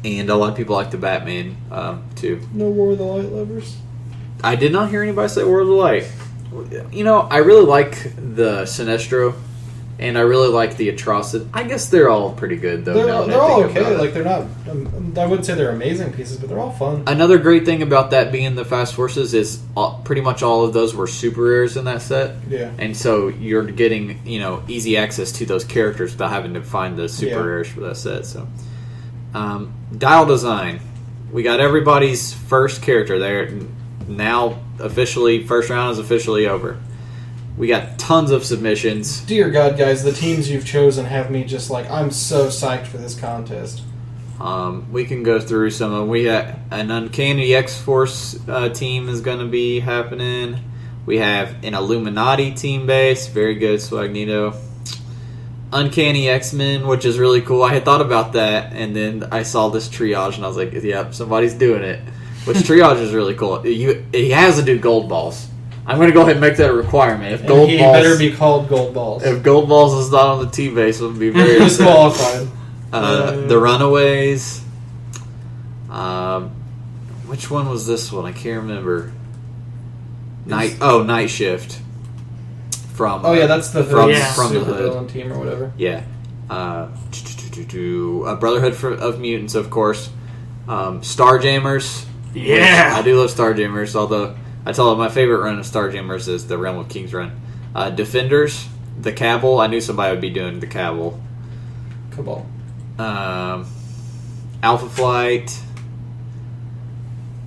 And a lot of people like the Batman, too. No War of the Light lovers? I did not hear anybody say War of the Light. You know, I really like the Sinestro, and I really like the Atrocity. I guess they're all pretty good, though. They're all okay. Like, they're not... I wouldn't say they're amazing pieces, but they're all fun. Another great thing about that being the Fast Forces is pretty much all of those were super rares in that set. Yeah. And so you're getting, easy access to those characters without having to find the super rares for that set. So, Dial design. We got everybody's first character there. Now, officially, first round is officially over. We got tons of submissions. Dear God, guys, the teams you've chosen have me just like, I'm so psyched for this contest. We can go through some of them. We got an Uncanny X-Force team is going to be happening. We have an Illuminati team base. Very good, Swagnito. Uncanny X-Men, which is really cool. I had thought about that, and then I saw this triage, and I was like, yep, somebody's doing it. Which triage is really cool. He has to do gold balls. I'm going to go ahead and make that a requirement. If gold he balls, better be called Gold Balls. If gold balls is not on the team base, it would be very disqualified. The Runaways. Which one was this one? I can't remember. Night Shift. From that's the from the super hood villain team or whatever. Yeah. Brotherhood of Mutants, of course. Starjammers. Yeah. I do love Starjammers, although I tell you my favorite run of Starjammers is the Realm of Kings run. Defenders, the Cabal. I knew somebody would be doing the Cabal. Cabal. Alpha Flight,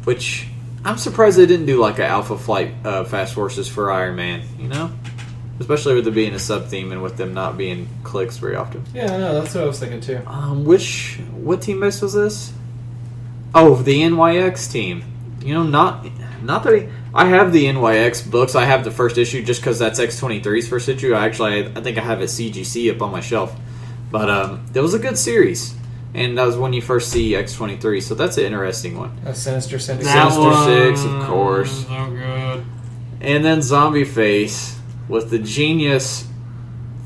which I'm surprised they didn't do like an Alpha Flight Fast Forces for Iron Man, especially with it being a sub theme and with them not being clicks very often. Yeah, I know, that's what I was thinking too. What team base was this? Oh, the NYX team. Not that I have the NYX books. I have the first issue just because that's X-23's first issue. I think I have it CGC up on my shelf. But it was a good series. And that was when you first see X-23, so that's an interesting one. A Sinister Syndicate. Sinister 6, of course. So good. And then Zombie Face with the genius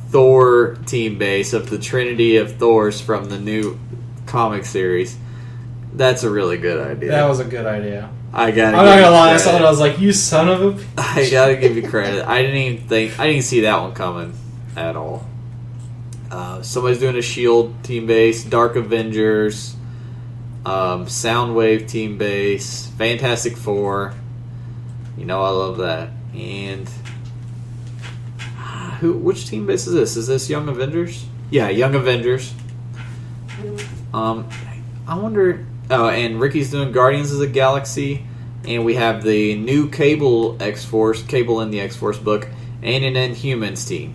Thor team base of the Trinity of Thors from the new comic series. That's a really good idea. That was a good idea. I gotta. I'm not give gonna you lie, I credit. saw it, I was like, you son of a... I gotta give you credit. I didn't see that one coming at all. Somebody's doing a Shield team base, Dark Avengers, Soundwave team base, Fantastic Four. You know I love that. And which team base is this? Is this Young Avengers? Yeah, Young Avengers. I wonder. Oh, and Ricky's doing Guardians of the Galaxy, and we have the new Cable X-Force, Cable in the X-Force book, and an Inhumans team.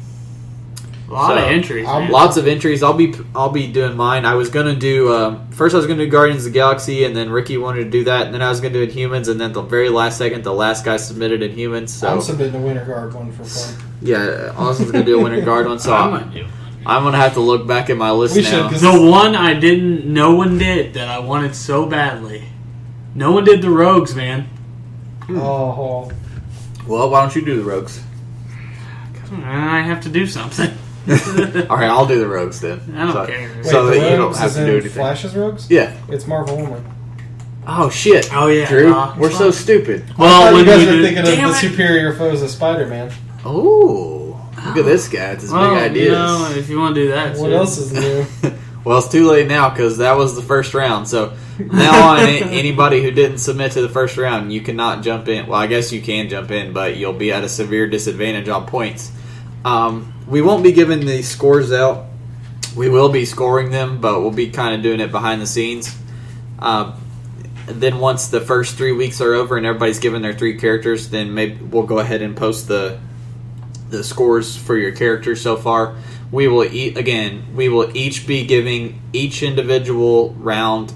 A lot of entries. Man. Lots of entries. I'll be doing mine. I was gonna do first. I was gonna do Guardians of the Galaxy, and then Ricky wanted to do that, and then I was gonna do Inhumans, and then the very last second, the last guy submitted Inhumans. So I'm submitting a Winter Guard one for fun. yeah, Austin's gonna do a Winter Guard one. So I might do. I'm gonna have to look back at my list We now. should, The one no one did that I wanted so badly. No one did the Rogues, man. Oh, Well, why don't you do the Rogues? I have to do something. All right, I'll do the Rogues then. I don't so, care. So wait, that the you don't Rogues have is to in do anything. Flash's Rogues? Yeah. It's Marvel only. Oh shit. Oh, yeah. Drew, Nah, we're it's so fine. stupid. I thought you guys were did- thinking of Damn the it. superior foes of Spider-Man. Oh, look at this guy with his Well, big ideas. You know, if you want to do that, What too. else is new? Well, it's too late now because that was the first round. So now on, anybody who didn't submit to the first round, you cannot jump in. Well, I guess you can jump in, but you'll be at a severe disadvantage on points. We won't be giving the scores out. We will be scoring them, but we'll be kind of doing it behind the scenes. Then once the first 3 weeks are over and everybody's given their 3 characters, then maybe we'll go ahead and post the scores for your characters so far. We will each be giving each individual round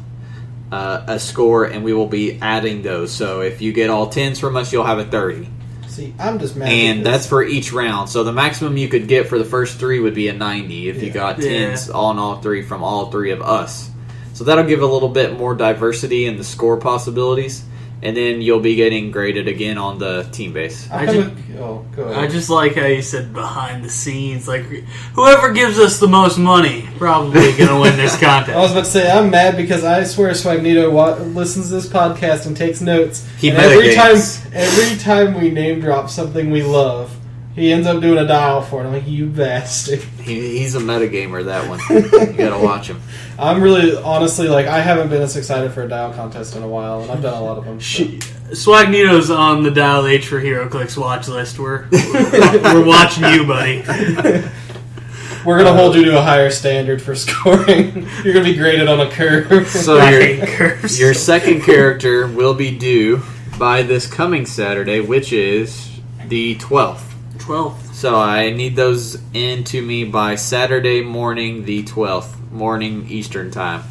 a score, and we will be adding those. So if you get all 10s from us, you'll have a 30. See, I'm just mad. And that's for each round. So the maximum you could get for the first 3 would be a 90 if you got 10s on all 3 from all 3 of us. So that'll give a little bit more diversity in the score possibilities. And then you'll be getting graded again on the team base. Go ahead. I just like how you said behind the scenes. Like, whoever gives us the most money probably going to win this contest. I was about to say, I'm mad because I swear Swagnito listens to this podcast and takes notes. He and metagames. every time we name drop something we love, he ends up doing a dial for it. I'm like, you bastard. He's a metagamer, that one. You gotta watch him. I'm really, honestly, like, I haven't been as excited for a dial contest in a while, and I've done a lot of them. So. Swagnito's on the Dial H for Heroclix watch list. We're watching you, buddy. We're going to hold you to a higher standard for scoring. You're going to be graded on a curve. So I hate curves. your second character will be due by this coming Saturday, which is the 12th. 12th. So I need those into me by Saturday morning, the 12th, morning Eastern time.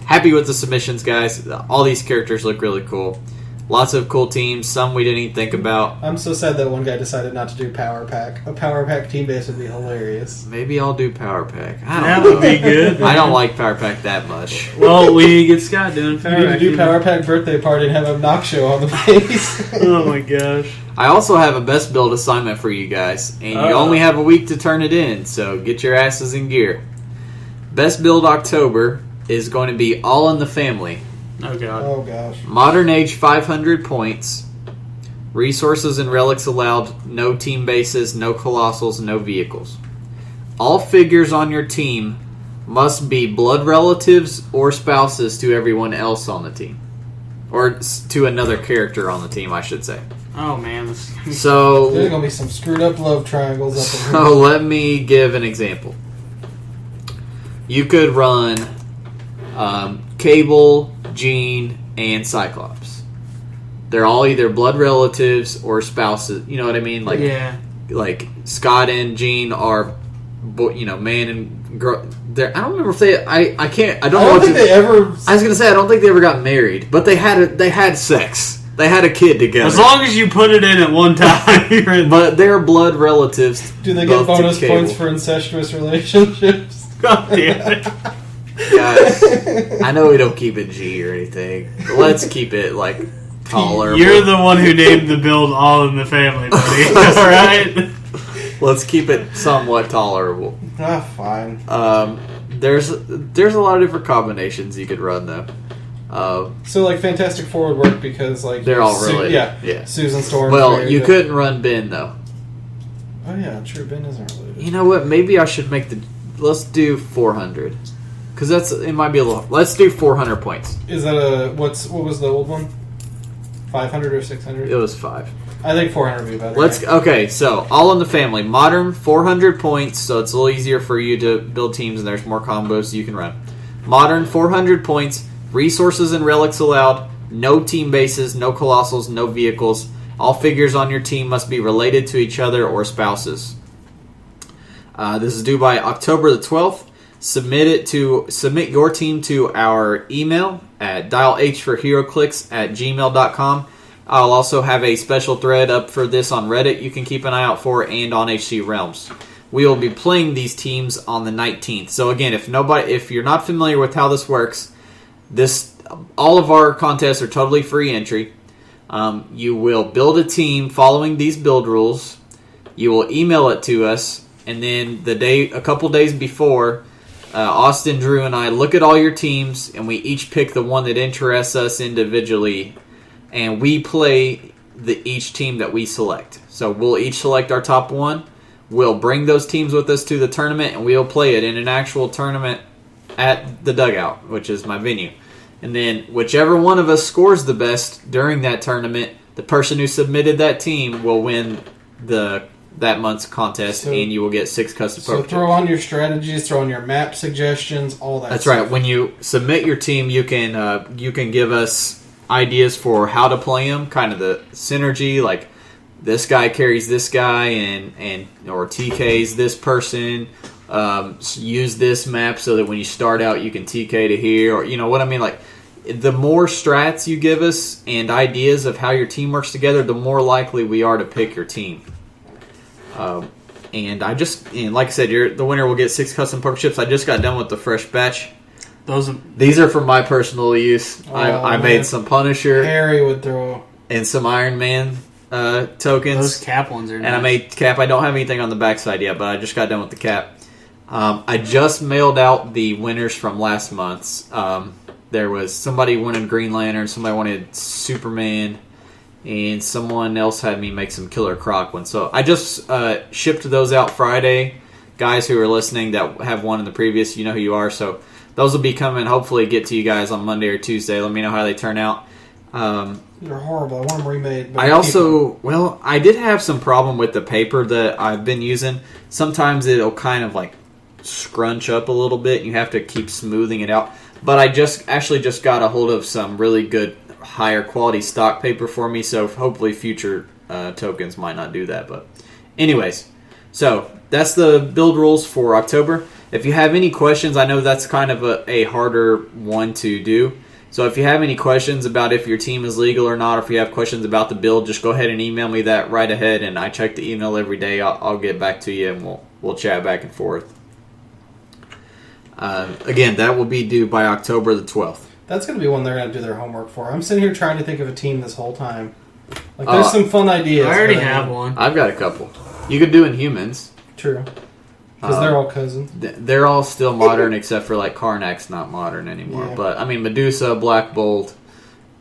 Happy with the submissions, guys. All these characters look really cool. Lots of cool teams. Some we didn't even think about. I'm so sad that one guy decided not to do Power Pack. A Power Pack team base would be hilarious. Maybe I'll do Power Pack. I That don't would know. be good. I don't like Power Pack that much. Well, we need to get Scott doing You Power need to Pack. do Power Pack birthday party and have a knock show on the base. Oh my gosh. I also have a best build assignment for you guys, and you Uh-oh. only have a week to turn it in, so get your asses in gear. Best build October is going to be All in the Family. Oh god. Oh gosh. Modern Age 500 points. Resources and relics allowed. No team bases, no colossals, no vehicles. All figures on your team must be blood relatives or spouses to everyone else on the team. Or to another character on the team, I should say. Oh man. So, There's going to be some screwed up love triangles up in here. so let me give an example. You could run Cable, Jean, and Cyclops. They're all either blood relatives or spouses. You know what I mean? Like, Yeah. like Scott and Jean are, man and girl. I don't remember if they. I can't. I don't know. I don't what think they ever... I was gonna say I don't think they ever got married, but they had sex. They had a kid together. As long as you put it in at one time, you're in. But they're blood relatives. Do they both get to bonus Cable. points for incestuous relationships? God damn it. Guys, I know we don't keep it G or anything, but let's keep it like tolerable. You're the one who named the build All in the Family, buddy. Alright? Let's keep it somewhat tolerable. Ah, fine. there's a lot of different combinations you could run though. So like Fantastic Four would work because like They're all related. Yeah. Susan Storm. Well, you couldn't run Ben though. Oh yeah, true. Ben isn't related. You know what? Maybe I should make let's do 400 because it might be a little. Let's do 400 points. Is that what was the old one? 500 or 600? It was 5. I think 400 would be better. Okay, so All in the Family. Modern, 400 points, so it's a little easier for you to build teams and there's more combos you can run. Modern, 400 points, resources and relics allowed, no team bases, no colossals, no vehicles. All figures on your team must be related to each other or spouses. This is due by October the 12th. Submit your team to our email at dialhforheroclix@gmail.com. I'll also have a special thread up for this on Reddit you can keep an eye out for and on HC Realms. We will be playing these teams on the 19th. So again, if you're not familiar with how this works, all of our contests are totally free entry. You will build a team following these build rules. You will email it to us, and then a couple days before, Austin, Drew, and I look at all your teams, and we each pick the one that interests us individually, and we play each team that we select. So we'll each select our top one. We'll bring those teams with us to the tournament, and we'll play it in an actual tournament at the Dugout, which is my venue. And then whichever one of us scores the best during that tournament, the person who submitted that team will win that month's contest, and you will get 6 custom So poker throw on your strategies, throw on your map suggestions, all that. That's stuff. right. When you submit your team, you can give us ideas for how to play them, kind of the synergy, like this guy carries this guy and or TKs this person. Use this map so that when you start out you can TK to here, or you know what I mean. Like the more strats you give us and ideas of how your team works together, the more likely we are to pick your team. And like I said, the winner will get 6 custom poker chips. I just got done with the fresh batch. These are for my personal use. I made some Punisher. Harry would throw and some Iron Man tokens. Those cap ones are nice. And I made cap. I don't have anything on the backside yet, but I just got done with the cap. I just mailed out the winners from last month's. There was somebody wanted Green Lantern, somebody wanted Superman, and someone else had me make some Killer Croc ones. So I just shipped those out Friday. Guys who are listening that have won in the previous, you know who you are. So those will be coming, hopefully get to you guys on Monday or Tuesday. Let me know how they turn out. They're horrible. I want them remade. But I did have some problem with the paper that I've been using. Sometimes it'll kind of like scrunch up a little bit. You have to keep smoothing it out. But I just got a hold of some really good, higher quality stock paper for me. So hopefully future tokens might not do that. But anyways, so that's the build rules for October. If you have any questions, I know that's kind of a harder one to do. So if you have any questions about if your team is legal or not, or if you have questions about the build, just go ahead and email me that right ahead. And I check the email every day. I'll get back to you, and we'll chat back and forth. Again, that will be due by October the 12th. That's going to be one they're going to do their homework for. I'm sitting here trying to think of a team this whole time. Like, there's some fun ideas. I already have one. I've got a couple. You could do Inhumans. True. Because they're all cousins. They're all still modern, except for like Karnak's not modern anymore. Yeah. But I mean, Medusa, Black Bolt,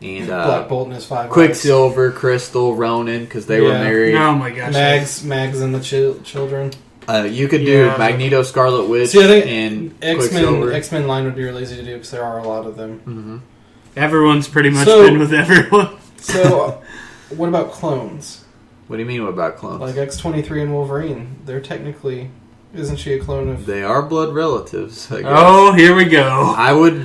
and Black Bolt and his 5 Quicksilver, Crystal, Ronan, because they were married. Oh my gosh. Mags and the children. You could do Magneto, Scarlet Witch, and Quicksilver. X-Men line would be really easy to do because there are a lot of them. Mm-hmm. Everyone's pretty much been with everyone. So, what about clones? What do you mean about clones? Like X-23 and Wolverine. They're technically... Isn't she a clone of... They are blood relatives, I guess. Oh, here we go.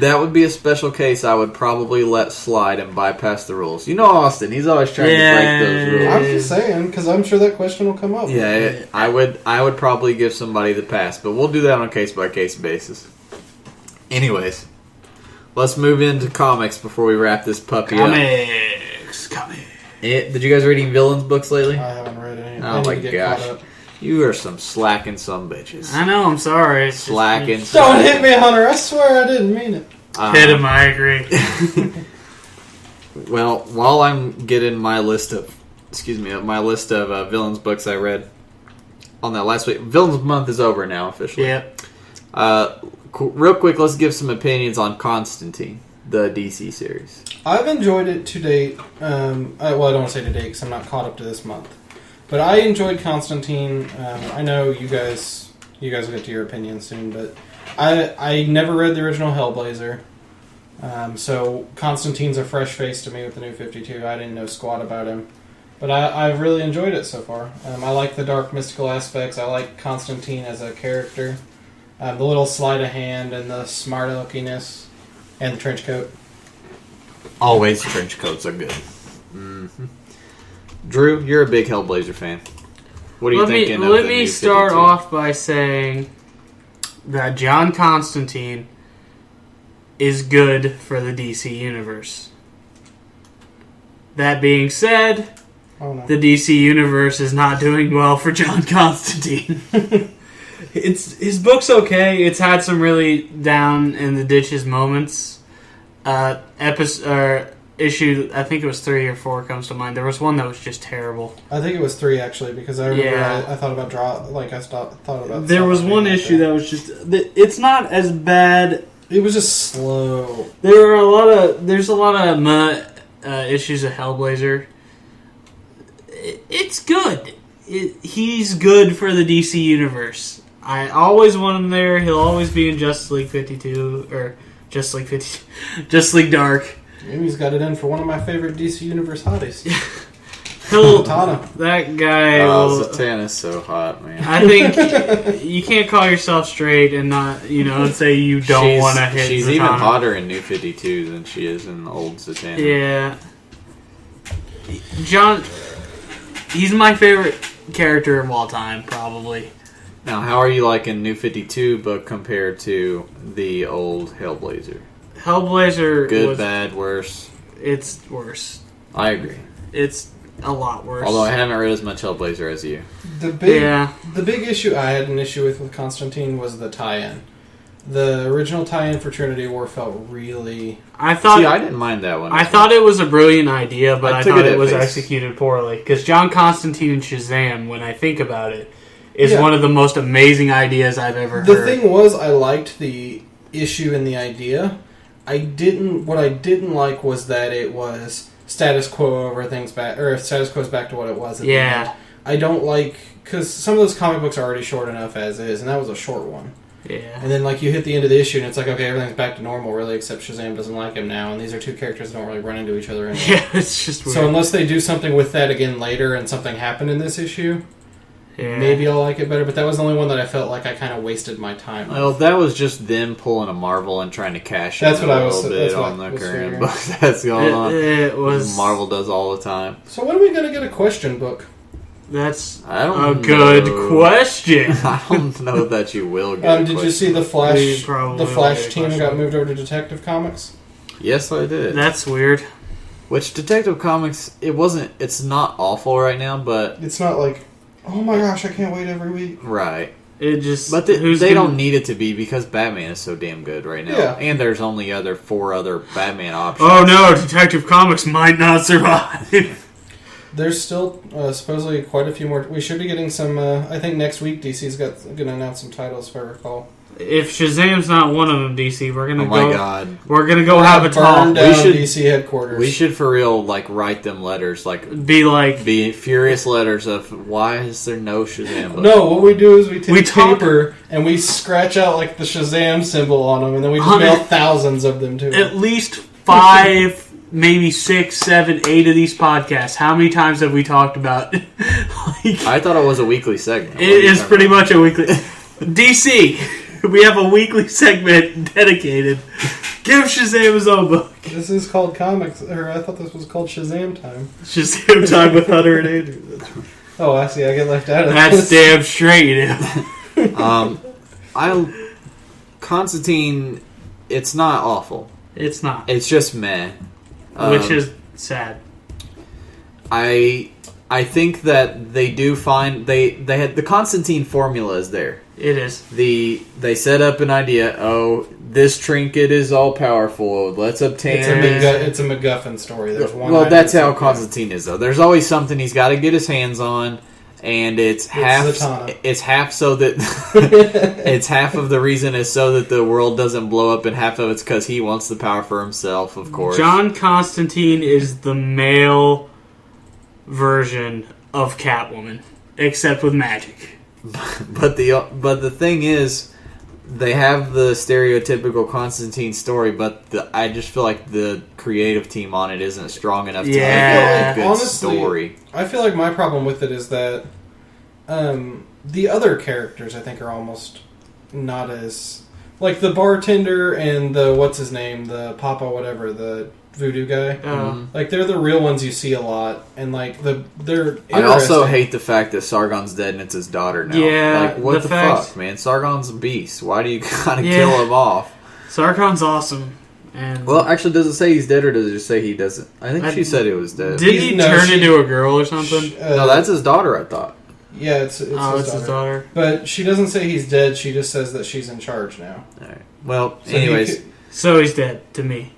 That would be a special case I would probably let slide and bypass the rules. You know Austin, he's always trying to break those rules. I'm just saying, because I'm sure that question will come up. Yeah, I would probably give somebody the pass, but we'll do that on a case-by-case basis. Anyways, let's move into comics before we wrap this puppy up. Comics. Did you guys read any villains books lately? I haven't read any. Oh my gosh. You are some slacking some bitches. I know, I'm sorry. Slacking. Don't hit me, Hunter. I swear I didn't mean it. Hit him, I agree. Well, while I'm getting my list of villains books I read on that last week. Villains month is over now officially. Yep. real quick, let's give some opinions on Constantine, the DC series. I've enjoyed it to date. I don't want to say to date because I'm not caught up to this month. But I enjoyed Constantine. I know you guys will get to your opinion soon, but I never read the original Hellblazer. So Constantine's a fresh face to me with the New 52. I didn't know squat about him. But I've really enjoyed it so far. I like the dark mystical aspects. I like Constantine as a character. The little sleight of hand and the smart alekiness and the trench coat. Always trench coats are good. Mm-hmm. Drew, you're a big Hellblazer fan. What are you thinking of the Let me New start 52? off by saying that John Constantine is good for the DC Universe. That being said, Oh, no. the DC Universe is not doing well for John Constantine. His book's okay. It's had some really down in the ditches moments. Issue, I think it was 3 or 4 comes to mind. There was one that was just terrible. I think it was 3 actually, because I remember Yeah. I thought about thought about. There was one issue that was just. It's not as bad. It was just slow. There's a lot of issues of Hellblazer. It's good. He's good for the DC Universe. I always want him there. He'll always be in Justice League 52 or Justice League Dark. Maybe he's got it in for one of my favorite DC Universe hotties. That guy. Oh, Zatanna's so hot, man. I think you can't call yourself straight and not, say you don't want to hit. She's Zatanna. even hotter in New 52 than she is in old Zatanna. Yeah. John, he's my favorite character of all time, probably. Now, how are you liking New 52 book compared to the old Hellblazer? Hellblazer Good, bad, worse? It's worse. I agree. It's a lot worse. Although I haven't read as much Hellblazer as you. The big issue I had an issue with Constantine was the tie-in. The original tie-in for Trinity War felt really... I didn't mind that one. I thought it was a brilliant idea, but I took thought it it at was face. executed poorly. Because John Constantine and Shazam, when I think about it, is Yeah. one of the most amazing ideas I've ever The heard. thing was, I liked the issue and the idea. What I didn't like was that it was status quo over things back, or status quo's back to what it was at the end. I don't like, because some of those comic books are already short enough as is, and that was a short one. Yeah. And then, you hit the end of the issue, and it's like, okay, everything's back to normal, really, except Shazam doesn't like him now, and these are two characters that don't really run into each other anymore. Yeah, it's just weird. So unless they do something with that again later, and something happened in this issue, maybe I'll like it better, but that was the only one that I felt like I kind of wasted my time on. Well, that was just them pulling a Marvel and trying to cash in That's what a I was- little bit that's what on I the was current figuring. book that's going on. It was... Marvel does all the time. So when are we going to get a question book? That's I don't a good know. question. I don't know that you will get a Did you question. see the We Flash? probably The will Flash get a team question. got moved over to Detective Comics. Yes, I did. That's weird. Which Detective Comics, it's not awful right now, but It's not like, oh my gosh, I can't wait every week. right. It just... But they don't need it to be because Batman is so damn good right now. Yeah. And there's only 4 other Batman options. Oh no, Detective Comics might not survive. There's still supposedly quite a few more. We should be getting some. I think next week DC's going to announce some titles, if I recall. If Shazam's not one of them, DC, we're gonna Oh go. my god. We're gonna go have a talk. Burn down We should- DC headquarters. We should for real write them letters, Be furious letters of why is there no Shazam book? No, what we do is we take We talk- paper and we scratch out the Shazam symbol on them, and then we just On mail it. thousands of them to them. at least 5, maybe 6, 7, 8 of these podcasts. How many times have we talked about? I thought it was a weekly segment. What are It you is talking pretty about? much a weekly. DC, we have a weekly segment dedicated. Give Shazam his own book. This is called comics, or I thought this was called Shazam time. Shazam time with Hunter and Andrew. Oh, I see. I get left out of That's this. damn straight, you do. Constantine, it's not awful. It's not. It's just meh. Which is sad. I think that they do find they had the Constantine formula is there. It is. They set up an idea. Oh, this trinket is all powerful. Let's obtain. It's a MacGuffin story. There's one. Well, item that's how something. Constantine is, though. There's always something he's got to get his hands on, and it's half. Zatanna. It's half so that it's half of the reason is so that the world doesn't blow up, and half of it's because he wants the power for himself. Of course, John Constantine is the male version of Catwoman, except with magic. But the thing is, they have the stereotypical Constantine story, but I just feel like the creative team on it isn't strong enough to make a good story. I feel like my problem with it is that the other characters, I think, are almost not as... Like the bartender and the, what's his name, the Papa whatever, the voodoo guy. Like, they're the real ones you see a lot, and like they're I also hate the fact that Sargon's dead and it's his daughter now. Yeah, like what the fuck, man? Sargon's a beast. Why do you gotta kill him off? Sargon's awesome. And well, actually, does it say he's dead or does it just say he doesn't? I think she said he was dead. Did he turn into a girl or something? No, that's his daughter, I thought. Yeah, it's his daughter. But she doesn't say he's dead. She just says that she's in charge now. All right. Well, anyways. So he's dead to me.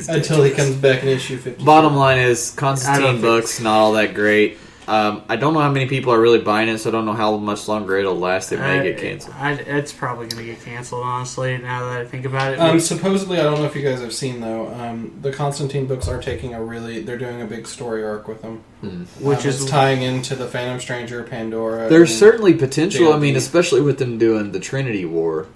Until he comes back in issue 50. Bottom line is, Constantine books, not all that great. I don't know how many people are really buying it, so I don't know how much longer it'll last. It may get canceled. It's probably going to get canceled, honestly, now that I think about it. Supposedly, I don't know if you guys have seen, though, the Constantine books are taking they're doing a big story arc with them. Which is tying into the Phantom Stranger, Pandora. There's certainly potential, JLP. I mean, especially with them doing the Trinity War.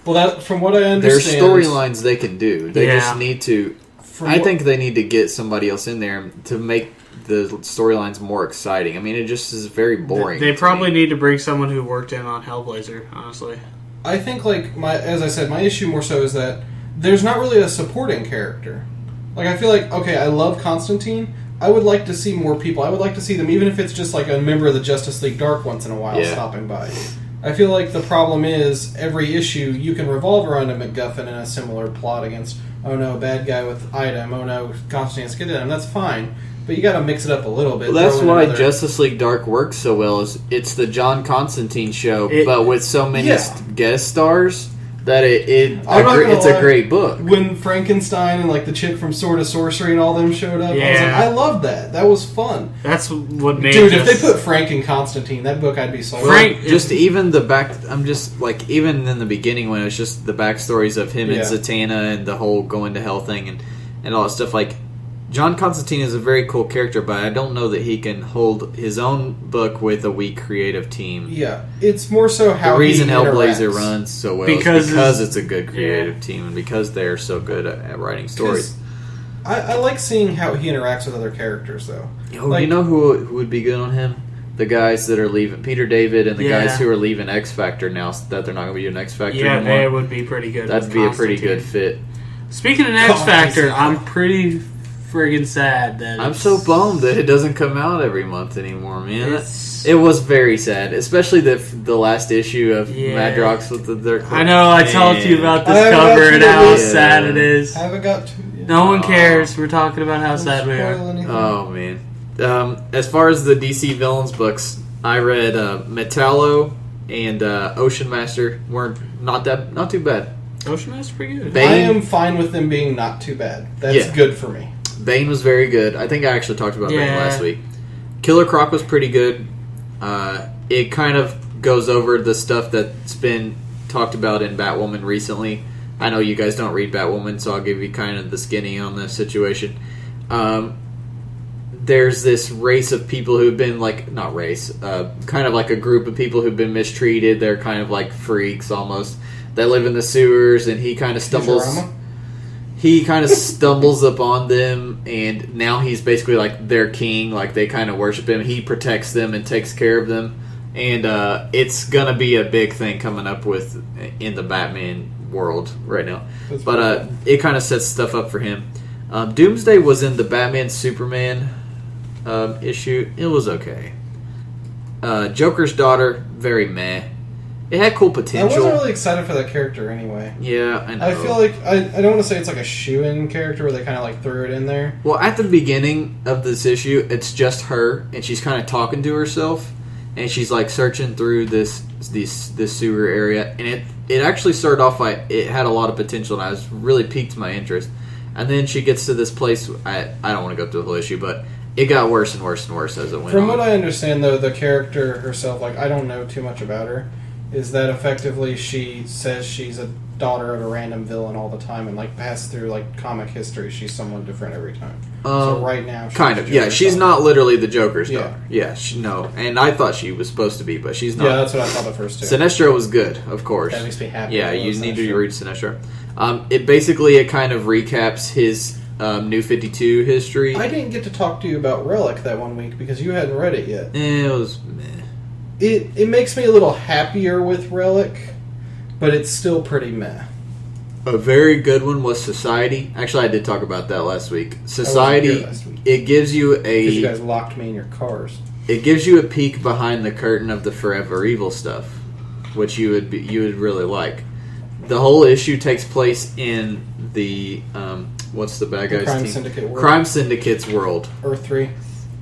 Well, that from what I understand... There's storylines they can do. They just need to... I think they need to get somebody else in there to make the storylines more exciting. I mean, it just is very boring. They probably need to bring someone who worked in on Hellblazer, honestly. I think, like, as I said, my issue more so is that there's not really a supporting character. Like, I feel like, okay, I love Constantine. I would like to see more people. I would like to see them, even if it's just like a member of the Justice League Dark once in a while stopping by. I feel like the problem is every issue you can revolve around a MacGuffin in a similar plot against, oh no, bad guy with item, oh no, Constantine's get him. That's fine, but you got to mix it up a little bit. Well, that's why Justice League Dark works so well. Is it's the John Constantine show, but with so many guest stars that it's a great book. When Frankenstein and like the chick from Sword of Sorcery and all them showed up, I was like, I loved that. That was fun. That's what made. Dude, if they put Frank and Constantine, that book I'd be sold. Frank, just even the back. I'm just like even in the beginning when it was just the backstories of him and Zatanna and the whole going to hell thing and all that stuff. Like John Constantine is a very cool character, but I don't know that he can hold his own book with a weak creative team. Yeah, it's more so how the reason he Hellblazer interacts. runs so well because it's a good creative team and because they're so good at writing stories. I like seeing how he interacts with other characters, though. Oh, you know who would be good on him? The guys that are leaving, Peter David, and the guys who are leaving X Factor now that they're not going to be doing X Factor anymore. Yeah, it would be pretty good. That'd be a pretty good fit. Speaking of X Factor, I'm pretty friggin' sad that I'm so bummed that it doesn't come out every month anymore, man. It was very sad, especially the last issue of Madrox with their. I know. I talked to you about this cover and how sad it is. Haven't got to. No one cares. We're talking about how sad we are. Oh man. As far as the DC villains books, I read Metallo and Ocean Master weren't not too bad. Ocean Master's pretty good. I am fine with them being not too bad. That's good for me. Bane was very good. I think I actually talked about Bane last week. Killer Croc was pretty good. It kind of goes over the stuff that's been talked about in Batwoman recently. I know you guys don't read Batwoman, so I'll give you kind of the skinny on the situation. There's this race of people who've been not race, kind of like a group of people who've been mistreated. They're kind of like freaks almost. They live in the sewers, and he kind of stumbles. He kind of stumbles upon them, and now he's basically like their king. Like they kind of worship him. He protects them and takes care of them, and it's gonna be a big thing coming up with in the Batman world right now. But it kind of sets stuff up for him. Doomsday was in the Batman Superman issue. It was okay. Joker's Daughter, very meh. It had cool potential. I wasn't really excited for that character anyway. Yeah, I know. I feel like I don't want to say it's like a shoe-in character where they kind of like threw it in there. Well, at the beginning of this issue, it's just her, and she's kind of talking to herself, and she's like searching through this sewer area, and it actually started off by it had a lot of potential, and I was really piqued my interest. And then she gets to this place. I don't want to go through the whole issue, but it got worse and worse and worse as it went From on. what I understand, though, the character herself, like, I don't know too much about her, is that effectively she says she's a daughter of a random villain all the time, and, like, passed through, like, comic history, she's someone different every time. So right now, she's kind of, Joker's yeah. She's daughter. not literally the Joker's Yeah. daughter. Yeah, no. And I thought she was supposed to be, but she's not. Yeah, that's what I thought at first, too. Sinestro was good, of course. That makes me happy. Yeah, I you love need to Sinestro. read Sinestro. It kind of recaps his New 52 history. I didn't get to talk to you about Relic that one week because you hadn't read it yet. It was meh. It makes me a little happier with Relic, but it's still pretty meh. A very good one was Society. Actually, I did talk about that last week. here Society, last week. it gives you Because you a guys locked me in your cars. it gives you a peek behind the curtain of the Forever Evil stuff, which you would really like. The whole issue takes place in the what's the bad The guys Crime team? Syndicate world. Crime Syndicate's world, Earth 3.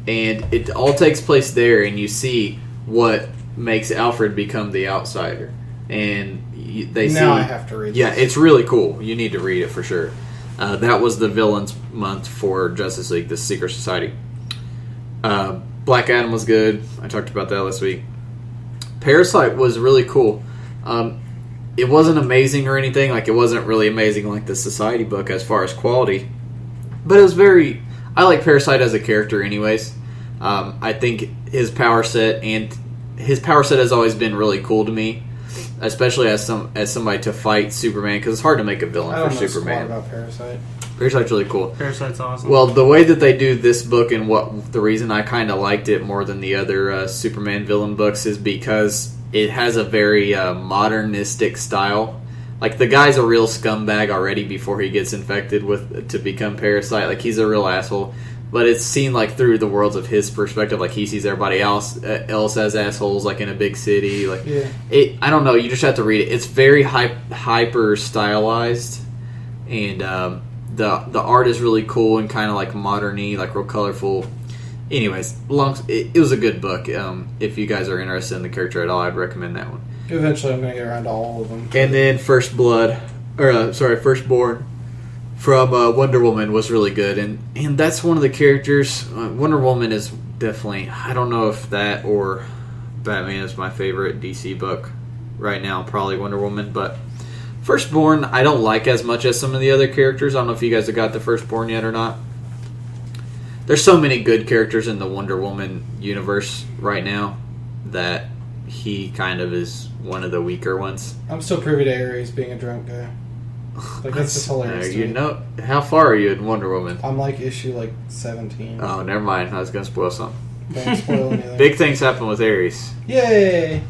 and it all takes place there, and you see what makes Alfred become the outsider, and they see. Now I have to read Yeah, this. it's really cool. You need to read it for sure. That was the villains month for Justice League, the Secret Society. Black Adam was good. I talked about that last week. Parasite was really cool. It wasn't amazing or anything. Like, it wasn't really amazing like the Society book as far as quality. But it was very... I like Parasite as a character anyways. I think his power set has always been really cool to me. Especially as somebody to fight Superman, because it's hard to make a I villain don't for know Superman. squat about Parasite. Parasite's really cool. Parasite's awesome. Well, the way that they do this book and what the reason I kind of liked it more than the other Superman villain books is because it has a very modernistic style. Like, the guy's a real scumbag already before he gets infected to become Parasite. Like, he's a real asshole. But it's seen, like, through the worlds of his perspective. Like, he sees everybody else as assholes, like, in a big city. Like, Yeah. I don't know. You just have to read it. It's very hyper stylized, and the art is really cool and kind of like modern-y, like real colorful. Anyways, it was a good book. If you guys are interested in the character at all, I'd recommend that one. Eventually I'm going to get around to all of them. And then Firstborn from Wonder Woman was really good, and that's one of the characters. Wonder Woman is definitely, I don't know if that or Batman is my favorite DC book right now, probably Wonder Woman, but Firstborn I don't like as much as some of the other characters. I don't know if you guys have got the Firstborn yet or not. There's so many good characters in the Wonder Woman universe right now that he kind of is one of the weaker ones. I'm still privy to Ares being a drunk guy. Like, that's just hilarious to You me. know, how far are you in Wonder Woman? I'm like issue 17. Oh, never mind. I was going to spoil something. Don't spoil anything. Big things happen with Ares. Yay!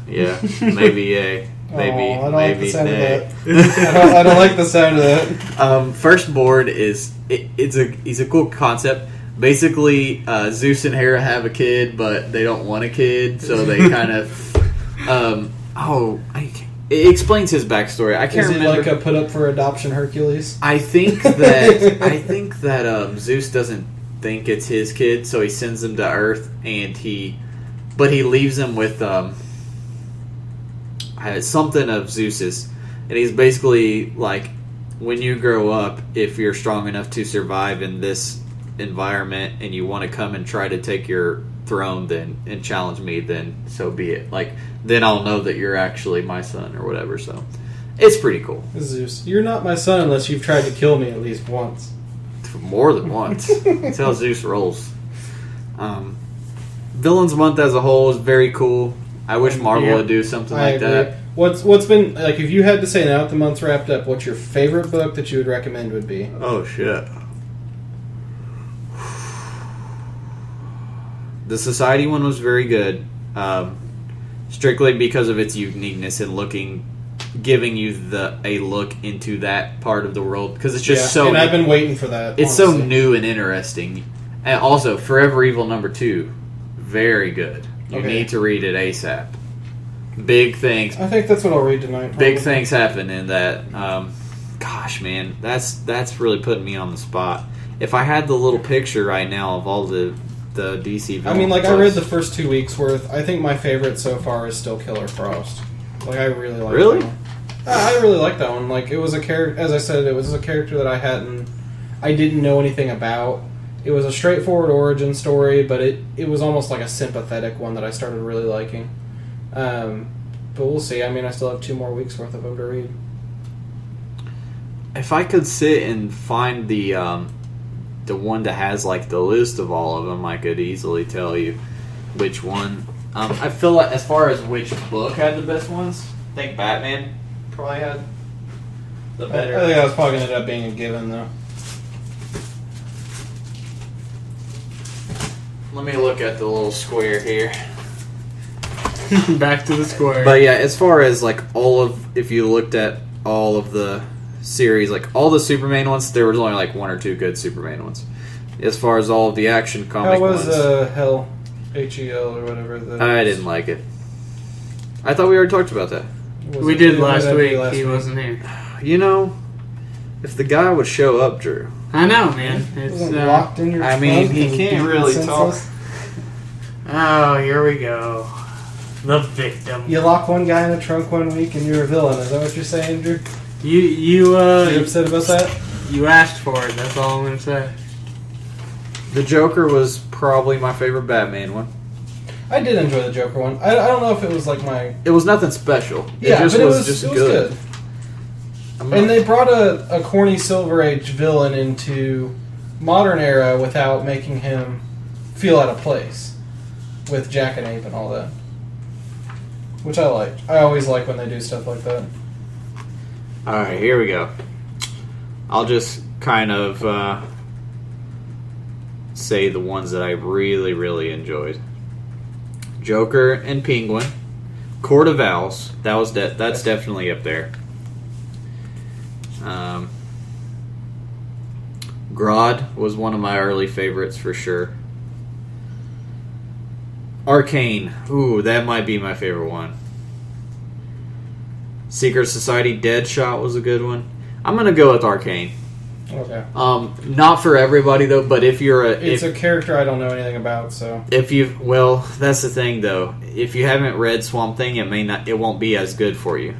Yeah, maybe yay. Maybe, I don't like the maybe sound nay. of that. I don't like the sound of that. Firstborn he's a cool concept. Basically, Zeus and Hera have a kid, but they don't want a kid, so they kind of. It explains his backstory. I can't Is he remember. like a put up for adoption Hercules? I think that Zeus doesn't think it's his kid, so he sends him to Earth, but he leaves him with something of Zeus's, and he's basically like, when you grow up, if you're strong enough to survive in this environment and you want to come and try to take your throne and challenge me, then so be it. Like, then I'll know that you're actually my son or whatever. So it's pretty cool. Zeus, you're not my son unless you've tried to kill me at least once. More than once. That's how Zeus rolls. Villains Month as a whole is very cool. I wish Marvel would do something like that. What's been, like, if you had to say now that the month's wrapped up, what's your favorite book that you would recommend would be? Oh shit. The Society one was very good, strictly because of its uniqueness and giving you a look into that part of the world, because it's just so. And I've been waiting for that. It's honestly. so new and interesting, and also Forever Evil #2, very good. You need to read it ASAP. Big things. I think that's what I'll read tonight. Probably. Big things happen in that. Gosh, man, that's really putting me on the spot. If I had the little picture right now of all the DC villains. I mean, like, I read the first 2 weeks worth. I think my favorite so far is still Killer Frost. Like, I really like Really? that one. I really like that one. Like, it was a character, as I said, it was a character that I didn't know anything about, It was a straightforward origin story, but it was almost like a sympathetic one that I started really liking. But we'll see. I mean, I still have 2 more weeks worth of them to read. If I could sit and find the one that has like the list of all of them, I could easily tell you which one. I feel like as far as which book had the best ones, I think Batman probably had the better. I think that was probably going to end up being a given, though. Let me look at the little square here. Back to the square. But yeah, as far as like if you looked at all of the series, like all the Superman ones, there was only like 1 or 2 good Superman ones. As far as all of the action comic How was ones, Hell, H-E-L or whatever? I didn't like it. I thought we already talked about that. We did last week. He wasn't here. You know, if the guy would show up, Drew. I know, man. It's locked in your I mean, trunk he and can't beaten really senseless. talk. Oh, here we go. The victim. You lock one guy in a trunk one week and you're a villain. Is that what you're saying, Drew? You upset about that? You asked for it. That's all I'm gonna say. The Joker was probably my favorite Batman one. I did enjoy the Joker one. I don't know if it was like my... It was nothing special. Yeah, it just but it was just good. And they brought a corny Silver Age villain into modern era without making him feel out of place with Jackanape and all that. Which I liked. I always like when they do stuff like that. Alright, here we go. I'll just kind of say the ones that I really, really enjoyed. Joker and Penguin. Court of Owls. That's definitely up there. Grodd was one of my early favorites for sure. Arcane. Ooh, that might be my favorite one. Secret Society Deadshot was a good one. I'm gonna go with Arcane. Okay. Not for everybody though, but if you're It's a character I don't know anything about, so... That's the thing though. If you haven't read Swamp Thing, it won't be as good for you.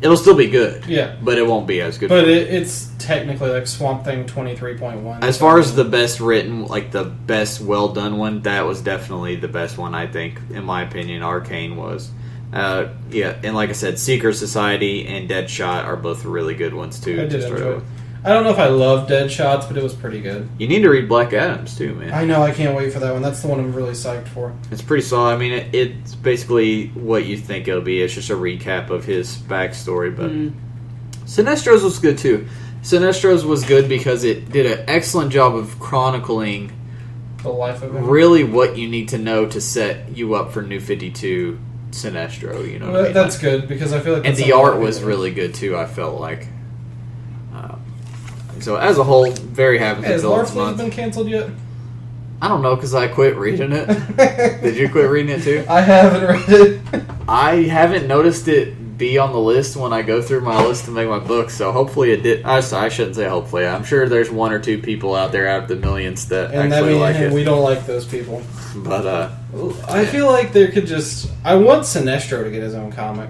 It'll still be good. Yeah. But it won't be as good But for you. it's technically like Swamp Thing 23.1. As far as the best written, like the best well done one, that was definitely the best one, I think, in my opinion. Arcane was. Yeah, and like I said, Secret Society and Deadshot are both really good ones too. I did to start enjoy it. with. I don't know if I love Deadshots, but it was pretty good. You need to read Black Adams too, man. I know, I can't wait for that one. That's the one I'm really psyched for. It's pretty solid. I mean, it's basically what you think it'll be. It's just a recap of his backstory. But Sinestro's was good too. Sinestro's was good because it did an excellent job of chronicling The life of him. really what you need to know to set you up for New 52 Sinestro. You know what I mean? That's good, because I feel like... And that's the something art that was people- really good too, I felt like. So as a whole, very happy Hey, has for Villains Larfleeze Month. been canceled yet? I don't know because I quit reading it. Did you quit reading it too? I haven't read it. I haven't noticed it be on the list when I go through my list to make my book, so hopefully it did. I shouldn't say hopefully. I'm sure there's 1 or 2 people out there out of the millions that And actually like it. we don't like those people. But I feel like there could just... I want Sinestro to get his own comic.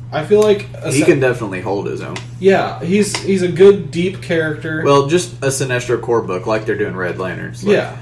I feel like... he can definitely hold his own. Yeah, he's a good, deep character. Well, just a Sinestro core book like they're doing Red Lanterns. Like, yeah.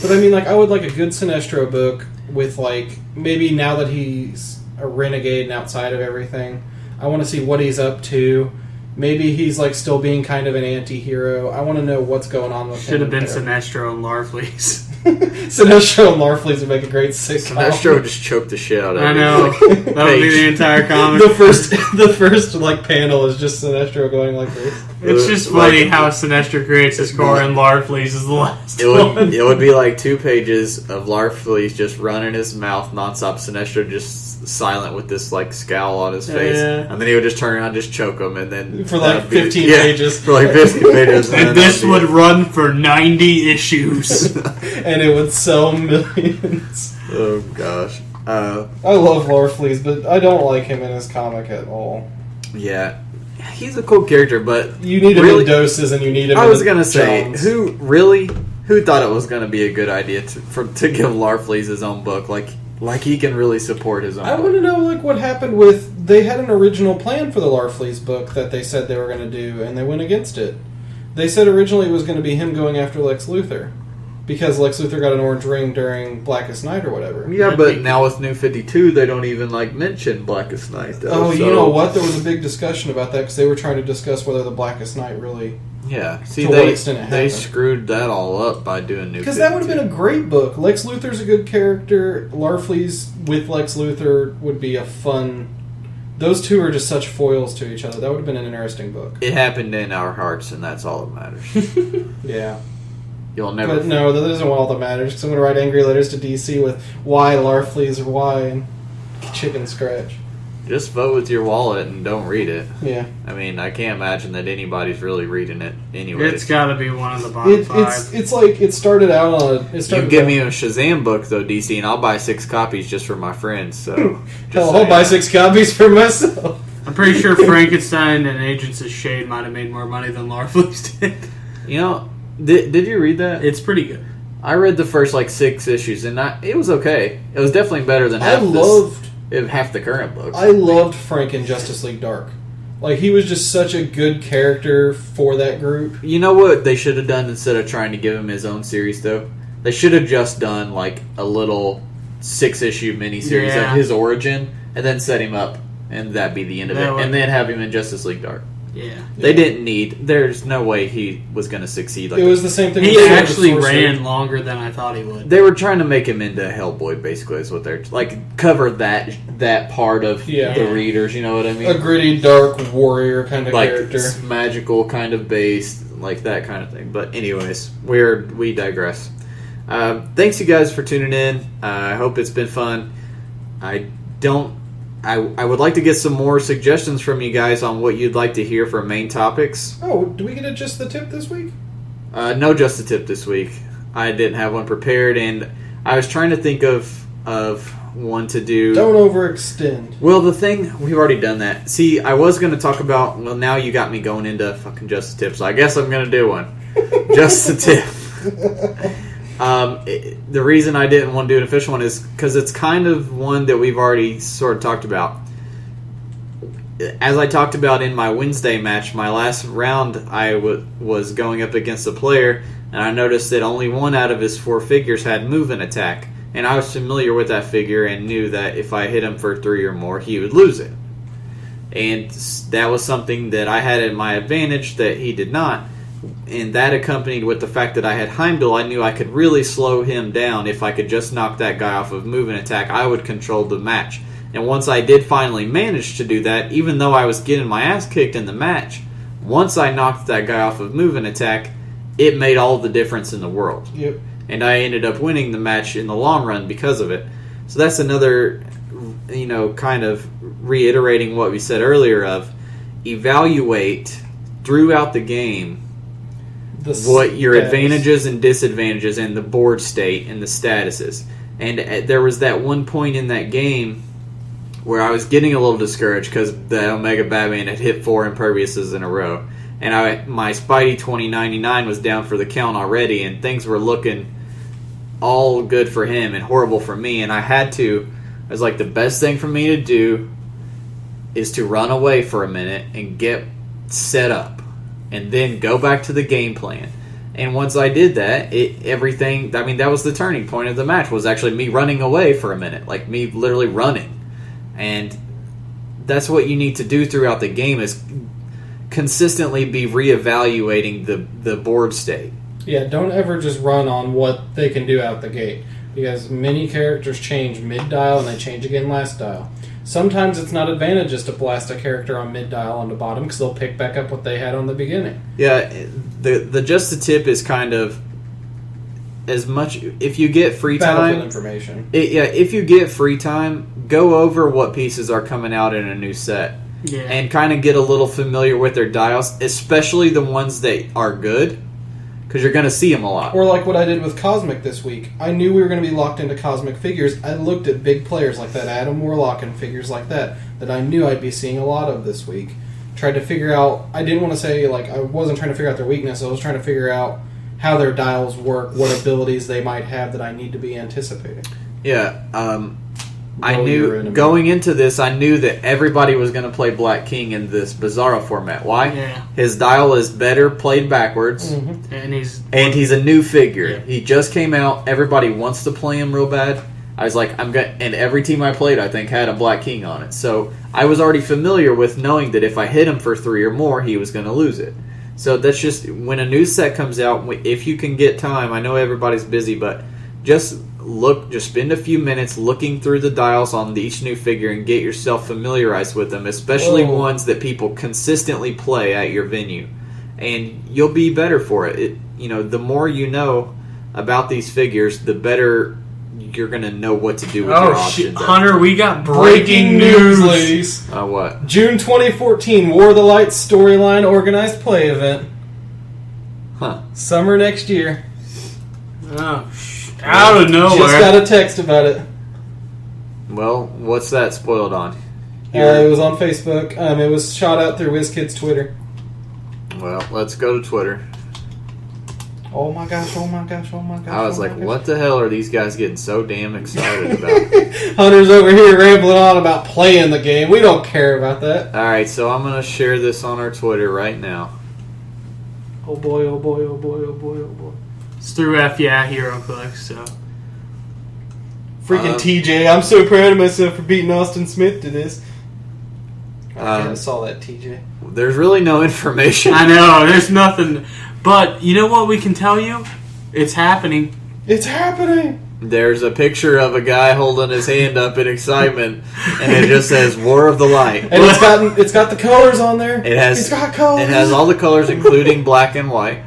But I mean, like, I would like a good Sinestro book with, like, maybe now that he's a renegade and outside of everything, I want to see what he's up to. Maybe he's, like, still being kind of an anti-hero. I want to know what's going on with him. Should have been Sinestro and Larfleeze. Sinestro and Larfleeze would make a great sitcom. Sinestro would just choke the shit out of I every, know. like, That would be page. the entire comic. the first like panel is just Sinestro going like this. It's just funny how Sinestro creates his core and Larfleeze is the last one. It would be like 2 pages of Larfleeze just running his mouth nonstop. Sinestro just silent with this like scowl on his face, Yeah. and then he would just turn around, and just choke him, and then For, like, that'd be- 15 pages. For like 15 pages, And then this that'd would be run for 90 issues. And it would sell millions. it. Oh gosh. I love Larfleeze, but I don't like him in his comic at all. Yeah, he's a cool character, but You need him really, in doses, and you need him I in was gonna say, Johns. who thought it was gonna be a good idea to give Larfleeze his own book? Like he can really support his own I book. want to know like what happened with... They had an original plan for the Larfleeze book that they said they were going to do, and they went against it. They said originally it was going to be him going after Lex Luthor. Because Lex Luthor got an orange ring during Blackest Night or whatever. Yeah, but now with New 52, they don't even mention Blackest Night. Though, oh, you know what? There was a big discussion about that because they were trying to discuss whether the Blackest Night really. Yeah, see, to what extent it happened. They screwed that all up by doing New 52. Because that would have been a great book. Lex Luthor's a good character. Larfleeze with Lex Luthor would be a fun. Those two are just such foils to each other. That would have been an interesting book. It happened in our hearts, and that's all that matters. Yeah. You'll never. But no, that isn't all that matters. Because I'm going to write angry letters to DC with why Larfleeze or why and Chicken Scratch. Just vote with your wallet and don't read it. Yeah. I mean, I can't imagine that anybody's really reading it anyway. It's got to be one of the bottom five. It's like it started out on a. You give me a Shazam book though, DC, and I'll buy 6 copies just for my friends. So hell, I'll buy 6 copies for myself. I'm pretty sure Frankenstein and Agents of S.H.I.E.L.D. might have made more money than Larfleeze did. You know, did you read that? It's pretty good. I read the first 6 issues, and it was okay. It was definitely better than half the current books. I loved Frank in Justice League Dark. Like, he was just such a good character for that group. You know what they should have done instead of trying to give him his own series, though? They should have just done, a little 6-issue miniseries of his origin, and then set him up, and that'd be the end of it. And then have him in Justice League Dark. Yeah. They didn't need... There's no way he was going to succeed. It was the same thing. He actually ran longer than I thought he would. They were trying to make him into Hellboy, basically, is what they're... cover that part of the readers, you know what I mean? A gritty, dark warrior kind of character. Magical kind of based, that kind of thing. But anyways, we digress. Thanks, you guys, for tuning in. I hope it's been fun. I would like to get some more suggestions from you guys on what you'd like to hear for main topics. Oh, do we get a Just the Tip this week? No Just the Tip this week. I didn't have one prepared, and I was trying to think of one to do. Don't overextend. Well, we've already done that. See, I was going to talk about, now you got me going into fucking Just the Tip, so I guess I'm going to do one. Just the Tip. The reason I didn't want to do an official one is because it's kind of one that we've already sort of talked about. As I talked about in my Wednesday match, my last round, I was going up against a player, and I noticed that only one out of his 4 figures had move and attack. And I was familiar with that figure and knew that if I hit him for 3 or more, he would lose it. And that was something that I had at my advantage that he did not. And that accompanied with the fact that I had Heimdall, I knew I could really slow him down. If I could just knock that guy off of move and attack, I would control the match. And once I did finally manage to do that, even though I was getting my ass kicked in the match, once I knocked that guy off of move and attack, it made all the difference in the world. Yep. And I ended up winning the match in the long run because of it. So that's another, kind of reiterating what we said earlier of evaluate throughout the game what your advantages and disadvantages and the board state and the statuses. And there was that one point in that game where I was getting a little discouraged because the Omega Batman had hit 4 Imperviouses in a row. And my Spidey 2099 was down for the count already, and things were looking all good for him and horrible for me. And I was like, the best thing for me to do is to run away for a minute and get set up. And then go back to the game plan. And once I did that, that was the turning point of the match, was actually me running away for a minute. Like, me literally running. And that's what you need to do throughout the game, is consistently be reevaluating the board state. Yeah, don't ever just run on what they can do out the gate. Because many characters change mid-dial and they change again last dial. Sometimes it's not advantageous to blast a character on mid-dial on the bottom because they'll pick back up what they had on the beginning. Yeah, the Just the Tip is kind of as much... If you get free time... Battlefield information. If you get free time, go over what pieces are coming out in a new set. Yeah. And kind of get a little familiar with their dials, especially the ones that are good, because you're going to see them a lot. Or like what I did with Cosmic this week. I knew we were going to be locked into Cosmic figures. I looked at big players like that Adam Warlock and figures like that I knew I'd be seeing a lot of this week. Tried to figure out... I didn't want to say, I wasn't trying to figure out their weakness. I was trying to figure out how their dials work, what abilities they might have that I need to be anticipating. Yeah, I Roll your knew enemy. going into this, I knew that everybody was going to play Black King in this Bizarro format. Why? Yeah. His dial is better played backwards, Mhm. And he's a new figure. Yeah. He just came out. Everybody wants to play him real bad. I was like, and every team I played, I think, had a Black King on it. So I was already familiar with knowing that if I hit him for 3 or more, he was going to lose it. So that's just, when a new set comes out, if you can get time, I know everybody's busy, but just spend a few minutes looking through the dials on each new figure and get yourself familiarized with them, especially Whoa. ones that people consistently play at your venue. And you'll be better for it. The more you know about these figures, the better you're going to know what to do with your oh shit, options. Hunter, we got Breaking news, ladies. What? June 2014, War of the Lights storyline organized play event. Huh. Summer next year. Oh, out of nowhere. Just got a text about it. Well, what's that spoiled on? It was on Facebook. It was shot out through WizKid's Twitter. Well, let's go to Twitter. Oh my gosh, oh my gosh, oh my gosh. I was oh my like, gosh. what the hell are these guys getting so damn excited about? Hunter's over here rambling on about playing the game. We don't care about that. Alright, so I'm going to share this on our Twitter right now. Oh boy, oh boy, oh boy, oh boy, oh boy. It's through Heroclix, so. Freaking TJ, I'm so proud of myself for beating Austin Smith to this. I saw that, TJ. There's really no information. I know, there's nothing. But you know what we can tell you? It's happening. It's happening! There's a picture of a guy holding his hand up in excitement, and it just says War of the Light. And it's got the colors on there. It's got colors. It has all the colors, including black and white.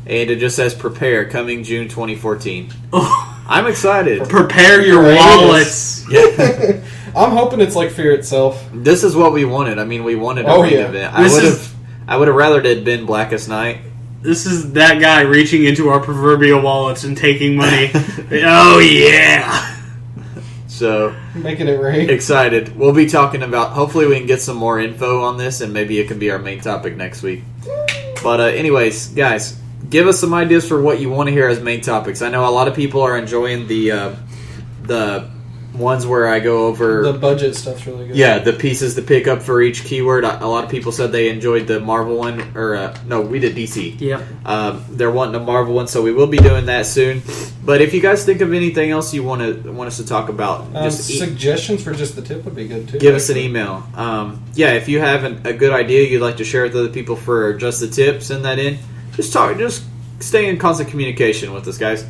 And it just says prepare, coming June 2014. I'm excited. Prepare your wallets. Yeah. I'm hoping it's like Fear itself. This is what we wanted. I mean, we wanted a Oh, main yeah. event. This I would have rather it had been Blackest Night. This is that guy reaching into our proverbial wallets and taking money. Oh, yeah. So, Making it rain. excited. We'll be talking about, hopefully we can get some more info on this, and maybe it can be our main topic next week. But anyways, guys, give us some ideas for what you want to hear as main topics. I know a lot of people are enjoying the ones where I go over The budget stuff's really good. yeah, the pieces to pick up for each keyword. A lot of people said they enjoyed the Marvel one, or no, we did DC. Yep. They're wanting a Marvel one, so we will be doing that soon. But if you guys think of anything else you want us to talk about, just suggestions for just the tip would be good too. give us an email. If you have a good idea you'd like to share with other people for just the tip, send that in. Just stay in constant communication with us, guys.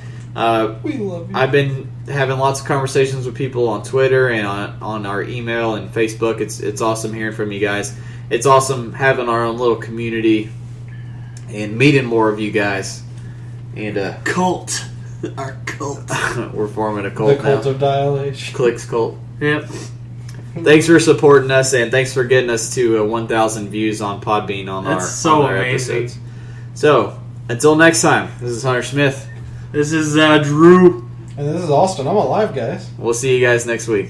We love you. I've been having lots of conversations with people on Twitter and on our email and Facebook. It's awesome hearing from you guys. It's awesome having our own little community and meeting more of you guys. And Cult. Our cult. we're forming a The cult cult now. of Dial H. Clicks cult. Yep. Thanks for supporting us, and thanks for getting us to 1,000 views on Podbean on That's our so on our amazing. episodes. So until next time, this is Hunter Smith. This is Drew. And this is Austin. I'm alive, guys. We'll see you guys next week.